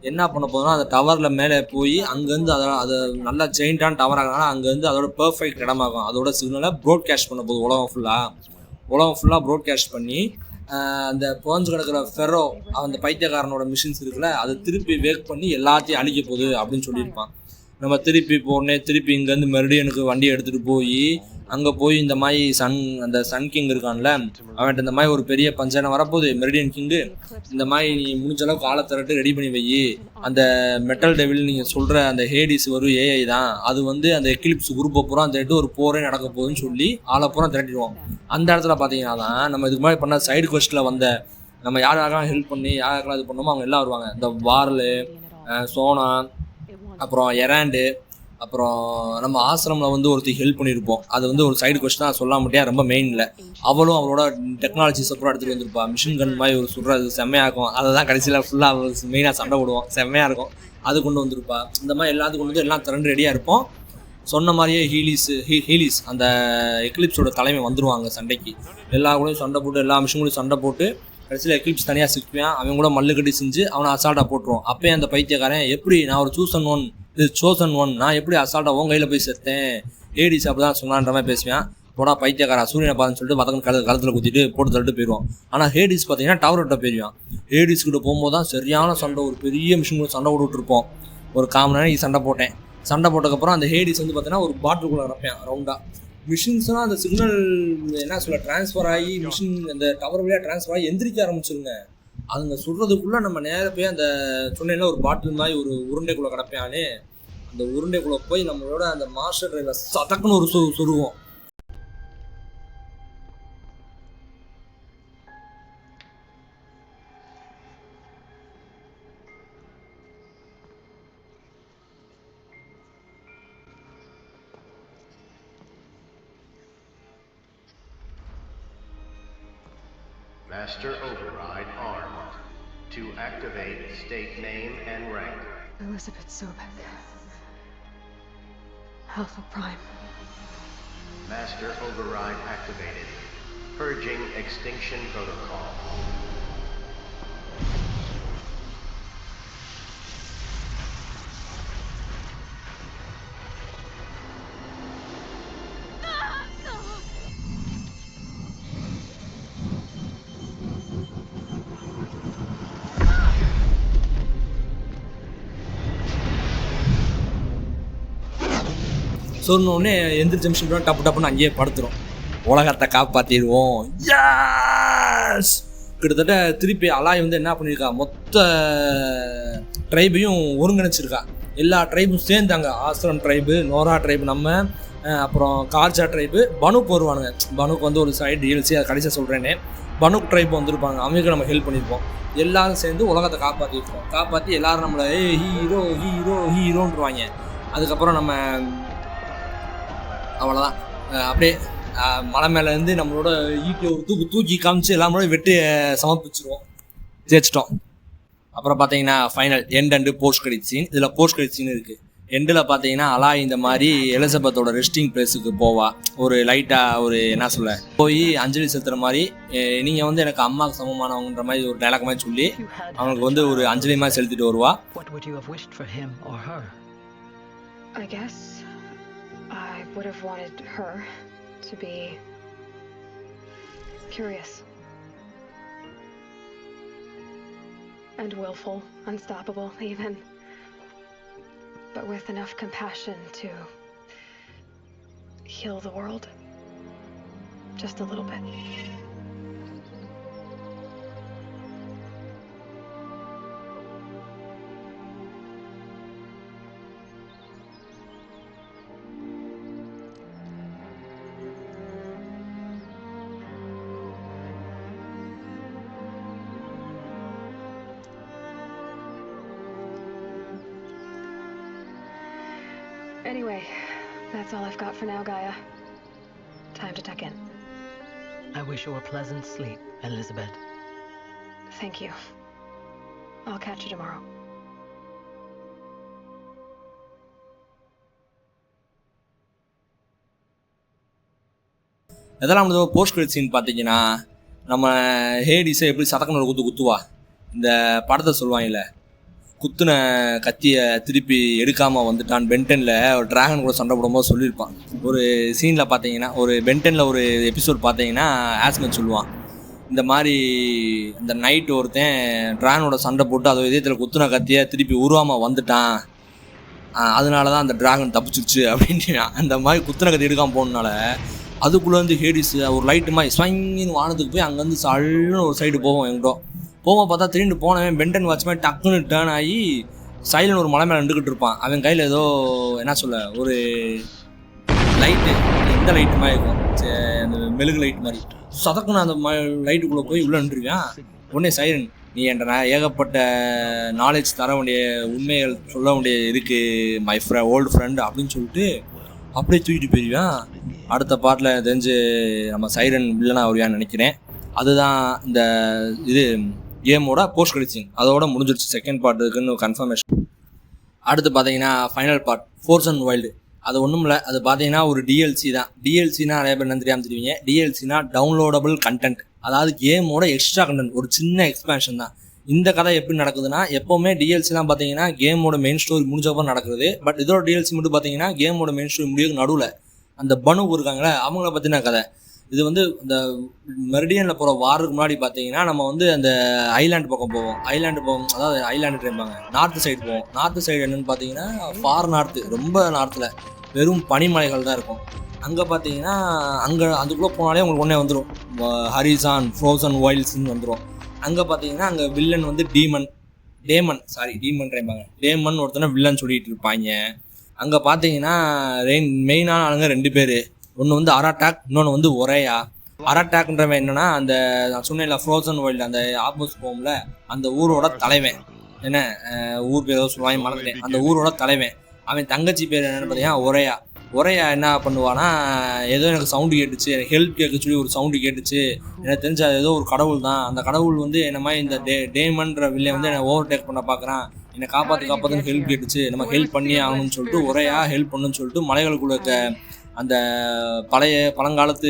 என்ன பண்ண போதுன்னா அந்த டவரில் மேலே போய் அங்கேருந்து அதை நல்லா செயின்டான டவர் ஆகனால அங்கேருந்து அதோட பெர்ஃபெக்ட் இடமாகும். அதோட சிக்னலை ப்ராட்காஸ்ட் பண்ண போகுது உலகம் ஃபுல்லாக ப்ராட்காஸ்ட் பண்ணி அந்த புகஞ்சு கிடக்கிற ஃபெரோ அந்த பைத்தியக்காரனோட மிஷின்ஸ் இருக்குல்ல அதை திருப்பி வேக் பண்ணி எல்லாத்தையும் அழிக்க போகுது அப்படின்னு சொல்லியிருப்பான். நம்ம திருப்பி இங்கேருந்து மெரிடியனுக்கு வண்டியை எடுத்துகிட்டு போய் அங்கே போய் இந்த மாதிரி அந்த சன் கிங் இருக்கான்ல அவன்கிட்ட இந்த மாதிரி ஒரு பெரிய பஞ்சாயத்து வரப்போகுது. மெரிடியன் கிங்கு இந்த மாதிரி நீ முடிஞ்ச அளவுக்கு ஆளை திரட்டு ரெடி பண்ணி வை. அந்த மெட்டல் டெவில் நீங்கள் சொல்கிற அந்த ஹேடிஸ் வரும் ஏஐ தான் அது அந்த எக்லிப்ஸ் குரூப்பை பூரா திரட்டு ஒரு போரே நடக்க போகுதுன்னு சொல்லி ஆளை பூரா திரட்டிடுவோம். அந்த இடத்துல பார்த்தீங்கன்னா தான் நம்ம இதுக்கு மாதிரி பண்ண சைடு குவெஸ்ட்டில் நம்ம யாராக்கெல்லாம் ஹெல்ப் பண்ணி யாராக்கெல்லாம் இது பண்ணோமோ அவங்க எல்லாம் வருவாங்க. இந்த வார்லு, சோனா, அப்புறம் எராண்டு, அப்புறம் நம்ம ஆசிரமில் ஒருத்தி ஹெல்ப் பண்ணியிருப்போம். அது ஒரு சைடு கொஸ்டின் தான் சொல்ல மாட்டியா ரொம்ப மெயினில். அவளும் அவளோட டெக்னாலஜிஸை பூரா எடுத்துகிட்டு வந்திருப்பா. மிஷின் கன் மாதிரி ஒரு சுடுறது செம்மையாக இருக்கும். அதை தான் கடைசியில் ஃபுல்லாக மெயினாக சண்டை போடுவோம். செம்மையாக இருக்கும். அது கொண்டு வந்திருப்பா. இந்த மாதிரி எல்லாத்துக்கும் கொண்டு எல்லாம் திரண்டு ரெடியாக இருப்போம். சொன்ன மாதிரியே ஹீலிஸ் அந்த எக்லிப்ஸோட தலைமை வந்துடுவாங்க சண்டைக்கு. எல்லா கூடயும் சண்டை போட்டு எல்லா மிஷின்களையும் சண்டை போட்டு கடைசியில் எக்லிப்ஸ் தனியாக சிக்குவேன். அவன் கூட மல்லு கட்டி செஞ்சு அவனை அசால்ட்டாக போட்டுருவோம். அப்போயே அந்த பைத்தியக்காரன் எப்படி நான் ஒரு சோசன் ஒன் நான் எப்படி அசால்ட்டாக உன் கையில் போய் செத்தேன் ஏடிஸ் அப்படி தான் சொன்னான்ற மாதிரி பேசுவேன். போடா பைத்தியக்காரன் சூரியனை பார்த்துன்னு சொல்லிட்டு மற்றவங்க கழுத்தில் குத்திட்டு போட்டு தள்ளிட்டு போயிடுவோம். ஆனால் ஹேடிஸ் பார்த்தீங்கன்னா டவர் விட்ட போயிடுவான். ஹேடிஸ் கிட்ட போகும்போது தான் சரியான சண்டை ஒரு பெரிய மிஷின் சண்டை விட்டுருப்போம். ஒரு காமன் நேரம் சண்டை போட்டதுக்கப்புறம் அந்த ஹேடிஸ் பார்த்தீங்கன்னா ஒரு பாட்டிலுக்குள்ளே கிடப்பேன் ரவுண்டாக. மிஷின்ஸ்லாம் அந்த சிக்னல் என்ன சொல்ல ட்ரான்ஸ்ஃபர் ஆகி மிஷின் அந்த டவர் வழியாக ட்ரான்ஸ்ஃபர் ஆகி எந்திரிக்க ஆரம்பிச்சிருங்க. அதுங்க சுடுறதுக்குள்ளே நம்ம நேராக போய் அந்த சொன்ன ஒரு பாட்டில் மாதிரி ஒரு உருண்டைக்குள்ளே கிடப்பேன்னு அந்த உருண்டைக்குள்ளே போய் நம்மளோட அந்த மாஸ்டர் டிரைவில் சதக்குன்னு ஒரு சொருவோம். Master Override armed. To activate, state name and rank. Elizabeth Sobek. Alpha Prime. Master Override activated. Purging Extinction Protocol. சொன்னோடனே எந்திரிச்ச நிமிஷம் டப்புன்னு அங்கேயே படுத்துரும். உலகத்தை காப்பாற்றிடுவோம். யாஸ் கிட்டத்தட்ட திருப்பி அலாய் என்ன பண்ணியிருக்கா மொத்த ட்ரைபையும் ஒருங்கிணைச்சிருக்கா. எல்லா ட்ரைபும் சேர்ந்தாங்க. ஆஸ்திரம் ட்ரைபு, நோரா ட்ரைபு, நம்ம அப்புறம் கார்ஜா ட்ரைபு, பனுக்கு வருவானுங்க. பனுக்கு ஒரு சைடு டிஎல்சி அதை கடைசியாக சொல்கிறேனே பனுக் ட்ரைப் வந்திருப்பாங்க. அவங்களுக்கு நம்ம ஹெல்ப் பண்ணியிருப்போம். எல்லாரும் சேர்ந்து உலகத்தை காப்பாற்றி எல்லாரும் நம்மளை ஹீரோன்றுவாங்க. அதுக்கப்புறம் நம்ம அவ்வளோதான் அப்படியே மலை மேலேருந்து நம்மளோட ஈட்டியை ஒரு தூக்கி காமிச்சு எல்லாரோட வெட்டி சமர்ப்பிச்சிருவோம். ஜெயிச்சிட்டோம். அப்புறம் பார்த்தீங்கன்னா final end post credit scene. இதில் போஸ்ட் கிரெடிட் சீன் இருக்குது. எண்டில் பார்த்தீங்கன்னா அலாய் இந்த மாதிரி எலிசபெத்தோட ரெஸ்டிங் பிளேஸுக்கு போவா. ஒரு லைட்டாக ஒரு என்ன சொல்ல போய் அஞ்சலி செலுத்துகிற மாதிரி நீங்கள் எனக்கு அம்மாவுக்கு சமமானவங்கன்ற மாதிரி ஒரு டைலாக் மாதிரி சொல்லி அவங்களுக்கு ஒரு அஞ்சலி மாதிரி செலுத்திட்டு வருவா. I guess I would have wanted her to be curious and willful, unstoppable even, but with enough compassion to heal the world just a little bit. Anyway, that's all I've got for now, Gaia. Time to tuck in. I wish you a pleasant sleep, Elizabeth. Thank you. I'll catch you tomorrow. இதெல்லாம் post credit scene பார்த்தீங்கன்னா நம்ம ஹேடிஸை எப்படி சதக்கன ஒரு குத்துவா, இந்த படத்தை சொல்லுவாங்கல்ல, குத்துன கத்தியை திருப்பி எடுக்காமல் வந்துட்டான். பென்டனில் ஒரு டிராகன் கூட சண்டை போடும்போது சொல்லியிருப்பான். ஒரு சீனில் பார்த்தீங்கன்னா, ஒரு பென்டனில் ஒரு எபிசோட் பார்த்தீங்கன்னா ஆஸ்மெட் சொல்லுவான், இந்த மாதிரி இந்த நைட்டு ஒருத்தன் டிராகனோட சண்டை போட்டு அதை இதயத்தில் குத்துன கத்தியை திருப்பி உருவாமல் வந்துட்டான், அதனால தான் அந்த டிராகன் தப்பிச்சிருச்சு அப்படின்னு. அந்த மாதிரி குத்துன கத்தி எடுக்காமல் போனதுனால அதுக்குள்ளேருந்து ஹேடிஸ் ஒரு லைட்டு மாதிரி ஸ்வங்கின்னு வானத்துக்கு போய் அங்கேருந்து சல்லுன்னு ஒரு சைடு போவோம். எங்கிட்டோ போவோம், பார்த்தா திரும்பி போனவன் பென்டன் வாட்ச் மாதிரி டக்குன்னு டேர்ன் ஆகி சைலன் ஒரு மலை மேலே நின்றுக்கிட்டு இருப்பான். அவன் கையில் ஏதோ என்ன சொல்ல ஒரு லைட்டு, எந்த லைட்டு மாதிரி இருக்கும், அந்த மெழுகு லைட் மாதிரி. சதக்குன்னு அந்த லைட்டுக்குள்ளே போய் உள்ளே நின்றுருக்கான். உடனே சைலன், நீ என்ற ஏகப்பட்ட நாலேஜ் தர வேண்டிய உண்மைகள் சொல்ல வேண்டிய இருக்குது மை ஓல்டு ஃப்ரெண்ட் அப்படின்னு சொல்லிட்டு அப்படியே தூக்கிட்டு போயிடுவேன். அடுத்த பாட்டில் தெரிஞ்சு நம்ம சைரன் வில்லனா வருவான்னு நினைக்கிறேன். அதுதான் இந்த இது கேமோட போஸ்ட் கிரெடிட்ஸ். அதோட முடிஞ்சிருச்சு செகண்ட் பார்ட் இருக்குன்னு கன்ஃபர்மேஷன். அடுத்து பார்த்தீங்கன்னா ஃபைனல் பார்ட் ஃபோர்சன் வைல்டு. அது ஒன்றும் இல்லை, அது பார்த்தீங்கன்னா ஒரு டிஎல்சி தான். டிஎல்சினா நிறைய பேர் என்ன தெரியாமல் தெரிவிங்க. டிஎல்சினா டவுன்லோடபுள் கண்டென்ட், அதாவது கேமோட எக்ஸ்ட்ரா கண்டென்ட், ஒரு சின்ன எக்ஸ்பேன்ஷன் தான். இந்த கதை எப்படி நடக்குதுன்னா, எப்போவுமே டிஎல்சிலாம் பார்த்தீங்கன்னா கேமோட மெயின் ஸ்டோரி முடிஞ்சப்போ நடக்குது. பட் இதோட டிஎல்சி மட்டும் பார்த்தீங்கன்னா கேமோட மெயின் ஸ்டோரி முடிய நடுவில் அந்த பனு இருக்காங்களே அவங்கள பற்றின கதை. இது வந்து இந்த மெரிடியனில் போகிற வாருக்கு முன்னாடி பார்த்தீங்கன்னா நம்ம வந்து அந்த ஐலாண்டு பக்கம் போவோம். ஐலாண்டு போவோம், அதாவது ஐலாண்டு ட்ரைம்பாங்க, நார்த்து சைடு போவோம். நார்த்து சைடு என்னென்னு பார்த்தீங்கன்னா ஃபார் நார்த்து, ரொம்ப நார்த்தில் வெறும் பனிமலைகள் தான் இருக்கும். அங்கே பார்த்தீங்கன்னா அங்கே அதுக்குள்ளே போனாலே உங்களுக்கு ஒன்றே வந்துடும், ஹரிசான் ஃப்ரோசன் வைல்ட்ஸ்ன்னு வந்துடும். அங்கே பார்த்தீங்கன்னா அங்கே வில்லன் வந்து டேமன் ட்ரைம்பாங்க, ஒருத்தனை வில்லன் சொல்லிட்டு இருப்பாங்க. அங்கே பார்த்தீங்கன்னா மெயினான ஆளுங்க 2 பேர், ஒன்று வந்து அராட்டாக், இன்னொன்று வந்து ஒரேயா. அராட்டாக்ன்றவன் என்னன்னா அந்த நான் சொன்னேன்ல ஃப்ரோசன் வைல்டு அந்த ஆப்போசிட் போகும்ல அந்த ஊரோட தலைவன், என்ன ஊர் பேர் ஏதோ சொல்லுவாங்க மறந்துட்டேன், அந்த ஊரோட தலைவன். அவன் தங்கச்சி பேர் என்னென்னு பார்த்தீங்கன்னா ஒரேயா என்ன பண்ணுவான்னா, ஏதோ எனக்கு சவுண்டு கேட்டுச்சு, எனக்கு ஹெல்ப் கேட்க சொல்லி ஒரு சவுண்டு கேட்டுச்சு, எனக்கு தெரிஞ்ச அது ஏதோ ஒரு கடவுள் தான், அந்த கடவுள் வந்து என்ன மாதிரி இந்த டேமன்ற வில்லை வந்து என்னை ஓவர்டேக் பண்ண பார்க்குறான், என்னை காப்பாற்றுன்னு ஹெல்ப் கேட்டுச்சு, நம்ம ஹெல்ப் பண்ணி ஆகணும்னு சொல்லிட்டு ஒரேயா ஹெல்ப் பண்ணுன்னு சொல்லிட்டு மலைகளுக்குள்ள அந்த பழங்காலத்து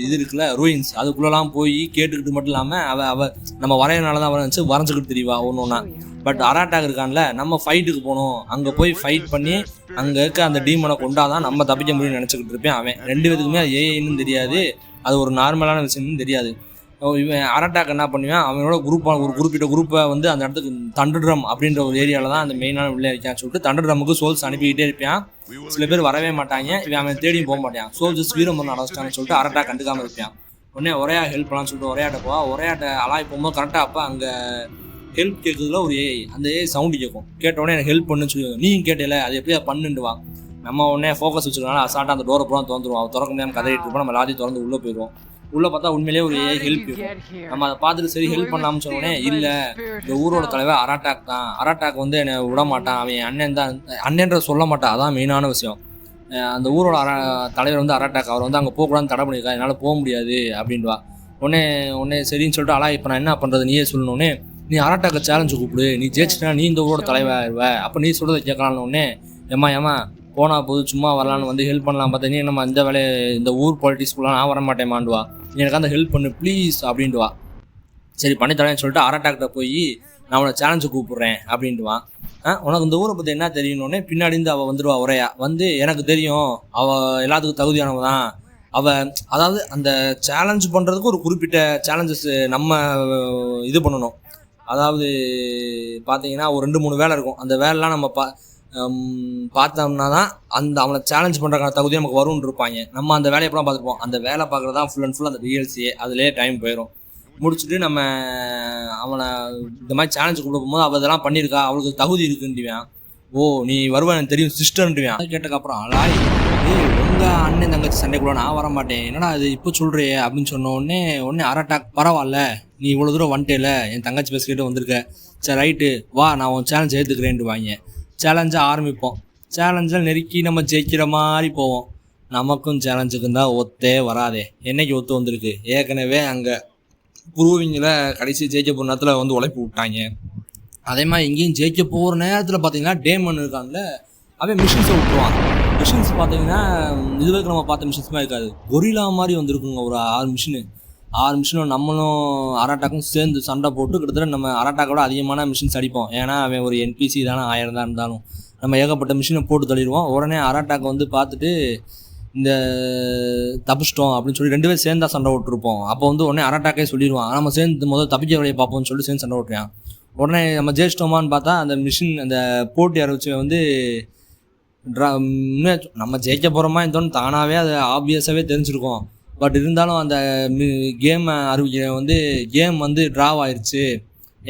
இது இருக்குல்ல ரூயின்ஸ், அதுக்குள்ளெல்லாம் போய் கேட்டுக்கிட்டு மட்டும் இல்லாமல் அவ நம்ம வரையனால தான் வரைஞ்சி வரைஞ்சிக்கிட்டு தெரியவா ஒன்று ஒன்றா. பட் அராட்டாக் இருக்கான்ல, நம்ம ஃபைட்டுக்கு போகணும், அங்கே போய் ஃபைட் பண்ணி அங்கே இருக்க அந்த டீமனை கொண்டாதான் நம்ம தப்பிக்க முடியும்னு நினச்சிக்கிட்டு இருப்பேன். அவன் 2 பேருக்குமே அது ஏஐன்னு தெரியாது, அது ஒரு நார்மலான விஷயம்னு தெரியாது. இவன் அராட்டாக் என்ன பண்ணுவான், அவனோட ஒரு குறிப்பிட்ட குரூப்பை வந்து அந்த இடத்துக்கு தண்டர் ட்ரம் அப்படின்ற ஒரு ஏரியாவில் தான் அந்த மெயினான உள்ளே இருக்கான்னு சொல்லிட்டு தண்டர் ட்ரமுக்கு சோல்ஸ் அனுப்பிக்கிட்டே இருப்பான். சில பேர் வரவே மாட்டாங்க, இவன் அவன் தேடியும் போக மாட்டான். சோல்ஜர்ஸ் வீரமரணம் அடைச்சிட்டான்னு சொல்லிட்டு அராட்டாக் கண்டுக்காமல் இருப்பான். உடனே ஒரேயா ஹெல்ப் பண்ணலான்னு சொல்லிட்டு ஒரேயாட்ட போவா. ஒரேயாட்ட அலாய் போகும்போது கரெக்டாக அப்போ அங்கே ஹெல்ப் கேட்குறதுல ஒரு ஏஐ, அந்த ஏஐ சவுண்டு கேட்கும். கேட்டவுடனே எனக்கு ஹெல்ப் பண்ணுன்னு சொல்லி நீயும் கேட்டல, அது எப்படியா பண்ணுண்டுவா. நம்ம உடனே ஃபோக்கஸ் வச்சுருக்கனால அசால்ட்டாக அந்த டோரை பூரா திறந்துருவோம். அவன் திறக்க முடியாமல் கதையிட்டு இருப்போம். நம்ம எல்லாத்தையும் திறந்து உள்ளே போயிடுவோம். உள்ளே பார்த்தா உண்மையிலேயே ஒரு ஏஐ ஹெல்ப் இருக்கும். நம்ம அதை பார்த்துட்டு சரி ஹெல்ப் பண்ணலாம்னு சொன்னோடனே இல்லை, இந்த ஊரோட தலைவர் அராட்டாக் தான், அராட்டாக் வந்து என்னை விட மாட்டான், அவன் அண்ணன் தான், அண்ணன்ற சொல்ல மாட்டான், அதான் மெயினான விஷயம். அந்த ஊரோட தலைவர் வந்து அராட்டாக், அவர் வந்து அங்கே போகக்கூடாதுன்னு தடை பண்ணியிருக்கா, என்னால் போக முடியாது அப்படின்வா. உடனே சரின்னு சொல்லிட்டு அலா இப்போ நான் என்ன பண்ணுறது நீயே சொல்லணுன்னே, நீ அராட்டாக்கை சேலஞ்சு கூப்பிடு, நீ ஜெயிச்சிட்டா நீ இந்த ஊரோட தலைவர், அப்போ நீ சொல்கிறத கேட்கலான்னு ஏமா போனால் போது சும்மா வரலான்னு வந்து ஹெல்ப் பண்ணலாம் பார்த்தா, நீ நம்ம இந்த வேலையை இந்த ஊர் பாலிட்டிக்ஸ்குள்ளே நான் வர மாட்டேமாண்டுவா, நீ எனக்கு அந்த ஹெல்ப் பண்ணு ப்ளீஸ் அப்படின்ட்டுவா. சரி பண்ணி தரேன்னு சொல்லிட்டு அராட்டாக்கிட்ட போய் நான் அவனை சேலஞ்சு கூப்பிட்றேன் அப்படின்ட்டுவான். உனக்கு இந்த ஊரை பற்றி என்ன தெரியணுன்னே பின்னாடி இருந்து அவள் வந்துடுவா. ஒரையா வந்து எனக்கு தெரியும், அவள் எல்லாத்துக்கும் தகுதியானவ தான் அவள், அதாவது அந்த சேலஞ்சு பண்ணுறதுக்கு ஒரு குறிப்பிட்ட சேலஞ்சஸ் நம்ம இது பண்ணணும். அதாவது பார்த்தீங்கன்னா ஒரு 2-3 வேலை இருக்கும், அந்த வேலைலாம் நம்ம பார்த்தோம்னா தான் அந்த அவனை சேலஞ்ச் பண்ணுறக்கான தகுதி நமக்கு வரும்னு இருப்பாங்க. நம்ம அந்த வேலையை எப்பலாம் பார்த்துருப்போம், அந்த வேலை பார்க்குறது தான் ஃபுல் அண்ட் ஃபுல் அந்த டிஎல்சியே, அதிலே டைம் போயிடும். முடிச்சுட்டு நம்ம அவனை இந்த மாதிரி சேலஞ்சு கொடுக்க போகும்போது அவள் இதெல்லாம் பண்ணியிருக்கா, அவளுக்கு தகுதி இருக்குன்ட்டுவேன். ஓ நீ வருவா எனக்கு தெரியும் சிஸ்டர்ன்ட்டுவேன். அதை கேட்டக்கப்புறம் அலாய் உங்கள் அண்ணன் தங்கச்சி சண்டைக்குள்ள நான் வர மாட்டேன், என்னடா அது இப்போ சொல்கிறியே அப்படின்னு சொன்ன உடனே அராட்டாக் பரவாயில்ல நீ இவ்வளோ தூரம் வந்துட்டேல, என் தங்கச்சி பேசிக்கிட்டு வந்திருக்க, சரி ரைட்டு வா நான் உன் சேலஞ்ச் ஏற்றுக்கிறேன்ட்டு வாங்க. சேலஞ்சை ஆரம்பிப்போம். சேலஞ்சில் நெருக்கி நம்ம ஜெயிக்கிற மாதிரி போவோம். நமக்கும் சேலஞ்சுக்கும் தான் ஒத்தே வராதே. என்னைக்கு ஒத்து வந்திருக்கு, ஏற்கனவே அங்கே ப்ரூவிங்கில் கடைசி ஜெயிக்க போகிற நேரத்தில் வந்து உழைப்பு விட்டாங்க. அதே மாதிரி இங்கேயும் ஜெயிக்க போகிற நேரத்தில் பார்த்தீங்கன்னா டேமன் இருக்கான்ல, அவன் மிஷின்ஸை விட்டுருவான். மிஷின்ஸ் பார்த்தீங்கன்னா இதுவரைக்கும் நம்ம பார்த்த மிஷின்ஸ் மாதிரி இருக்காது, கொரிலா மாதிரி வந்துருக்குங்க ஒரு 6 மிஷினு. 6 மிஷினும் நம்மளும் அராட்டாக்கும் சேர்ந்து சண்டை போட்டு கிட்டத்தட்ட நம்ம அராட்டாக்கோட அதிகமான மிஷின்ஸ் அடிப்போம். ஏன்னா அவன் ஒரு NPC தானே 1000 தான் இருந்தாலும் நம்ம ஏகப்பட்ட மிஷினை போட்டு தள்ளிடுவோம். உடனே அராட்டாக்கை வந்து பார்த்துட்டு இந்த தப்பிச்சிட்டோம் அப்படின்னு சொல்லி 2 பேரும் சேர்ந்தா சண்டை விட்டுருப்போம். அப்போ வந்து உடனே அராட்டாக்கே சொல்லிடுவான், நம்ம சேர்ந்து முதல்ல தப்பிக்க வழியை பார்ப்போம்னு சொல்லிட்டு சேர்ந்து சண்டை விட்டுறான். உடனே நம்ம ஜெயிச்சிட்டோமான்னு பார்த்தா அந்த மிஷின் அந்த போட்டி அறிவிச்சு வந்து நம்ம ஜெயிக்க போகிறோமா இருந்தோன்னு தானாகவே அது ஆப்வியஸாகவே தெரிஞ்சிருக்கும். பட் இருந்தாலும் அந்த கேமை அறிவிக்க வந்து கேம் வந்து ட்ராவ் ஆயிடுச்சு,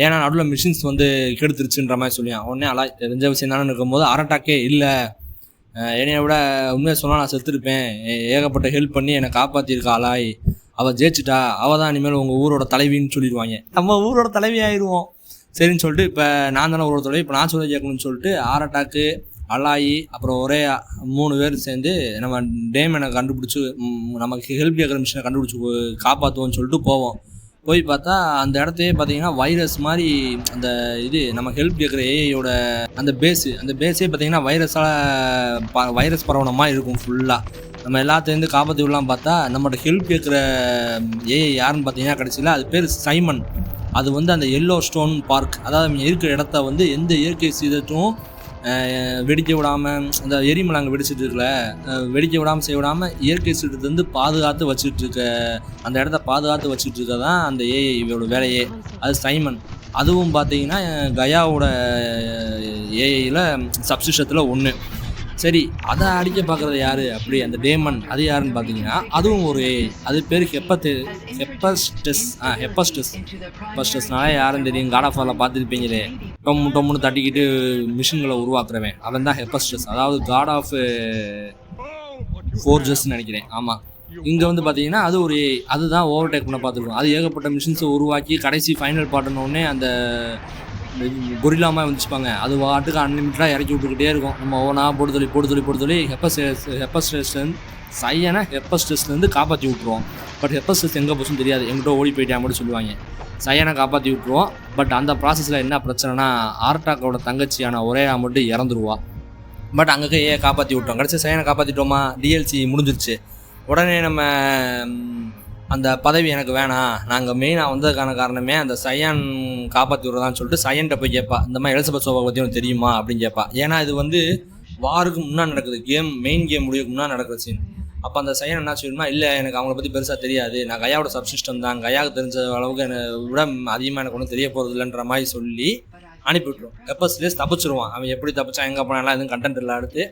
ஏன்னா நடுவில் மிஷின்ஸ் வந்து கெடுத்துருச்சுன்ற மாதிரி சொல்லியான். உடனே தெரிஞ்ச விஷயம் தானே இருக்கும்போது அராட்டாக்கே இல்லை, என்னைய விட உண்மையை சொன்னால் நான் செத்துருப்பேன், ஏகப்பட்ட ஹெல்ப் பண்ணி என்னை காப்பாற்றிருக்கா அலாய், அவள் ஜெயிச்சிட்டா, அவள் தான் இனிமேல் உங்கள் ஊரோட தலைவின்னு சொல்லிடுவாங்க. நம்ம ஊரோட தலைவி ஆயிடுவோம். சரின்னு சொல்லிட்டு இப்போ நான் தானே ஊரோட தலைவி, இப்போ நான் சொல்ல கேட்கணும்னு சொல்லிட்டு அராட்டாக்கு அலாயி அப்புறம் ஒரே 3 பேர் சேர்ந்து நம்ம டேமனை கண்டுபிடிச்சி நமக்கு ஹெல்ப் கேட்குற மிஷினை கண்டுபிடிச்சி காப்பாற்றுவோம்னு சொல்லிட்டு போவோம். போய் பார்த்தா அந்த இடத்தையே பார்த்தீங்கன்னா வைரஸ் மாதிரி அந்த இது நம்ம ஹெல்ப் கேட்குற ஏஐயோட அந்த பேஸே பார்த்தீங்கன்னா வைரஸ் பரவன மாதிரி இருக்கும் ஃபுல்லாக. நம்ம எல்லாத்தையும் காப்பாற்றி விடலாம் பார்த்தா நம்மளோட ஹெல்ப் கேட்குற ஏஐ யாருன்னு பார்த்தீங்கன்னா கடைசியில் அது பேர் சைமன். அது வந்து அந்த எல்லோ ஸ்டோன் பார்க், அதாவது இருக்கிற இடத்த வந்து எந்த இயற்கை சீதத்தும் வெடிக்க விடாமல், அந்த எரிமலை அங்கே வெடிச்சிட்டு இருக்கல, வெடிக்க விடாமல் செய்ய விடாமல் இயற்கை சீற்றத்துலேருந்து பாதுகாத்து வச்சுட்டு இருக்க, அந்த இடத்த பாதுகாத்து வச்சுட்டு இருக்க தான் அந்த ஏஐ இவரோட வேலையே. அது சைமன். அதுவும் பார்த்தீங்கன்னா கயாவோட ஏஐயில் சப்சிஸ்டத்தில் ஒன்று. சரி, அதை அடிக்க பார்க்குறது யார் அப்படி அந்த டேமன், அது யாருன்னு பார்த்தீங்கன்னா அதுவும் ஒரு ஏஐ. அது பேர் ஹெப்பஸ்டஸ்னால யாருன்னு தெரியும், காட் ஆஃப் வாரில் பார்த்துருப்பீங்களே, டொம்முன்னு தட்டிக்கிட்டு மிஷின்களை உருவாக்குறவன், அவன் தான் ஹெப்பஸ்டஸ், அதாவது காட் ஆஃப் ஃபோர்ஜஸ்ன்னு நினைக்கிறேன். ஆமாம், இங்கே வந்து பார்த்தீங்கன்னா அது ஒரு ஏஐ, அதுதான் ஓவர்டேக் பண்ண பார்த்துருக்கோம். அது ஏகப்பட்ட மிஷின்ஸை உருவாக்கி கடைசி ஃபைனல் பாட்டுனோடனே அந்த கொரில்லாமல் வந்துச்சுப்பாங்க, அது வாட்டுக்கு அன்லிமிட்டடாக இறக்கி விட்டுக்கிட்டே இருக்கும். நம்ம ஒவ்வொன்றா போட்டு சொல்லி ஹெப்பஸ்டஸ்லேருந்து காப்பாற்றி விட்ருவோம். பட் ஹெப்பஸ்டஸ் எங்கே போச்சுன்னு தெரியாது, எங்கிட்ட ஓடி போயிட்டேன் மட்டும் சொல்லுவாங்க. சையனை காப்பாற்றி விட்ருவோம். பட் அந்த ப்ராசஸில் என்ன பிரச்சனைனா ஆர்டாக்கோட தங்கச்சியான ஒரேயா மட்டும் இறந்துருவா. பட் அங்கே காப்பாற்றி விட்டோம். கடைசி சையனை காப்பாற்றிட்டோமா, டிஎல்சி முடிஞ்சிருச்சு. உடனே நம்ம அந்த பதவி எனக்கு வேணாம், நாங்கள் மெயினாக வந்ததுக்கான காரணமே அந்த சையான் காப்பாற்றி விட்றதான்னு சொல்லிட்டு சையன்கிட்ட போய் கேட்பா, இந்த மாதிரி எலிசபெத் சோபா பற்றி உனக்கு தெரியுமா அப்படின்னு கேட்பா. ஏன்னா இது வந்து வாருக்கு முன்னாடி நடக்குது, மெயின் கேம் முடிவுக்கு முன்னாடி நடக்கிற சீன். அப்போ அந்த சையன் என்ன சொல்லுமா, இல்லை எனக்கு அவங்கள பற்றி பெருசாக தெரியாது, நான் கயாவோட சப்சிஸ்டம் தான், கயாவுக்கு தெரிஞ்ச அளவுக்கு என்னை விட அதிகமாக எனக்கு ஒன்றும் தெரிய போகிறது இல்லைன்ற மாதிரி சொல்லி அனுப்பிவிட்ருவோம். ஹெப்பஸ்டஸ் தப்பிச்சிருவான். அவன் எப்படி தப்பிச்சான், எங்கே போனாலாம் எதுவும் கண்டென்ட் இல்லை. அடுத்து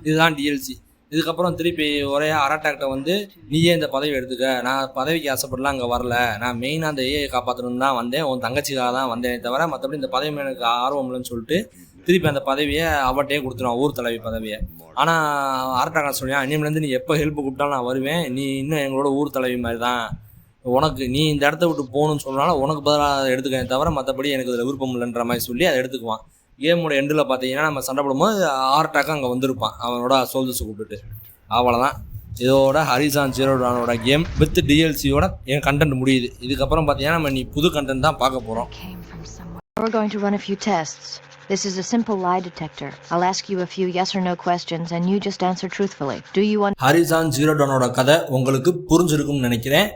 இதுதான் டிஎல்சி. இதுக்கப்புறம் திருப்பி ஒரே அராட்டாக்கிட்ட வந்து நீயே இந்த பதவி எடுத்துக்க, நான் பதவிக்கு ஆசைப்படலாம் அங்கே வரல, நான் மெயினாக அந்த ஏஐ காப்பாற்றணுன்னு தான் வந்தேன், உன் தங்கச்சிக்காக தான் வந்தேனே தவிர மற்றபடி இந்த பதவி எனக்கு ஆர்வம் இல்லைன்னு சொல்லிட்டு திருப்பி அந்த பதவியை அவட்டே கொடுத்துருவான், ஊர் தலைவி பதவியை. ஆனால் அராட்டாக்கா சொல்லியான், இனிமேலேருந்து நீ எப்போ ஹெல்ப் கூப்பிட்டாலும் நான் வருவேன், நீ இன்னும் எங்களோட ஊர் தலைவி மாதிரி தான், உனக்கு நீ இந்த இடத்த விட்டு போகணுன்னு சொன்னாலும் உனக்கு பதிலாக எடுத்துக்கிறேன் தவிர மற்றபடி எனக்கு இதில் விருப்பம் இல்லைன்ற மாதிரி சொல்லி அதை எடுத்துக்குவான். கேமோட எண்டில் பார்த்தீங்கன்னா நம்ம சண்டை போடும்போது ஆர்டாக்கு அங்கே வந்திருப்பான் அவனோட சோல்ஜர்ஸை கூப்பிட்டுட்டு. அவ்வளோதான், இதோட ஹரிசான் ஜீரோ டானோட கேம் வித் டிஎல்சியோட என் கண்டென்ட் முடியுது. இதுக்கப்புறம் பார்த்தீங்கன்னா நம்ம நீ புது கண்டென்ட் தான் பார்க்க போகிறோம். We're going to run a few tests. This is a simple lie detector. I'll ask you a few yes or no questions and you just answer truthfully. Do you want Horizon Zero டானோட கதை உங்களுக்கு புரிஞ்சிருக்கும்னு நினைக்கிறேன்.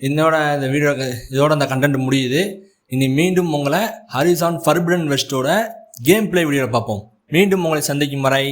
இதோட இந்த இதோட அந்த content முடியுது. இனி மீண்டும் உங்களை ஹரிசான் ஃபர்பிடன் வெஸ்டோட கேம் பிளே வீடியோவில் பார்ப்போம். மீண்டும் உங்களை சந்திக்கும் வரை